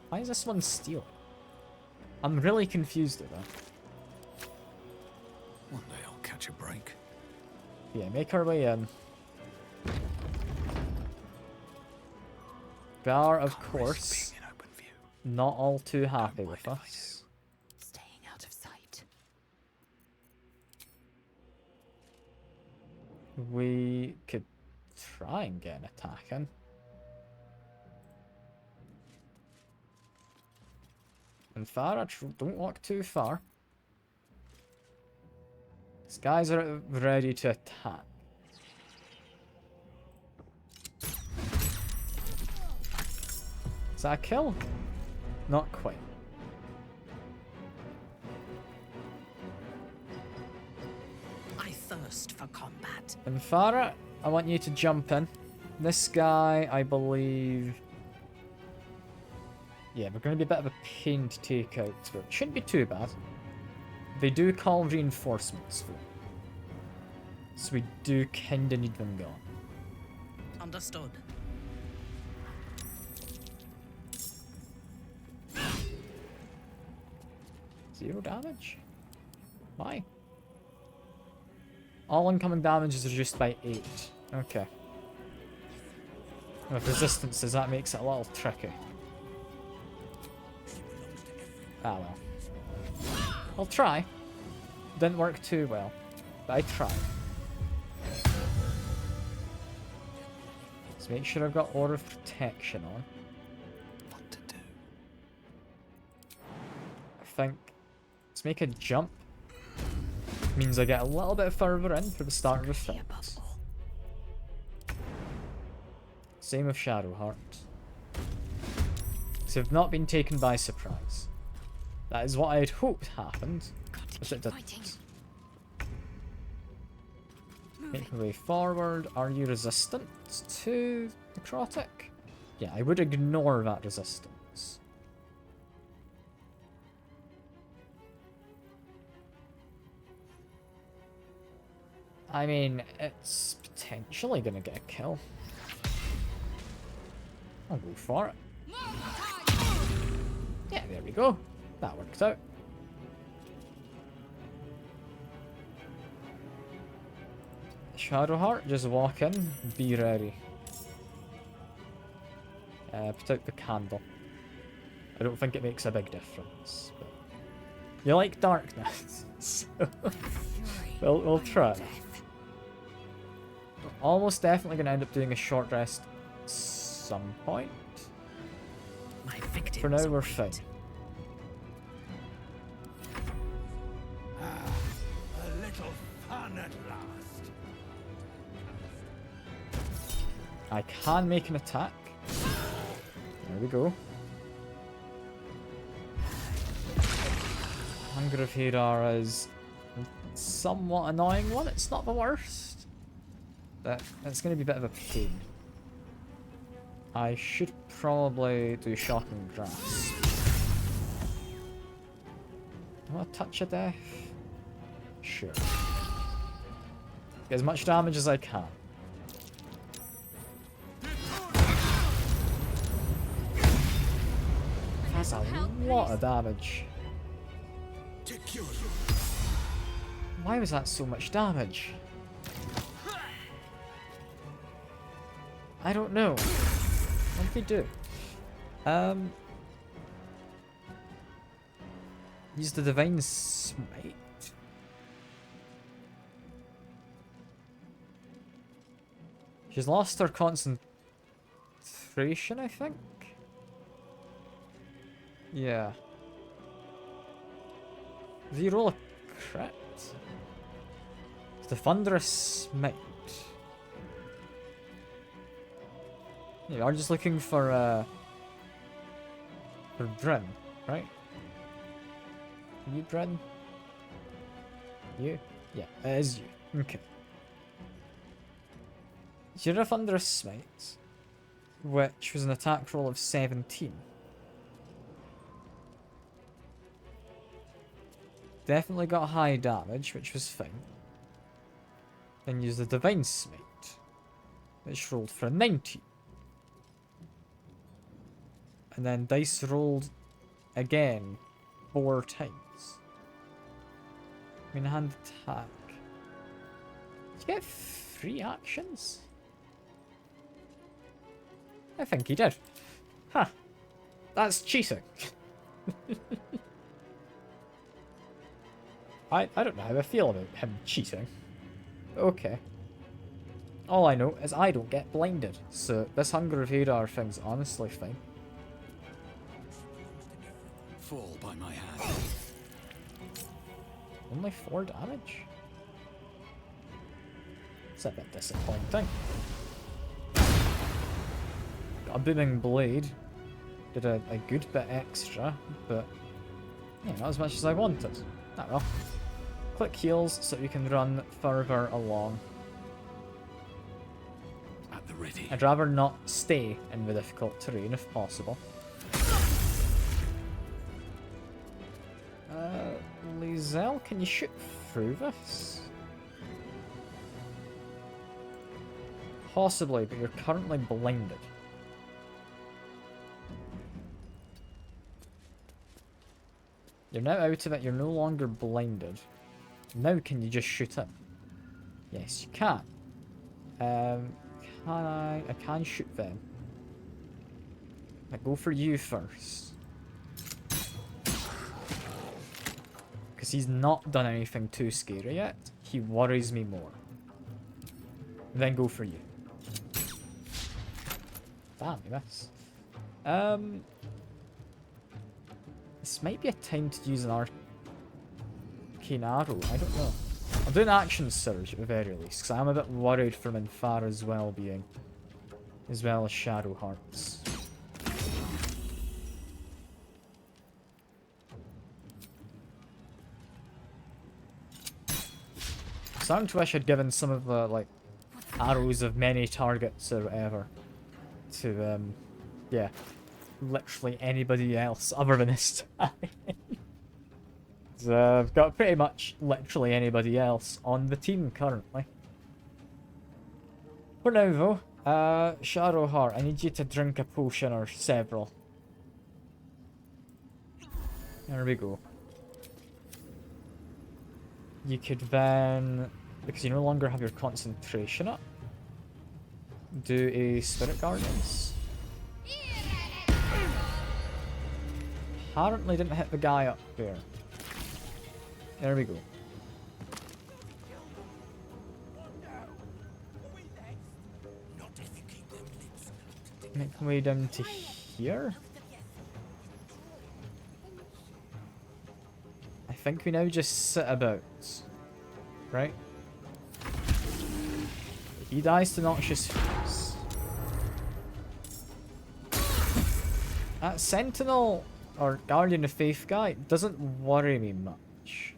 Why is this one steel? I'm really confused at that. One day I'll catch a break. Yeah, make our way in. They are, of course, not all too happy with us. Staying out of sight. We could try and get an attack in. And Farah, don't walk too far. These guys are ready to attack. Is that a kill? Not quite. thirst for combat. And Farah, I want you to jump in. This guy, I believe... Yeah, we're going to be a bit of a pain to take out, but it shouldn't be too bad. They do call reinforcements for it. So we do kinda need them gone. Understood. 0 damage? Why? All incoming damage is reduced by 8. Okay. With resistances, that makes it a little tricky. Ah well. I'll try. Didn't work too well, but I tried. Let's make sure I've got Aura of Protection on. What to do? I think... Let's make a jump. Means I get a little bit further in for the start of the fight. Same with Shadowheart. So I've not been taken by surprise. That is what I had hoped happened, but it didn't. Make my way forward. Are you resistant to necrotic? Yeah, I would ignore that resistance. I mean, it's potentially gonna get a kill. I'll go for it. Yeah, there we go. That worked out. Shadowheart, just walk in, be ready. Put out the candle. I don't think it makes a big difference, but you like darkness, so we'll try. We're almost definitely going to end up doing a short rest some point. For now, we're fine. A little fun at last. I can make an attack. There we go. Hunger of Hadar is a somewhat annoying one. It's not the worst, but it's going to be a bit of a pain. I should probably do Shocking Grasp. I want to touch a death. Sure. Get as much damage as I can. That's a lot of damage. Why was that so much damage? I don't know. What did they do? Use the Divine Smite. She's lost her concentration, I think? Yeah. Did he roll a crit? The Thunderous Smite. Yeah, I'm just looking for Bryn, right? You, Bryn? You? Yeah, it is you. Okay. You're a Thunderous Smite, which was an attack roll of 17. Definitely got high damage, which was fine. Then use the Divine Smite, which rolled for a 19. And then dice rolled again 4 times. Main hand attack. Did you get 3 actions? I think he did. Huh. That's cheating. I don't know how I feel about him cheating. Okay. All I know is I don't get blinded, so this Hunger of Hadar thing's honestly fine. Fall by my hand. Only 4 damage? It's a bit disappointing. Got a Booming Blade. Did a good bit extra, but yeah, not as much as I wanted. Oh well. Click heals so you can run further along. At the ready. I'd rather not stay in the difficult terrain if possible. Lizelle, can you shoot through this? Possibly, but you're currently blinded. You're now out of it, you're no longer blinded. Now can you just shoot it? Yes, you can. Can I can shoot them. I go for you first. Because he's not done anything too scary yet. He worries me more. Then go for you. Damn, you miss. This might be a time to use an arcane arrow. I don't know. I'll do an action surge at the very least, because I'm a bit worried for Minthara's well-being, as well as Shadowheart's. Starting to wish I'd given some of the, like, arrows of many targets or whatever to, yeah, literally anybody else other than this time. So I've got pretty much literally anybody else on the team currently. For now though, Shadowheart, I need you to drink a potion or several. There we go. You could then, because you no longer have your concentration up, do a Spirit Guardians. Apparently didn't hit the guy up there. There we go. Make my way down to here. I think we now just sit about. Right? He dies to Noxious Fuse. That Sentinel or Guardian of Faith guy doesn't worry me much.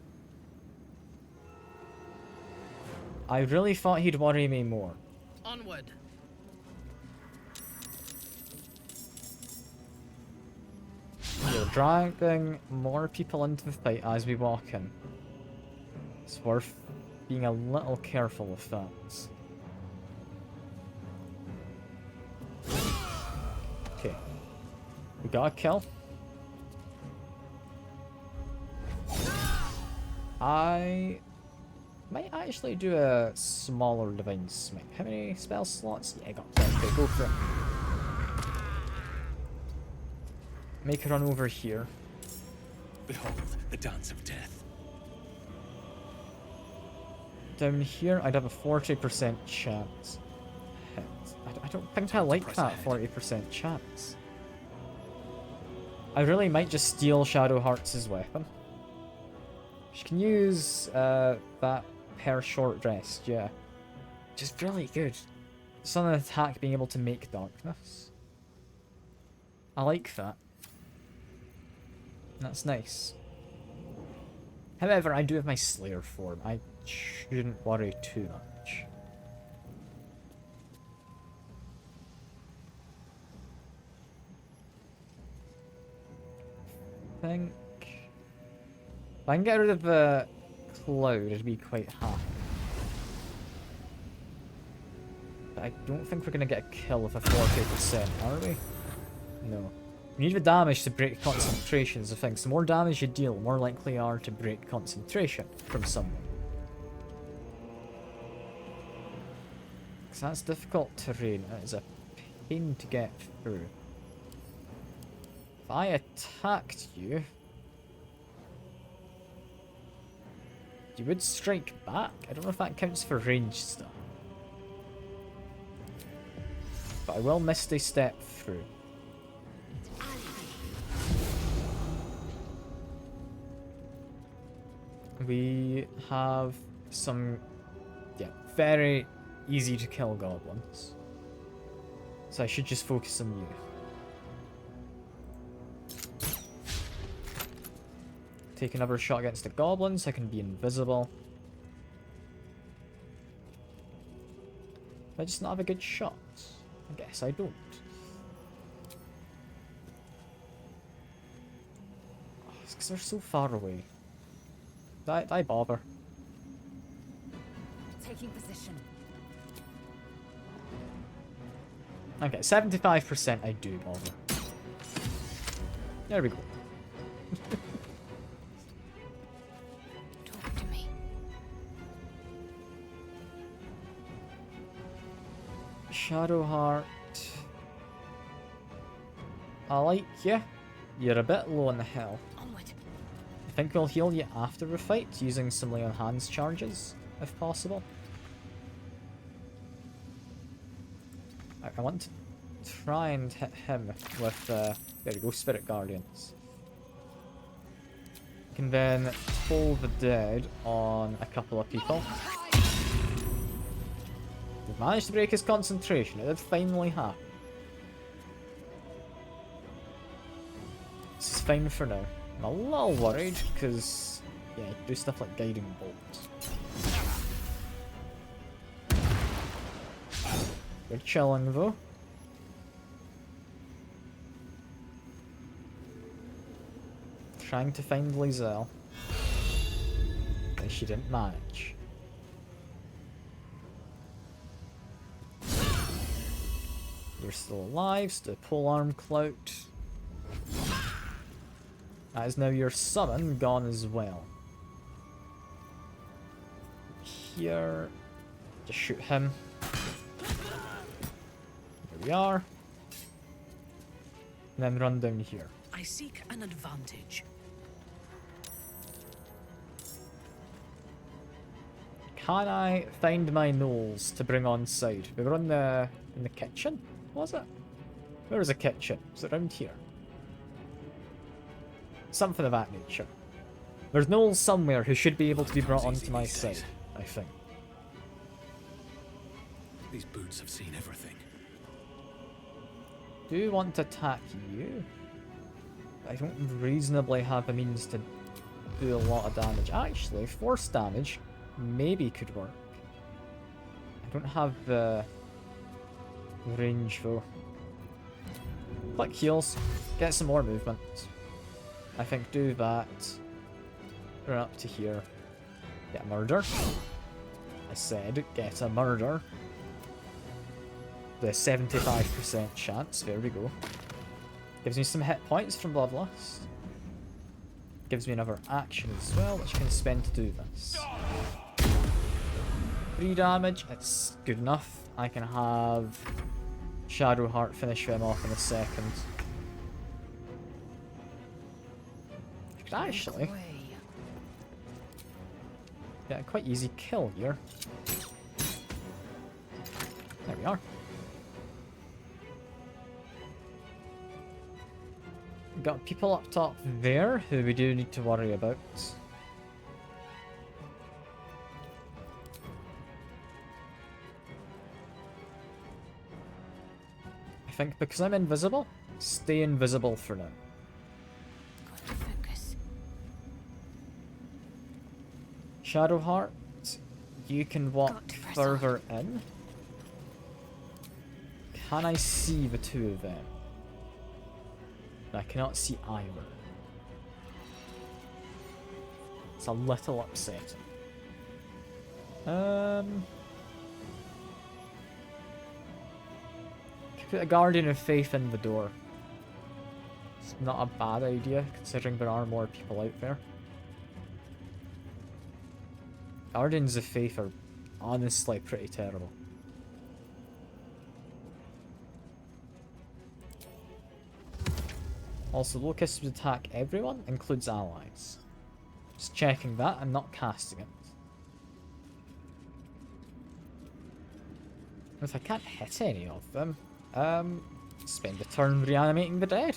I really thought he'd worry me more. Onward. You're dragging more people into the fight as we walk in. It's worth being a little careful with that. Okay. We got a kill. I might actually do a smaller Divine Smite. How many spell slots? Yeah, I got 10. Okay, go for it. Make a run over here. Behold, the dance of death. Down here, I'd have a 40% chance. Hit. I don't think I like that 40% chance. I really might just steal Shadowheart's weapon. She can use that per short rest, yeah. Which is really good. It's on an attack being able to make darkness. I like that. That's nice. However, I do have my Slayer form. I shouldn't worry too much. I think if I can get rid of the cloud, it'd be quite happy. But I don't think we're gonna get a kill with a 40%, are we? No. You need the damage to break concentration is the thing. So the more damage you deal, the more likely you are to break concentration from someone. Because that's difficult terrain. It is a pain to get through. If I attacked you, you would strike back. I don't know if that counts for ranged stuff. But I will Misty Step through. We have some, yeah, very easy to kill goblins. So I should just focus on you. take another shot against the goblins. I can be invisible. I just not have a good shot? I guess I don't. Oh, it's because they're so far away. I bother. Taking position. Okay, 75% I do bother. There we go. Talk to me. Shadowheart. I like you. You're a bit low on the health. Onward. I think we'll heal you after the fight using some lay on hands charges, if possible. I want to try and hit him with, there we go, Spirit Guardians. Can then pull the dead on a couple of people. We've managed to break his concentration. It did finally happen. This is fine for now. I'm a little worried because, yeah, you do stuff like Guiding Bolt. You're chilling though. Trying to find Lizelle. But she didn't manage. You're still alive, still polearm clout. That is now your summon gone as well. Here, just shoot him. There we are. And then run down here. I seek an advantage. Can I find my gnolls to bring on side? We were in the kitchen, was it? Where was the kitchen? Was it around here? Something of that nature. There's gnolls somewhere who should be able to be brought onto my side, I think. These boots have seen everything. Do you want to attack you? I don't reasonably have the means to do a lot of damage. Actually, force damage maybe could work. I don't have the range though. Click heals. Get some more movement. I think do that. Run up to here. Get a murder. I said get a murder. The 75% chance. There we go. Gives me some hit points from Bloodlust. Gives me another action as well, which I can spend to do this. 3 damage, it's good enough. I can have Shadowheart finish them off in a second. I could actually get a quite easy kill here. There we are. Got people up top there who we do need to worry about. I think because I'm invisible, stay invisible for now. Shadowheart, you can walk further in. Can I see the two of them? I cannot see either. It's a little upsetting. Put a Guardian of Faith in the door. It's not a bad idea, considering there are more people out there. Guardians of Faith are honestly pretty terrible. Also, Locust would attack everyone, includes allies. Just checking that and not casting it. If I can't hit any of them, spend a turn reanimating the dead.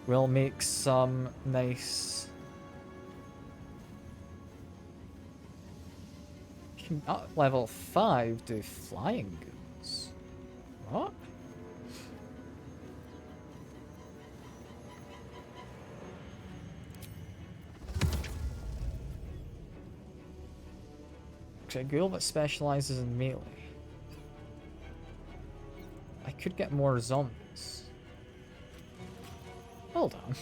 We'll make some nice... You can, at level 5, do flying goods. What? Looks like a ghoul that specializes in melee. I could get more zombies. Hold on.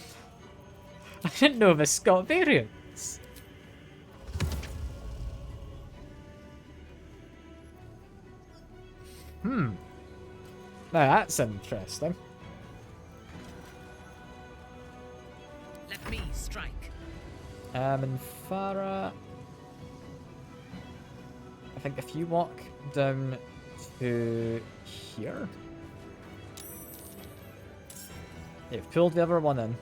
I didn't know this got variants. Now that's interesting. Let me strike. And Farah, I think if you walk down to here, you've pulled the other one in.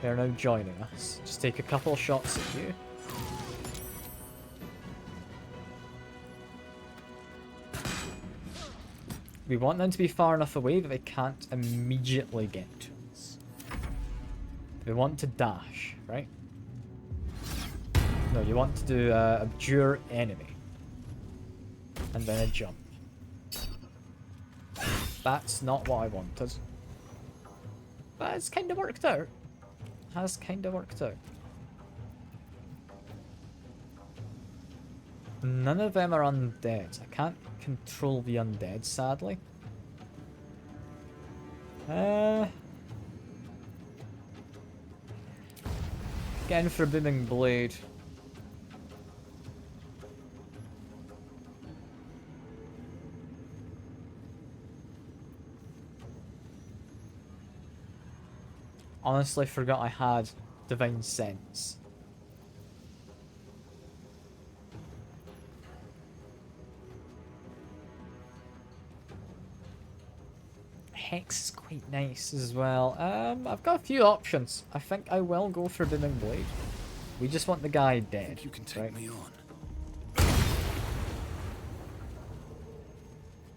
They're now joining us. Just take a couple shots at you. We want them to be far enough away that they can't immediately get to us. We want to dash, right? No, you want to do abjure enemy. And then a jump. That's not what I wanted. But it's kind of worked out. Has kind of worked out. None of them are undead. I can't control the undead, sadly. Again for a booming blade. Honestly, forgot I had divine sense. Hex is quite nice as well. I've got a few options. I think I will go for booming blade. We just want the guy dead. You can take me on.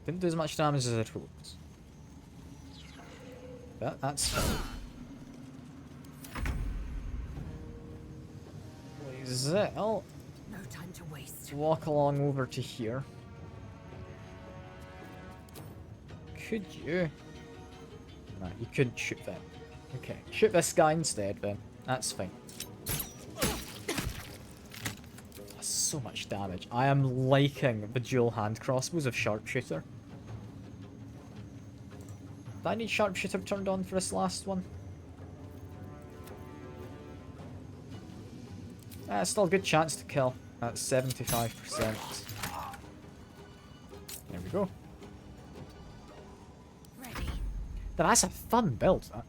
Didn't do as much damage as I'd hoped. But that's fine. Zell, No time to waste. Walk along over to here. Could you? No, you couldn't shoot them. Okay, shoot this guy instead then. That's fine. That's so much damage. I am liking the dual hand crossbows of Sharpshooter. Do I need Sharpshooter turned on for this last one? Still a good chance to kill at 75%. There we go. Ready. That's a fun build, that.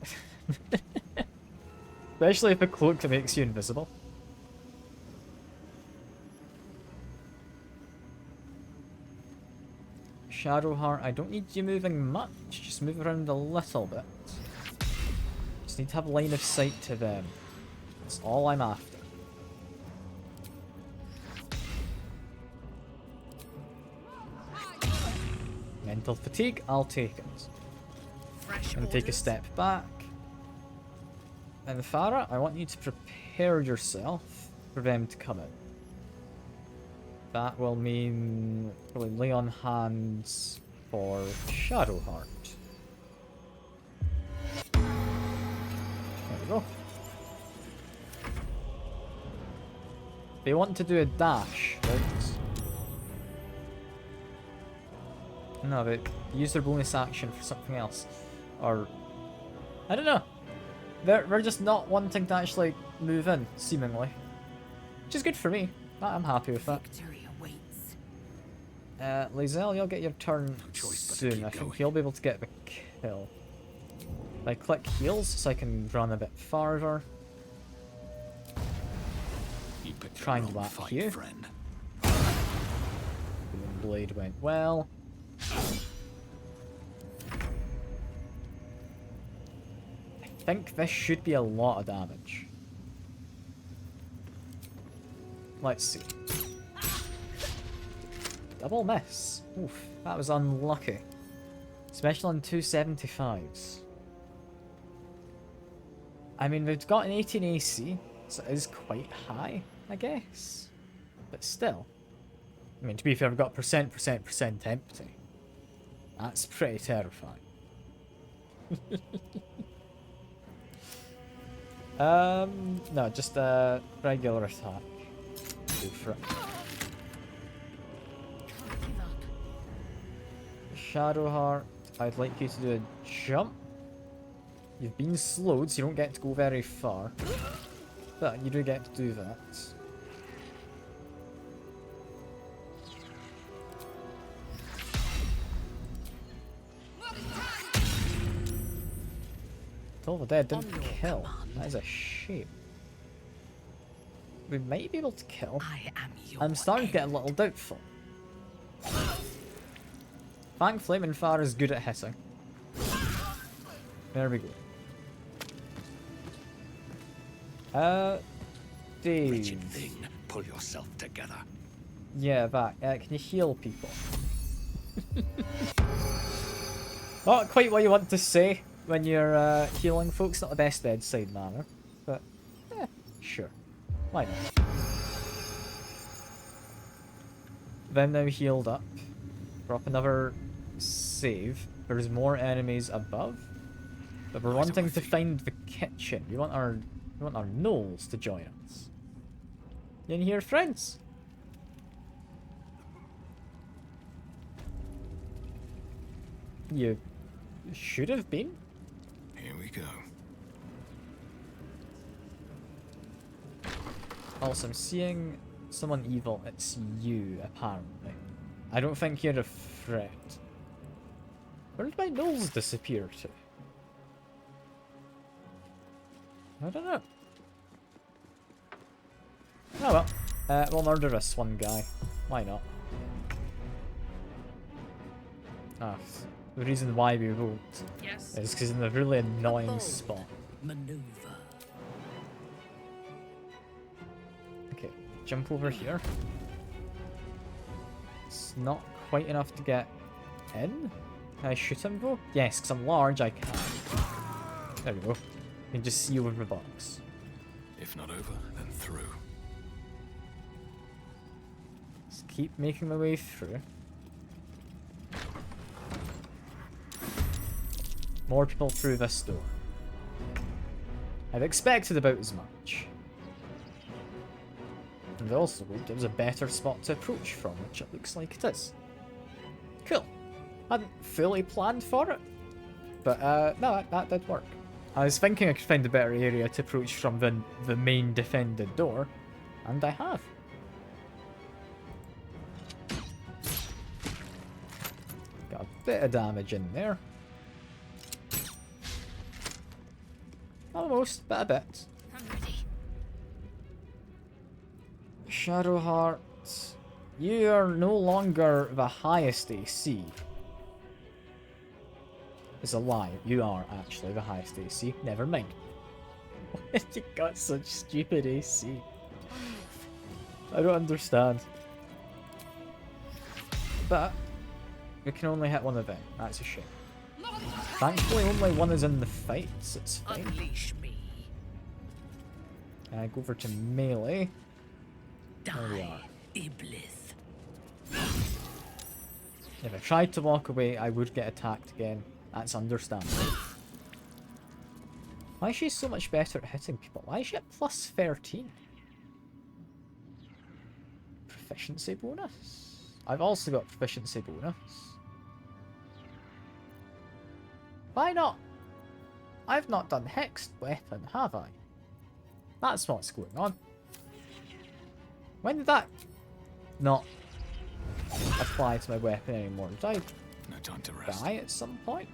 Especially if a cloak that makes you invisible. Shadowheart, I don't need you moving much, just move around a little bit. Just need to have line of sight to them. That's all I'm after. Mental fatigue, I'll take it. And take a step back. And Farah, I want you to prepare yourself for them to come in. That will mean probably lay on hands for Shadowheart. There we go. They want to do a dash, right? No, they use their bonus action for something else. Or... I don't know. They're just not wanting to actually move in, seemingly. Which is good for me. I'm happy with that. Lae'zel, you'll get your turn soon. I think you'll be able to get the kill. I click heals so I can run a bit farther. Try and whack you. Blade went well. I think this should be a lot of damage. Let's see. Double miss. Oof, that was unlucky. Especially on 275s. I mean, they've got an 18 AC, so it is quite high, I guess. But still. I mean, to be fair, we've got percent empty. That's pretty terrifying. No, just a regular attack. Go for it. Shadowheart, I'd like you to do a jump. You've been slowed, so you don't get to go very far. But you do get to do that. Toll of the Dead didn't kill. That is a shame. We might be able to kill. I'm starting to get a little doubtful. Fang Flaming Fire is good at hitting. There we go. Dave. Wretched thing, pull yourself together. Yeah, that. Can you heal people? Not quite what you want to say when you're healing folks. Not the best bedside manner, but sure. Why not? Them now healed up. Drop another save. There's more enemies above, but we're wanting to find the kitchen. We want our gnolls to join us. You in here, friends? You should have been. Here we go. Also, I'm seeing someone evil. It's you, apparently. I don't think you're a threat. Where did my gnolls disappear to? I don't know. Oh well. We'll murder this one guy. Why not? Ah, the reason why we won't is because in a really annoying spot. Maneuver. Okay, jump over here. It's not quite enough to get in. Can I shoot him though? Yes, because I'm large, I can. There we go. You can just see over the box. If not over, then through. Just keep making my way through. More people through this door. I've expected about as much. And also, it was a better spot to approach from, which it looks like it is. Cool. Hadn't fully planned for it. But, no, that did work. I was thinking I could find a better area to approach from than the main defended door. And I have. Got a bit of damage in there. Almost, but a bit. I'm ready. Shadowheart, you are no longer the highest AC. It's a lie. You are actually the highest AC. Never mind. You got such stupid AC. I don't understand. But we can only hit one of them. That's a shame. Thankfully, only one is in the fight, so it's fine. Unleash me. Go over to melee. There we are. Iblis. If I tried to walk away, I would get attacked again. That's understandable. Why is she so much better at hitting people? Why is she at plus 13? Proficiency bonus? I've also got proficiency bonus. Why not? I've not done hexed weapon, have I? That's what's going on. When did that not apply to my weapon anymore? Did I No time to rest. die at some point?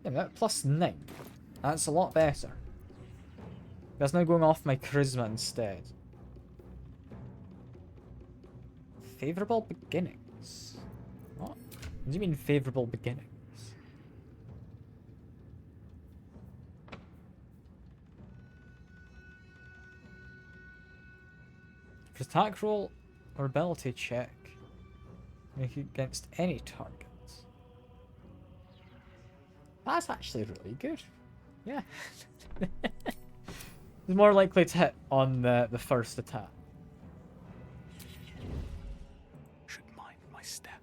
Yeah, that plus 9. That's a lot better. That's now going off my charisma instead. Favorable beginnings? What? What do you mean favorable beginnings? For attack roll or ability check, make it against any target. That's actually really good. Yeah. It's more likely to hit on the first attack. Should mind my step.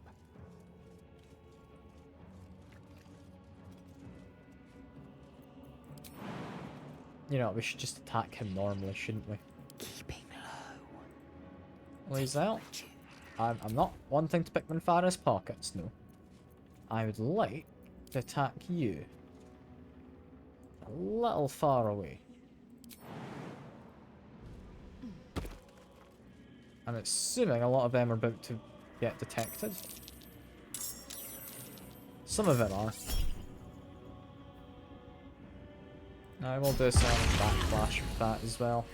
You know, we should just attack him normally, shouldn't we? Keeping low. Lae'zel. I'm not wanting to pick Minthara's pockets, no. I would like to attack you. A little far away. I'm assuming a lot of them are about to get detected. Some of them are. I will do some backflash with that as well.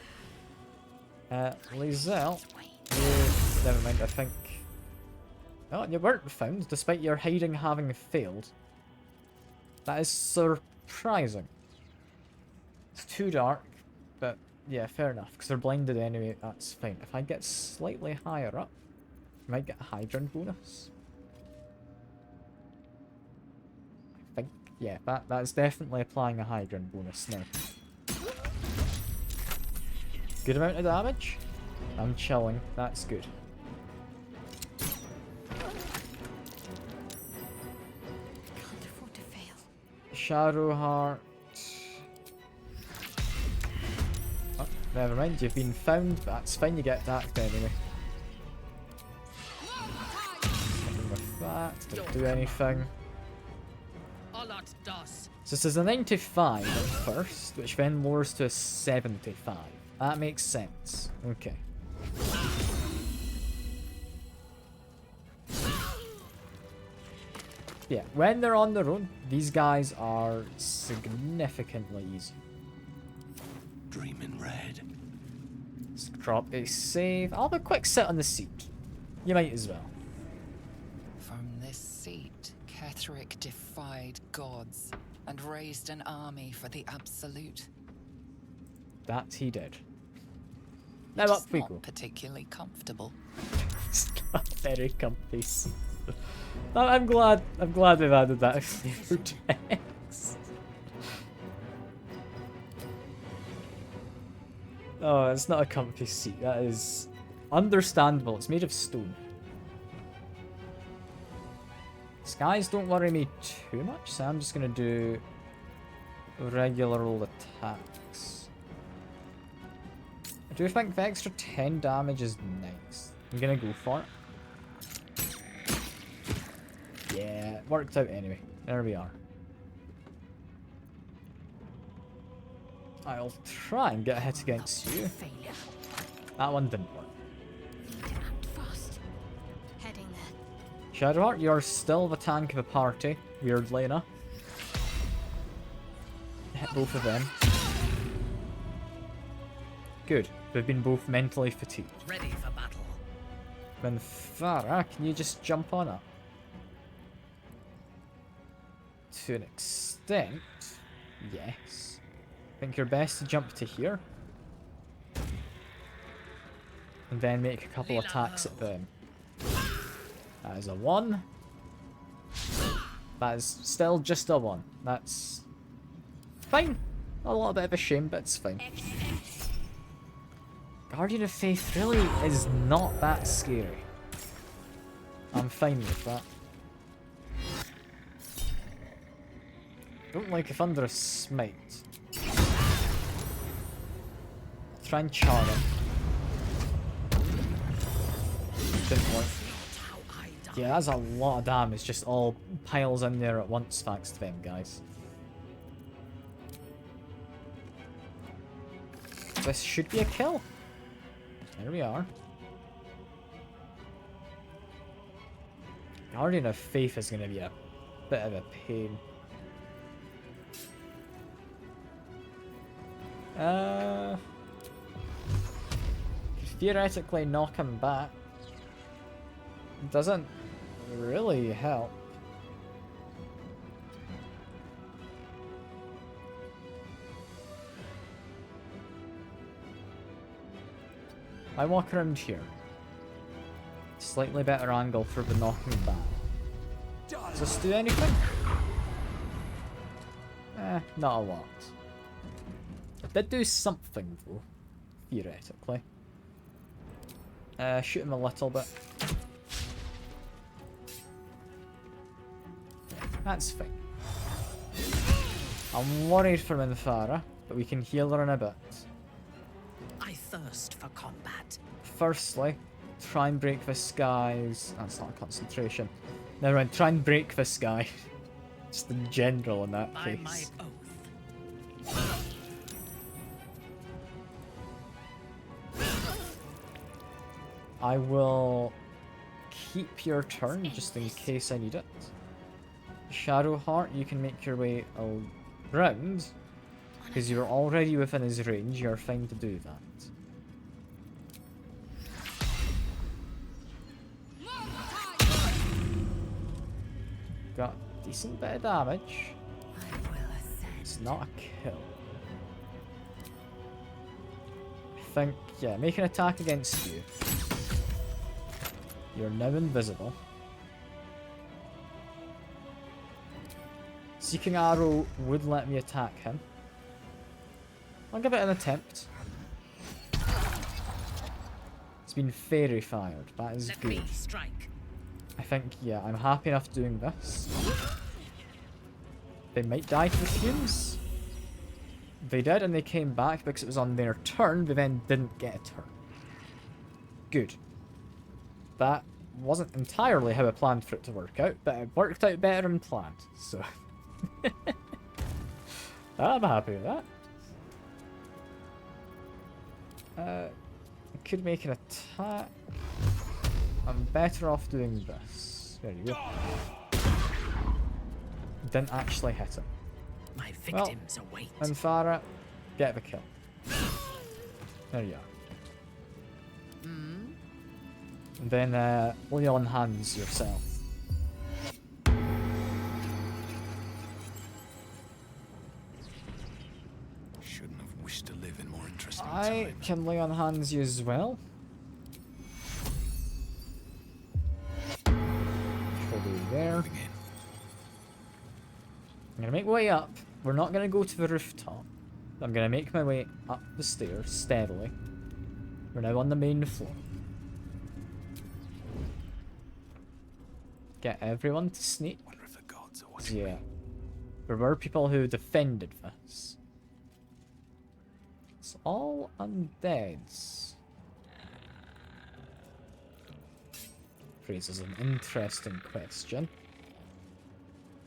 Lae'zel, never mind, I think... Oh, you weren't found, despite your hiding having failed. That is surprising. It's too dark, but yeah, fair enough, because they're blinded anyway, that's fine. If I get slightly higher up, I might get a hydrant bonus. I think, yeah, that's definitely applying a hydrant bonus now. Good amount of damage. I'm chilling, that's good. Can't afford to fail. Shadowheart. Oh, never mind, you've been found, but that's fine, you get attacked anyway. Nothing with that, don't do anything. So this is a 95 at first, which then lowers to a 75. That makes sense. Okay. Yeah, when they're on their own, these guys are significantly easy. Dreaming red. Let's drop a save. I'll have a quick sit on the seat. You might as well. From this seat, Ketheric defied gods and raised an army for the Absolute. That he did. Now up we go. Particularly comfortable. It's not very comfy. I'm glad we've added that extra text. Oh, it's not a comfy seat. That is understandable. It's made of stone. Skies don't worry me too much, so I'm just gonna do regular old attacks. I do think the extra 10 damage is nice. I'm gonna go for it. Yeah, it worked out anyway. There we are. I'll try and get a hit against you. That one didn't work. Heading there. Shadowheart, you're still the tank of a party, weirdly enough. Hit both of them. Good. We've been both mentally fatigued. Ready for battle. Minthara, can you just jump on up? To an extent, yes. I think you're best to jump to here. And then make a couple attacks at them. That is a 1. That is still just a 1. That's fine. A little bit of a shame, but it's fine. Guardian of Faith really is not that scary. I'm fine with that. Don't like if under a smite. Try and charm him. Didn't work. Yeah, that's a lot of damage, just all piles in there at once thanks to them guys. This should be a kill. There we are. Guardian of Faith is going to be a bit of a pain. Theoretically knock him back. Doesn't really help. I walk around here. Slightly better angle for the knocking back. Does this do anything? Not a lot. It did do something though, theoretically. Shoot him a little bit. That's fine. I'm worried for Minthara, but we can heal her in a bit. I thirst for combat. Firstly, try and break this guy's... That's not a concentration. Never mind, try and break this guy. Just in general in that By my case. oath. I will keep your turn just in case I need it. Shadowheart, you can make your way around. Because you're already within his range, you're fine to do that. Got a decent bit of damage. It's not a kill. I think, yeah, make an attack against you. You're now invisible. Seeking Arrow would let me attack him. I'll give it an attempt. It's been fairy fired. That is Let good. me strike. I think, yeah, I'm happy enough doing this. They might die to the fumes. They did, and they came back because it was on their turn. They then didn't get a turn. Good. That wasn't entirely how I planned for it to work out, but it worked out better than planned, so... I'm happy with that. I could make an attack. I'm better off doing this. There you go. Didn't actually hit him. My victims await. And Farah, get the kill. There you are. And then lay on hands yourself. Shouldn't have wished to live in more interesting I times. can lay on hands you as well. Probably there. I'm gonna make my way up. We're not gonna go to the rooftop. I'm gonna make my way up the stairs steadily. We're now on the main floor. Get everyone to sneak. Wonder if the gods are watching. Yeah. There were people who defended this. It's all undeads. Raises an interesting question.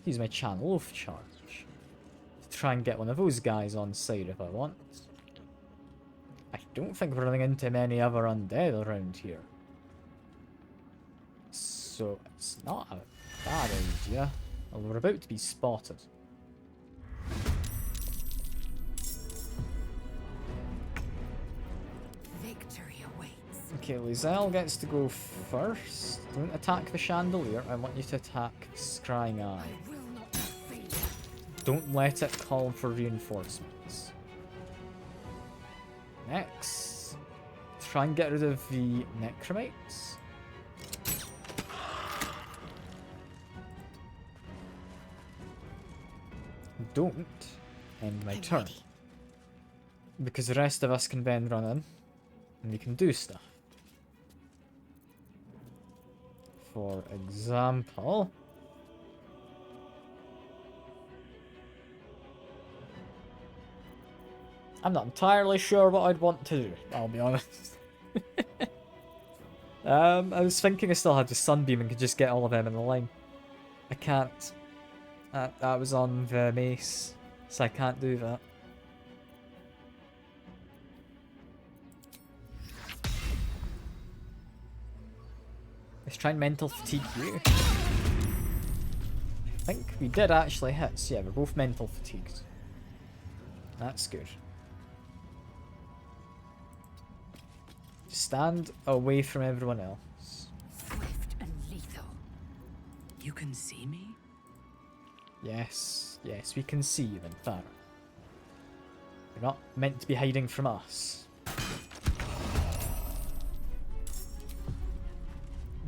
Use my channel of charge to try and get one of those guys on side if I want. I don't think we're running into many other undead around here. So it's not a bad idea. Well, we're about to be spotted. Victory awaits. Okay, Lizelle gets to go first. Don't attack the chandelier. I want you to attack the Scrying Eye. Don't let it call for reinforcements. Next, try and get rid of the Necromites. Don't end my turn. Because the rest of us can then run in and we can do stuff. For example... I'm not entirely sure what I'd want to do, I'll be honest. I was thinking I still had the Sunbeam and could just get all of them in the line. I can't. That was on the mace, so I can't do that. Let's try and mental fatigue you. I think we did actually hit, so yeah, we're both mental fatigued. That's good. Stand away from everyone else. Swift and lethal. You can see me? Yes, yes, we can see you then, Farah. You're not meant to be hiding from us.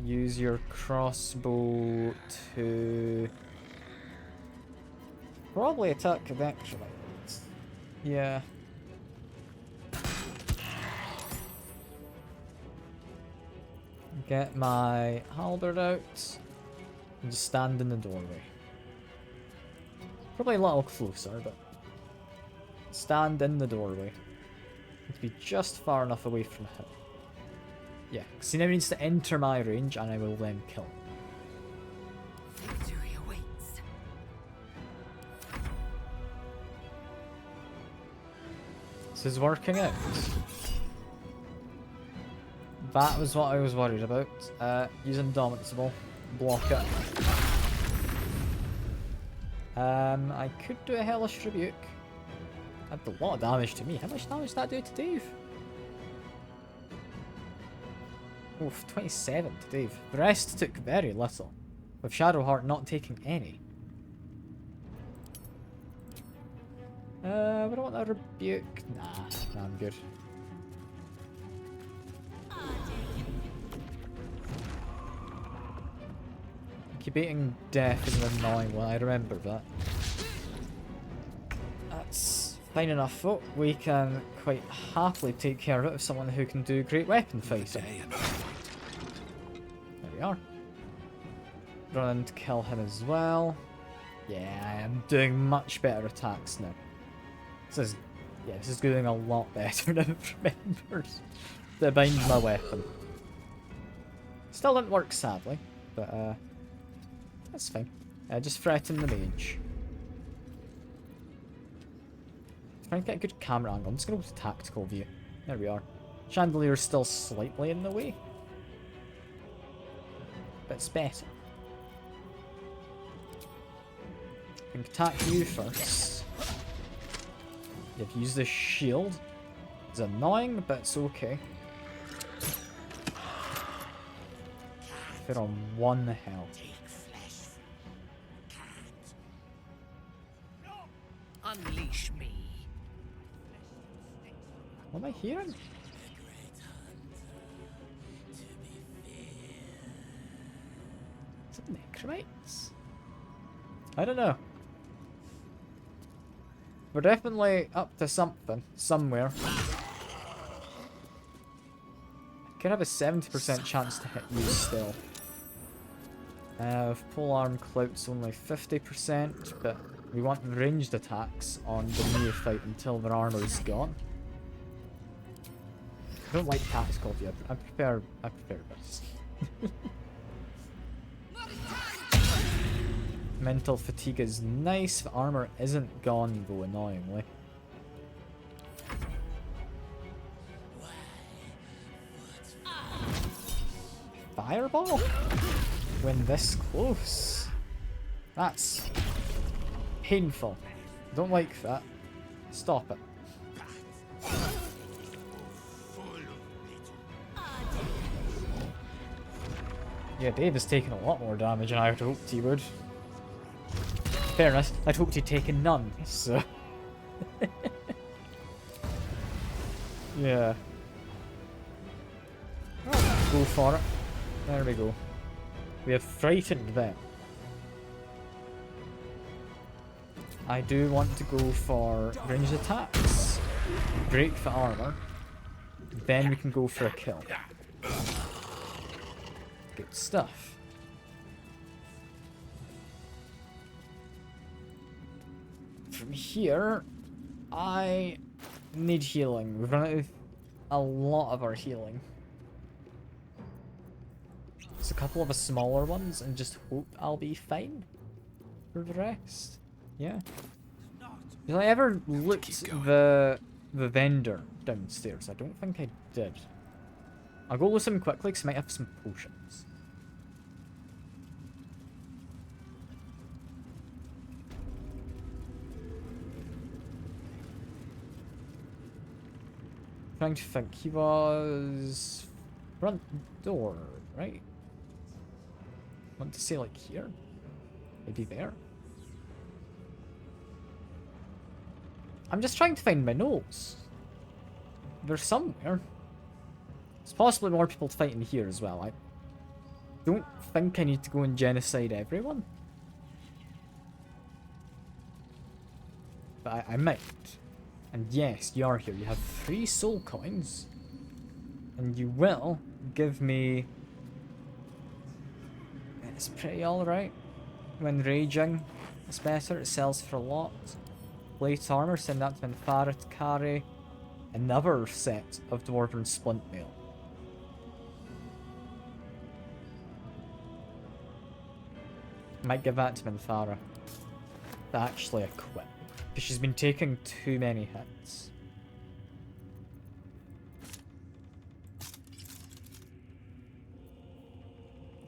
Use your crossbow to... probably attack the Necromites. Yeah. Get my halberd out and just stand in the doorway. Probably a little closer, but stand in the doorway. Need to be just far enough away from him. Yeah, because he now needs to enter my range and I will then kill him. Victory awaits. This is working out. That was what I was worried about. Use Indomitable. Block it. I could do a Hellish Rebuke. That did a lot of damage to me. How much damage did that do to Dave? Oof, 27 to Dave. The rest took very little, with Shadowheart not taking any. We don't want a rebuke. Nah, I'm good. Incubating death is an annoying one, I remember that. That's fine enough, folk. We can quite happily take care of it with someone who can do great weapon fighting. There we are. Run in to kill him as well. Yeah, I am doing much better attacks now. This is doing a lot better than it remembers to bind my weapon. Still didn't work, sadly, but that's fine. Just threaten the mage. Trying to get a good camera angle. I'm just going to go to tactical view. There we are. Chandelier's still slightly in the way, but it's better. I can attack you first. You've used the shield. It's annoying, but it's okay. They're on 1 health. Unleash me. What am I hearing? Is it necromites? I don't know. We're definitely up to something, somewhere. I could have a 70% chance to hit you still. With polearm clout's only 50%, but we want ranged attacks on the neophyte until their armor's gone. I don't like tactical view. I prefer this. Mental fatigue is nice. The armor isn't gone though, annoyingly. Fireball? When this close? That's painful. Don't like that. Stop it. Yeah, Dave has taken a lot more damage than I had hoped he would. Fairness, I'd hoped he'd taken none, so... yeah. Oh, go for it. There we go. We have frightened them. I do want to go for ranged attacks. Break the armor. Then we can go for a kill. Good stuff. From here, I need healing. We've run out of a lot of our healing. Just a couple of the smaller ones and just hope I'll be fine for the rest. Yeah. Did I ever look at the vendor downstairs? I don't think I did. I'll go with him quickly because I might have some potions. Trying to think. He was front door, right? Want to say like here? Maybe there? I'm just trying to find my notes. They're somewhere. There's possibly more people to fight in here as well. I don't think I need to go and genocide everyone. But I might. And yes, you are here. You have 3 soul coins. And you will give me... It's pretty alright. When raging, it's better. It sells for a lot. Plate armor, send that to Minfaret, carry another set of Dwarven Splint Mail. Might give that to Minthara to actually equip, because she's been taking too many hits.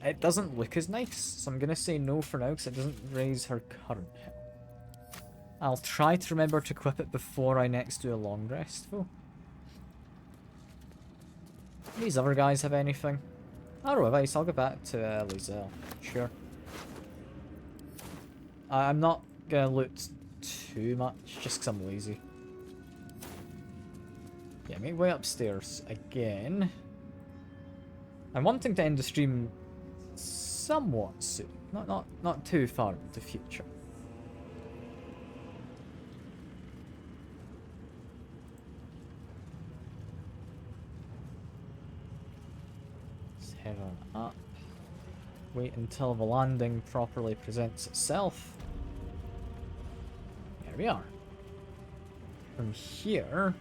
It doesn't look as nice, so I'm gonna say no for now, because it doesn't raise her current hit. I'll try to remember to equip it before I next do a long rest, though. Do these other guys have anything? Arrow of Ice, I'll go back to Lizelle. Sure. I'm not gonna loot too much, just because I'm lazy. Yeah, make way upstairs again. I'm wanting to end the stream somewhat soon. Not too far into the future. Let's head on up. Wait until the landing properly presents itself. There we are. From here,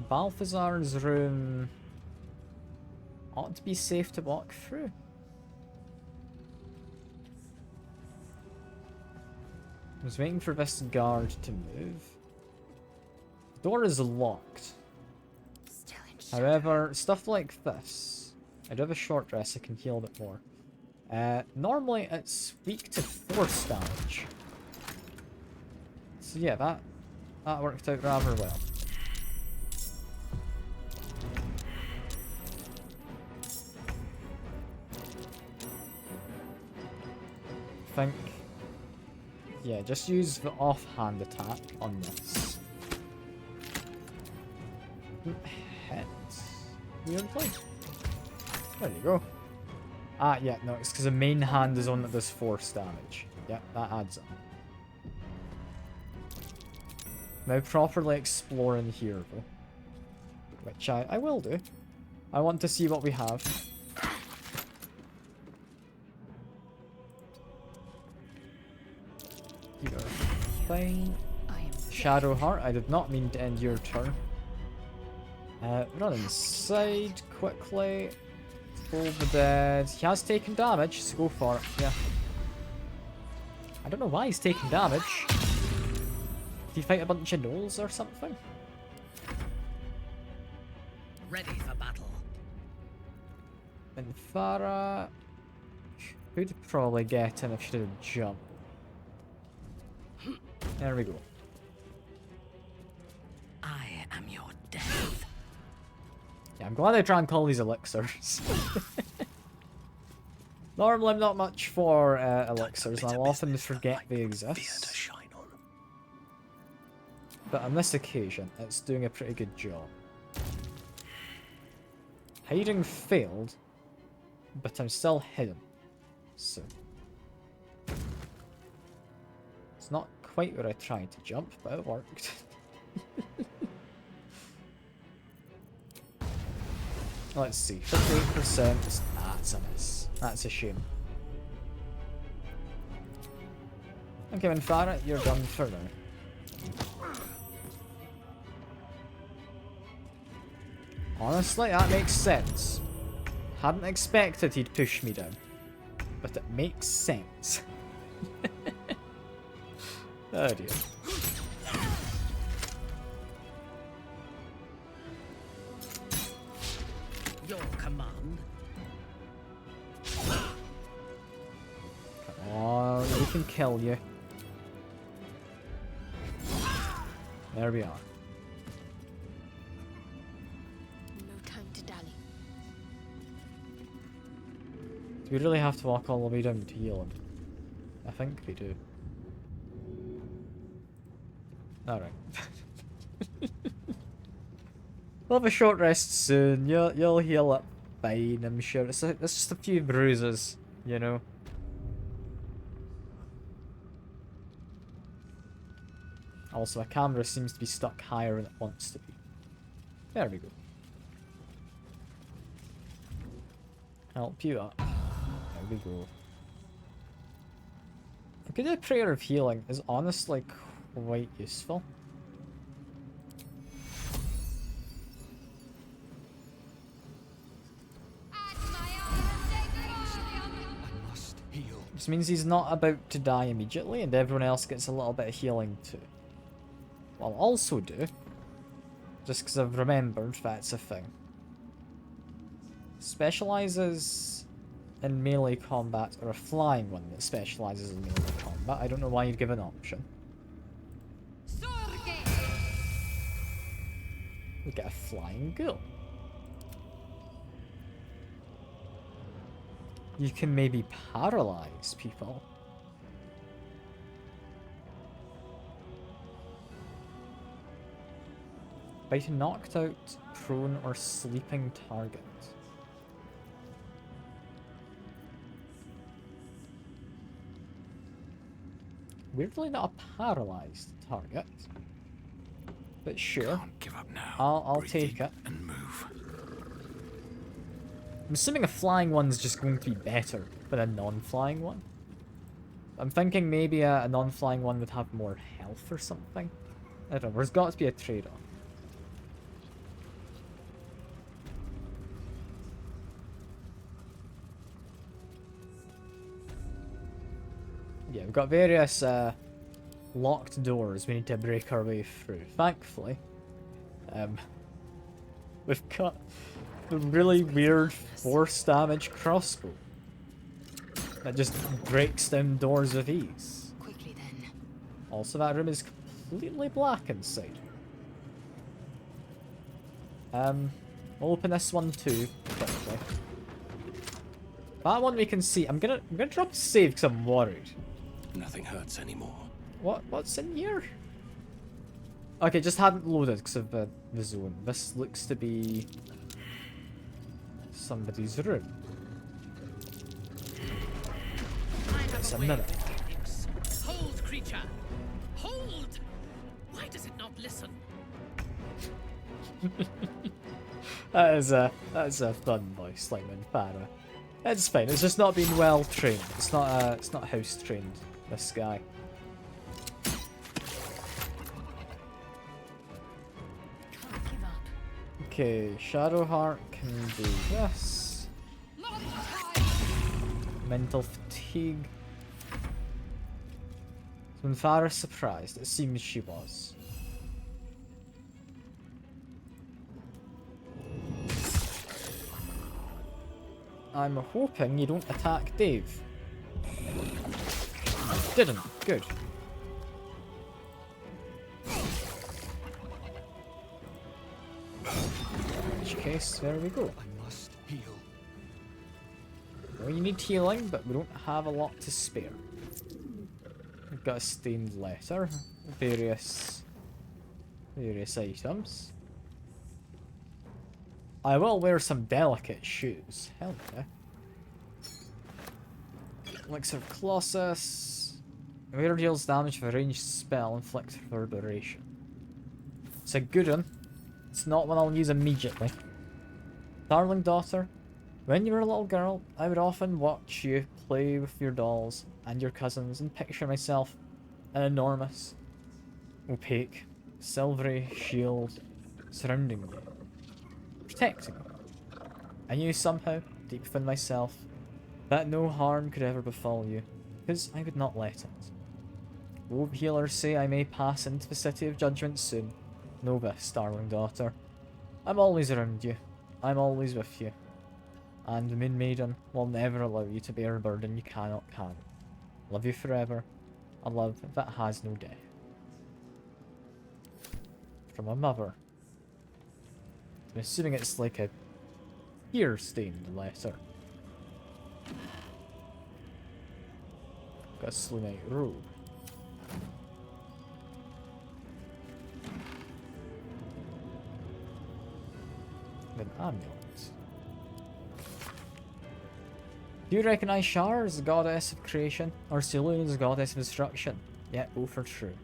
Balthazar's room ought to be safe to walk through. I was waiting for this guard to move. The door is locked. However, stuff like this. I do have a short rest, I can heal a bit more. Normally it's weak to force damage. So yeah, that worked out rather well. I think, yeah, just use the offhand attack on this. Hits. Weirdly. There you go. Ah, yeah, no, it's because the main hand is on that does force damage. Yeah, that adds up. Now properly explore in here, though. Which I will do. I want to see what we have. You are fine. Shadow Heart, I did not mean to end your turn. Run inside quickly. Hold the dead. He has taken damage, so go for it. Yeah. I don't know why he's taking damage. Did he fight a bunch of gnolls or something? Ready for battle. Minthara could probably get in if she did a jump. There we go. I am your death. Yeah, I'm glad I drank all these elixirs. Normally I'm not much for elixirs, and I'll often forget they exist. But on this occasion, it's doing a pretty good job. Hiding failed, but I'm still hidden. So it's not quite where I tried to jump, but it worked. Let's see, 58%. That's a miss. That's a shame. Okay, Minthara, you're done for now. Honestly, that makes sense. Hadn't expected he'd push me down, but it makes sense. Oh dear. Your command. Come on, we can kill you. There we are. No time to dally. Do we really have to walk all the way down to heal him? I think we do. Alright. We'll have a short rest soon. You'll heal up fine, I'm sure. It's just a few bruises, you know. Also, my camera seems to be stuck higher than it wants to be. There we go. Help you up. There we go. A good prayer of healing is honestly quite useful. I must heal. This means he's not about to die immediately, and everyone else gets a little bit of healing too. What I'll also do, just because I've remembered that's a thing, specializes in melee combat, or a flying one that specializes in melee combat. I don't know why you'd give an option. We get a flying ghoul. You can maybe paralyze people. Bite a knocked out, prone, or sleeping target. Weirdly not a paralyzed target. But sure. Can't give up now. I'll take it. And move. I'm assuming a flying one's just going to be better than a non-flying one. I'm thinking maybe a non-flying one would have more health or something. I don't know, there's got to be a trade-off. Yeah, we've got various locked doors we need to break our way through. Thankfully, we've got the really weird force damage crossbow that just breaks down doors with ease. Quickly then. Also, that room is completely black inside. We'll open this one too quickly. That one we can see. I'm gonna drop the save because I'm worried. Nothing hurts anymore. What's in here? Okay, just hadn't loaded because of the zone. This looks to be somebody's room. It's a mirror. Hold, creature! Hold! Why does it not listen? That is a fun voice, like Farah. It's fine. It's just not been well trained. It's not house trained. This guy. Okay, Shadowheart can do this. Mental fatigue. When Farah's surprised, it seems she was. I'm hoping you don't attack Dave. Didn't. Good. In which case, there we go. I must heal. Well, you need healing, but we don't have a lot to spare. We've got a stained letter, various items. I will wear some delicate shoes. Hell yeah. Elixir of Colossus. Wearer deals damage with a ranged spell, inflict reverberation. It's a good one. It's not one I'll use immediately. Darling daughter, when you were a little girl, I would often watch you play with your dolls and your cousins and picture myself an enormous, opaque, silvery shield surrounding you, protecting you. I knew somehow, deep within myself, that no harm could ever befall you, because I would not let it. Woe healers say I may pass into the city of judgment soon. Know this, darling daughter. I'm always around you. I'm always with you. And the Moon Maiden will never allow you to bear a burden you cannot carry. Love you forever. A love that has no death. From a mother. I'm assuming it's like a tear-stained letter. Got a Slow Night robe. An amulet. Do you recognize Shar as the goddess of creation, or Selûne as the goddess of destruction? Yet both are true.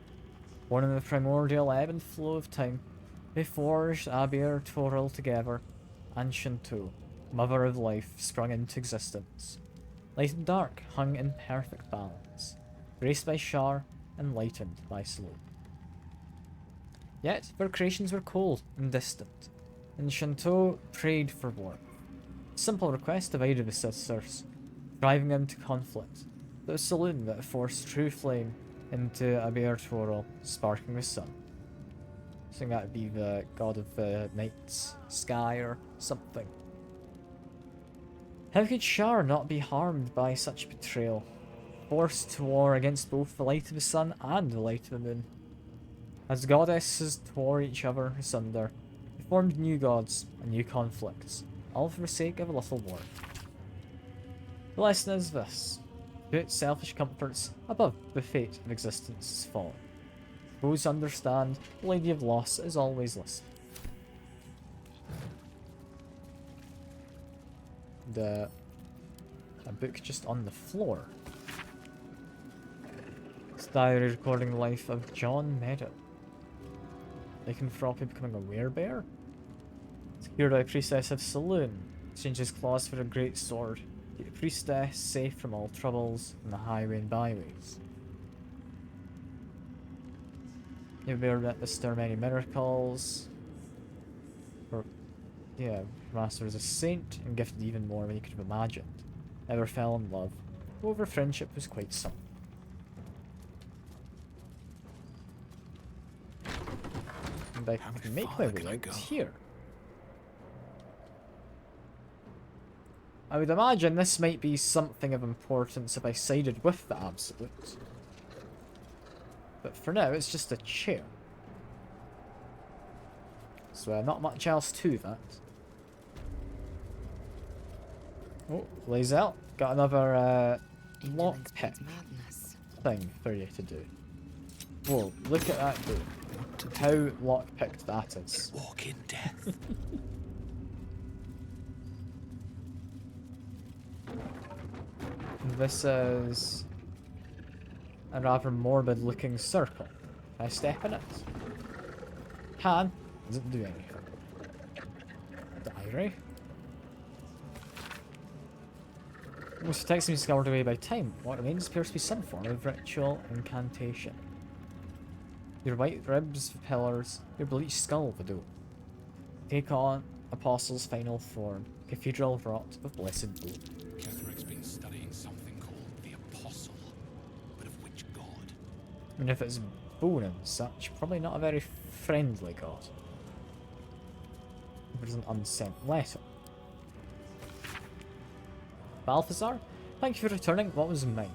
Born in the primordial ebb and flow of time, they forged Abir Toril together, and Shinto, mother of life, sprung into existence. Light and dark hung in perfect balance, graced by Shar and lightened by Selûne. Yet their creations were cold and distant, and Shinto prayed for warmth. A simple request divided the sisters, driving them to conflict, The saloon that forced true flame into a bare twirl, sparking the sun. I think that'd be the god of the night's sky or something. How could Shar not be harmed by such betrayal? Forced to war against both the light of the sun and the light of the moon. As goddesses tore each other asunder, they formed new gods and new conflicts, all for the sake of a little war. The lesson is this: put selfish comforts above the fate of existence's fallen. Those who understand, the Lady of Loss is always listening. A book just on the floor. It's a diary recording the life of John Meadow. Lycanthropy becoming a werebear? Secured by priestess of Saloon. Exchanges claws for a great sword. Keep the priestess safe from all troubles on the highway and byways. You bear witness to many miracles. Or, yeah, Master was a saint and gifted even more than you could have imagined. Never fell in love. However, friendship was quite something. And I can make my way out here. I would imagine this might be something of importance if I sided with the Absolute. But for now, it's just a chair. So not much else to that. Oh, lays out. Got another lockpick thing for you to do. Whoa, look at that dude. How lockpicked that is. Walk in death. This is a rather morbid looking circle. Can I step in it? Can. Doesn't do anything. Diary. Most text me scoured away by time. What remains appears to be some form of ritual incantation. Your white ribs, the pillars, your bleached skull, the dome. Take on Apostle's final form, cathedral wrought of blessed blue. Ketheric's been studying something called the Apostle, but of which god? I mean, if it's bone and such, probably not a very friendly god. There's an unsent letter. Balthazar, thank you for returning what was mine,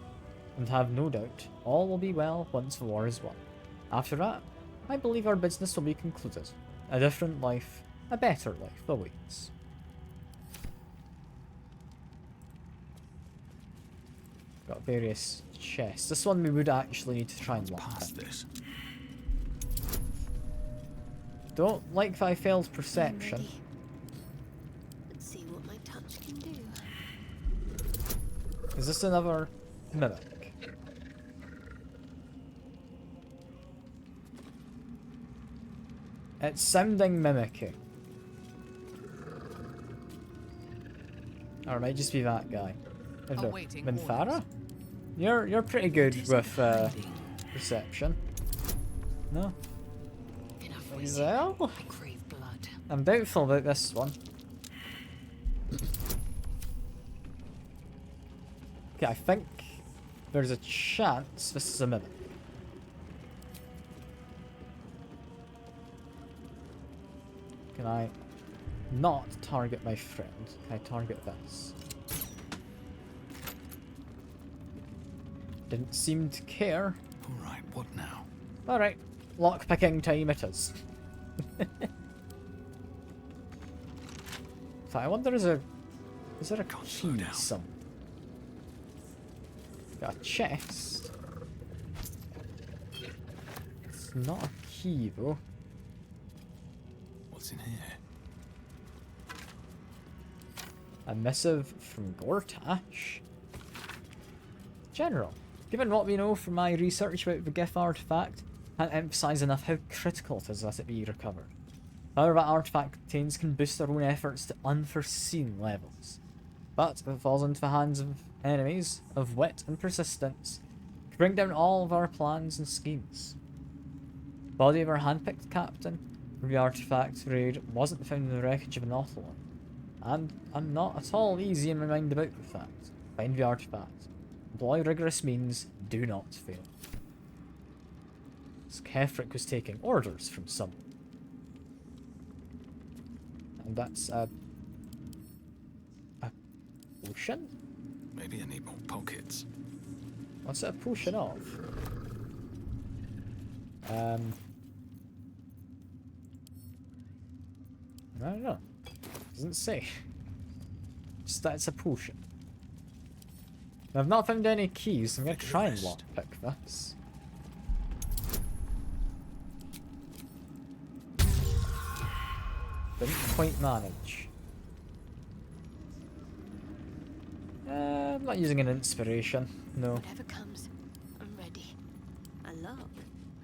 and have no doubt all will be well once the war is won. After that, I believe our business will be concluded. A different life, a better life awaits. Got various chests. This one we would actually need to try and lock past this. Don't like that I failed perception. Let's see what my touch can do. Is this another mimic? It's sounding mimicking. Or it might just be that guy. I don't know. Minthara? You're pretty good with perception. No? Zel? I crave blood. I'm doubtful about this one. Okay, I think there's a chance this is a mimic. Can I not target my friend? Can I target this? Didn't seem to care. Alright, what now? Alright, lockpicking time it is. So I wonder is there a key somewhere? Got a chest. It's not a key though. What's in here? A missive from Gortash. General, given what we know from my research about the GIF artifact, can't emphasize enough how critical it is that it be recovered. However, that artifact contains can boost our own efforts to unforeseen levels. But if it falls into the hands of enemies of wit and persistence, it can bring down all of our plans and schemes. Body of our handpicked captain from the artifact raid wasn't found in the wreckage of an Ottolan, and I'm not at all easy in my mind about the fact. Find the artifact. Employ rigorous means, do not fail. So Kefric was taking orders from someone. And that's a potion? Maybe I need more pockets. What's it a potion of? I don't know. Doesn't say. Just that it's a potion. I've not found any keys, so I'm gonna try and lockpick this. Didn't quite manage. I'm not using an inspiration, no. Whatever comes, I'm ready. A lock?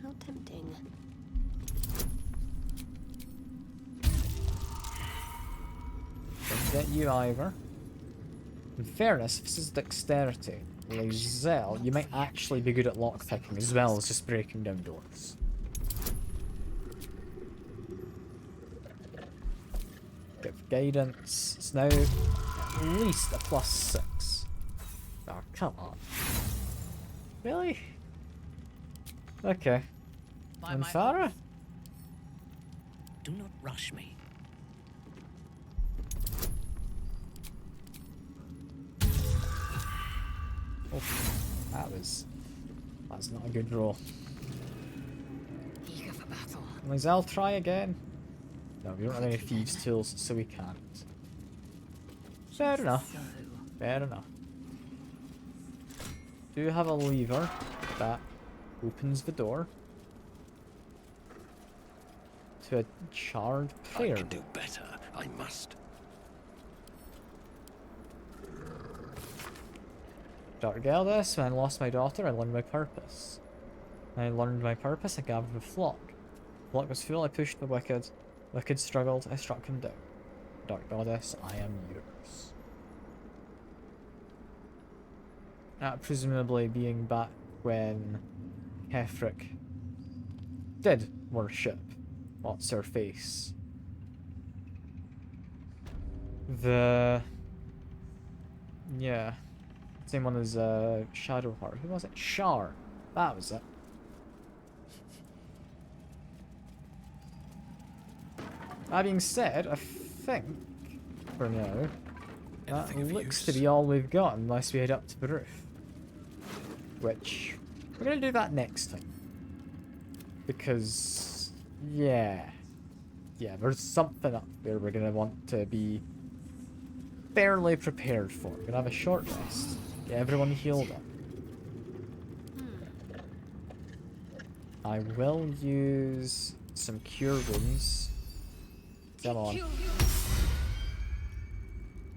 How tempting. Don't get you either. In fairness, if this is dexterity, Lae'zel, you might actually be good at lockpicking as well as just breaking down doors. Give guidance. It's now at least a +6. Oh, come on. Really? Okay. And Farah? Do not rush me. Oh, that's not a good roll. Eager for battle. Lae'zel, try again. No, we don't have any thieves' tools, so we can't. Fair enough. Fair enough. Do have a lever that opens the door to a charred prayer. I can do better. I must. Dark Eldest, when I lost my daughter, I learned my purpose. When I learned my purpose, I gathered the flock. The flock was full, I pushed the wicked. Wicked struggled, I struck him down. Dark Goddess, I am yours. That presumably being back when Kefric did worship what's her face. Yeah. Same one as Shadowheart. Who was it? Shar. That was it. That being said, I think, for now, that looks to be all we've got unless we head up to the roof. Which, we're going to do that next time. Because, yeah, there's something up there we're going to want to be fairly prepared for. We're going to have a short rest. Get everyone healed up. I will use some cure wounds. Come on.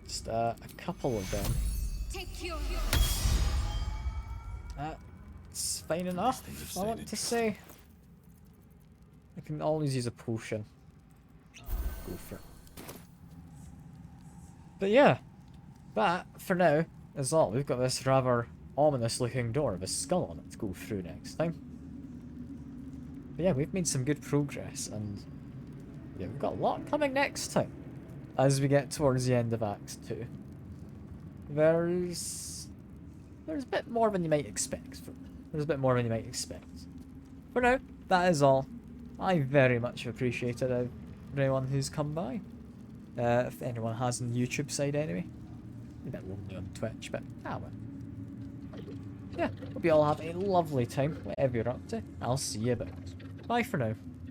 Just a couple of them. That's fine enough, I want to say. I can always use a potion. Go for it. But yeah, that, for now, is all. We've got this rather ominous looking door with a skull on it to go through next time. But yeah, we've made some good progress, and yeah, we've got a lot coming next time. As we get towards the end of Act 2. There's a bit more than you might expect. There's a bit more than you might expect. For now, that is all. I very much appreciated everyone who's come by. If anyone has on the YouTube side anyway. A bit lonely on Twitch, but well. Yeah, hope you all have a lovely time, whatever you're up to. I'll see you about. Bye for now.